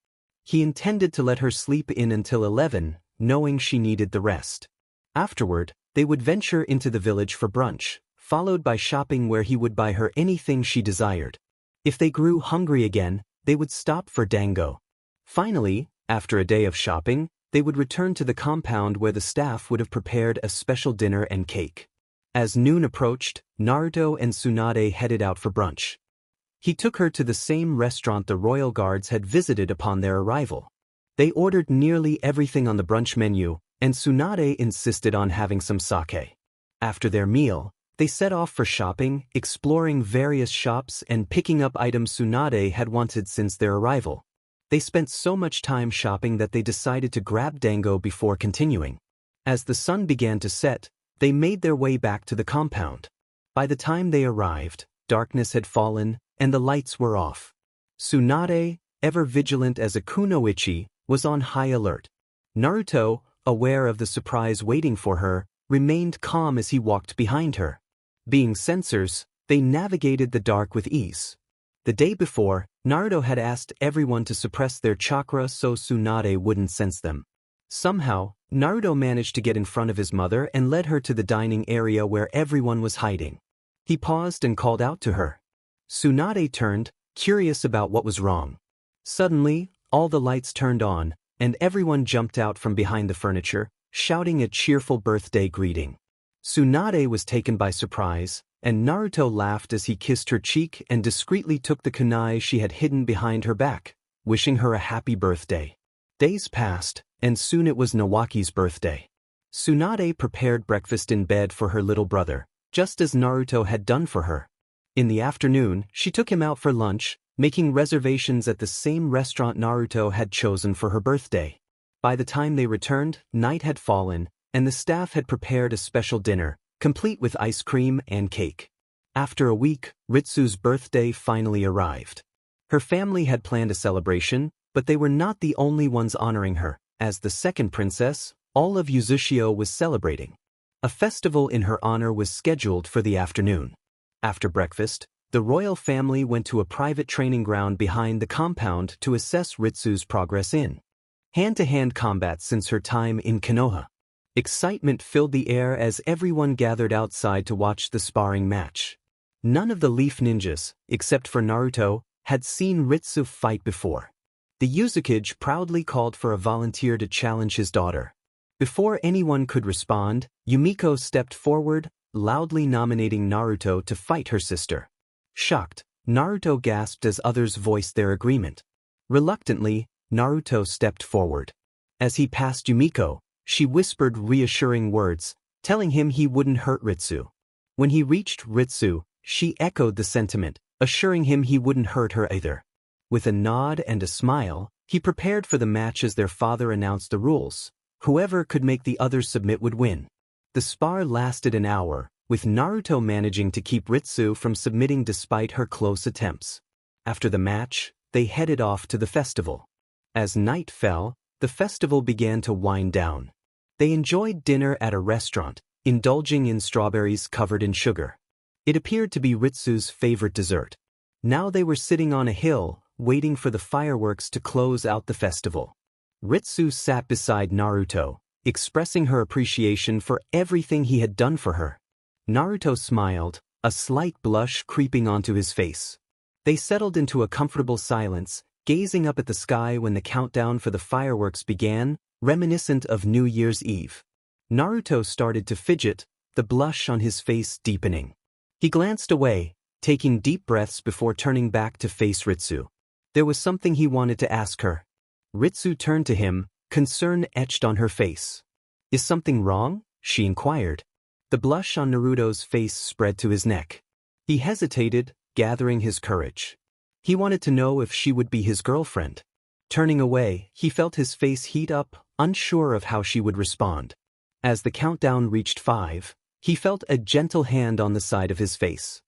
He intended to let her sleep in until 11, knowing she needed the rest. Afterward, they would venture into the village for brunch, followed by shopping where he would buy her anything she desired. If they grew hungry again, they would stop for dango. Finally, after a day of shopping, they would return to the compound where the staff would have prepared a special dinner and cake. As noon approached, Naruto and Tsunade headed out for brunch. He took her to the same restaurant the royal guards had visited upon their arrival. They ordered nearly everything on the brunch menu, and Tsunade insisted on having some sake. After their meal, they set off for shopping, exploring various shops and picking up items Tsunade had wanted since their arrival. They spent so much time shopping that they decided to grab dango before continuing. As the sun began to set, they made their way back to the compound. By the time they arrived, darkness had fallen, and the lights were off. Tsunade, ever vigilant as a kunoichi, was on high alert. Naruto, aware of the surprise waiting for her, remained calm as he walked behind her. Being sensors, they navigated the dark with ease. The day before, Naruto had asked everyone to suppress their chakra so Tsunade wouldn't sense them. Somehow, Naruto managed to get in front of his mother and led her to the dining area where everyone was hiding. He paused and called out to her. Tsunade turned, curious about what was wrong. Suddenly, all the lights turned on, and everyone jumped out from behind the furniture, shouting a cheerful birthday greeting. Tsunade was taken by surprise, and Naruto laughed as he kissed her cheek and discreetly took the kunai she had hidden behind her back, wishing her a happy birthday. Days passed, and soon it was Nawaki's birthday. Tsunade prepared breakfast in bed for her little brother, just as Naruto had done for her. In the afternoon, she took him out for lunch, making reservations at the same restaurant Naruto had chosen for her birthday. By the time they returned, night had fallen, and the staff had prepared a special dinner, complete with ice cream and cake. After a week, Ritsu's birthday finally arrived. Her family had planned a celebration, but they were not the only ones honoring her. As the second princess, all of Yuzushio was celebrating. A festival in her honor was scheduled for the afternoon. After breakfast, the royal family went to a private training ground behind the compound to assess Ritsu's progress in hand-to-hand combat since her time in Konoha. Excitement filled the air as everyone gathered outside to watch the sparring match. None of the Leaf Ninjas, except for Naruto, had seen Ritsu fight before. The Yuzukage proudly called for a volunteer to challenge his daughter. Before anyone could respond, Yumiko stepped forward, loudly nominating Naruto to fight her sister. Shocked, Naruto gasped as others voiced their agreement. Reluctantly, Naruto stepped forward. As he passed Yumiko, she whispered reassuring words, telling him he wouldn't hurt Ritsu. When he reached Ritsu, she echoed the sentiment, assuring him he wouldn't hurt her either. With a nod and a smile, he prepared for the match as their father announced the rules. Whoever could make the others submit would win. The spar lasted an hour, with Naruto managing to keep Ritsu from submitting despite her close attempts. After the match, they headed off to the festival. As night fell, the festival began to wind down. They enjoyed dinner at a restaurant, indulging in strawberries covered in sugar. It appeared to be Ritsu's favorite dessert. Now they were sitting on a hill, waiting for the fireworks to close out the festival. Ritsu sat beside Naruto, expressing her appreciation for everything he had done for her. Naruto smiled, a slight blush creeping onto his face. They settled into a comfortable silence, gazing up at the sky when the countdown for the fireworks began, reminiscent of New Year's Eve. Naruto started to fidget, the blush on his face deepening. He glanced away, taking deep breaths before turning back to face Ritsu. There was something he wanted to ask her. Ritsu turned to him, concern etched on her face. "Is something wrong?" she inquired. The blush on Naruto's face spread to his neck. He hesitated, gathering his courage. He wanted to know if she would be his girlfriend. Turning away, he felt his face heat up, unsure of how she would respond. As the countdown reached 5, he felt a gentle hand on the side of his face.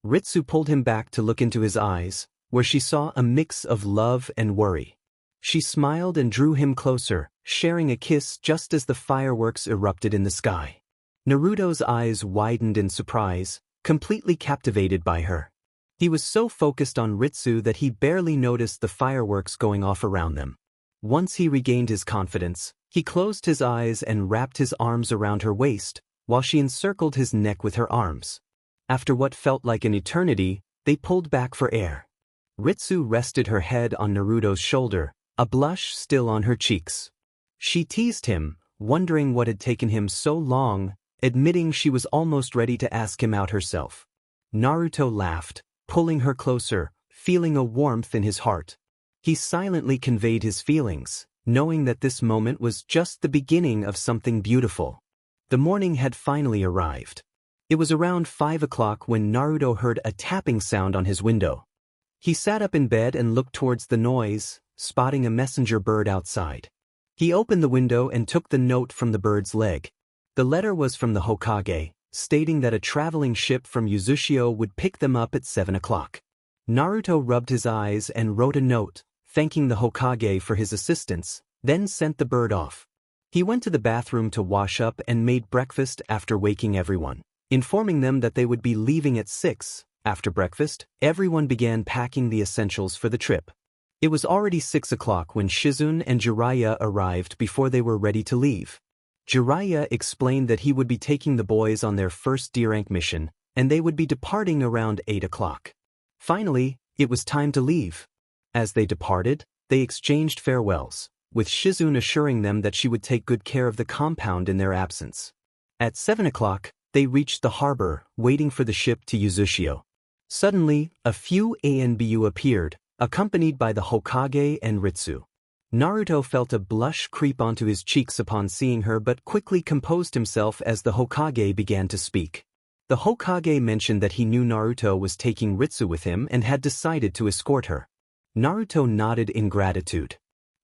Ritsu pulled him back to look into his eyes, where she saw a mix of love and worry. She smiled and drew him closer, sharing a kiss just as the fireworks erupted in the sky. Naruto's eyes widened in surprise, completely captivated by her. He was so focused on Ritsu that he barely noticed the fireworks going off around them. Once he regained his confidence, he closed his eyes and wrapped his arms around her waist, while she encircled his neck with her arms. After what felt like an eternity, they pulled back for air. Ritsu rested her head on Naruto's shoulder, a blush still on her cheeks. She teased him, wondering what had taken him so long, admitting she was almost ready to ask him out herself. Naruto laughed, pulling her closer, feeling a warmth in his heart. He silently conveyed his feelings, knowing that this moment was just the beginning of something beautiful. The morning had finally arrived. It was around 5 o'clock when Naruto heard a tapping sound on his window. He sat up in bed and looked towards the noise, spotting a messenger bird outside. He opened the window and took the note from the bird's leg. The letter was from the Hokage, stating that a traveling ship from Uzushio would pick them up at 7 o'clock. Naruto rubbed his eyes and wrote a note, thanking the Hokage for his assistance, then sent the bird off. He went to the bathroom to wash up and made breakfast after waking everyone, informing them that they would be leaving at 6. After breakfast, everyone began packing the essentials for the trip. It was already 6 o'clock when Shizune and Jiraiya arrived before they were ready to leave. Jiraiya explained that he would be taking the boys on their first D-rank mission, and they would be departing around 8 o'clock. Finally, it was time to leave. As they departed, they exchanged farewells, with Shizune assuring them that she would take good care of the compound in their absence. At 7 o'clock, they reached the harbor, waiting for the ship to Uzushio. Suddenly, a few ANBU appeared, accompanied by the Hokage and Ritsu. Naruto felt a blush creep onto his cheeks upon seeing her but quickly composed himself as the Hokage began to speak. The Hokage mentioned that he knew Naruto was taking Ritsu with him and had decided to escort her. Naruto nodded in gratitude.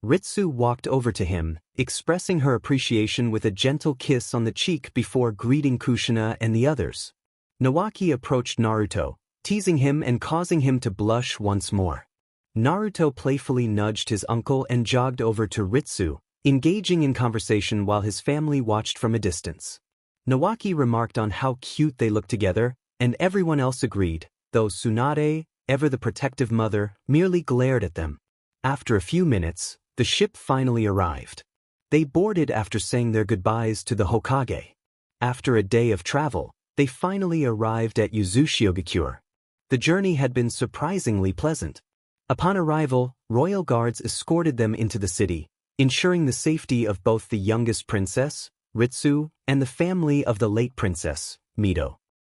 Ritsu walked over to him, expressing her appreciation with a gentle kiss on the cheek before greeting Kushina and the others. Nawaki approached Naruto, teasing him and causing him to blush once more. Naruto playfully nudged his uncle and jogged over to Ritsu, engaging in conversation while his family watched from a distance. Nawaki remarked on how cute they looked together, and everyone else agreed, though Tsunade, ever the protective mother, merely glared at them. After a few minutes, the ship finally arrived. They boarded after saying their goodbyes to the Hokage. After a day of travel, they finally arrived at Uzushio-gakure. The journey had been surprisingly pleasant. Upon arrival, royal guards escorted them into the city, ensuring the safety of both the youngest princess, Ritsu, and the family of the late princess, Mito.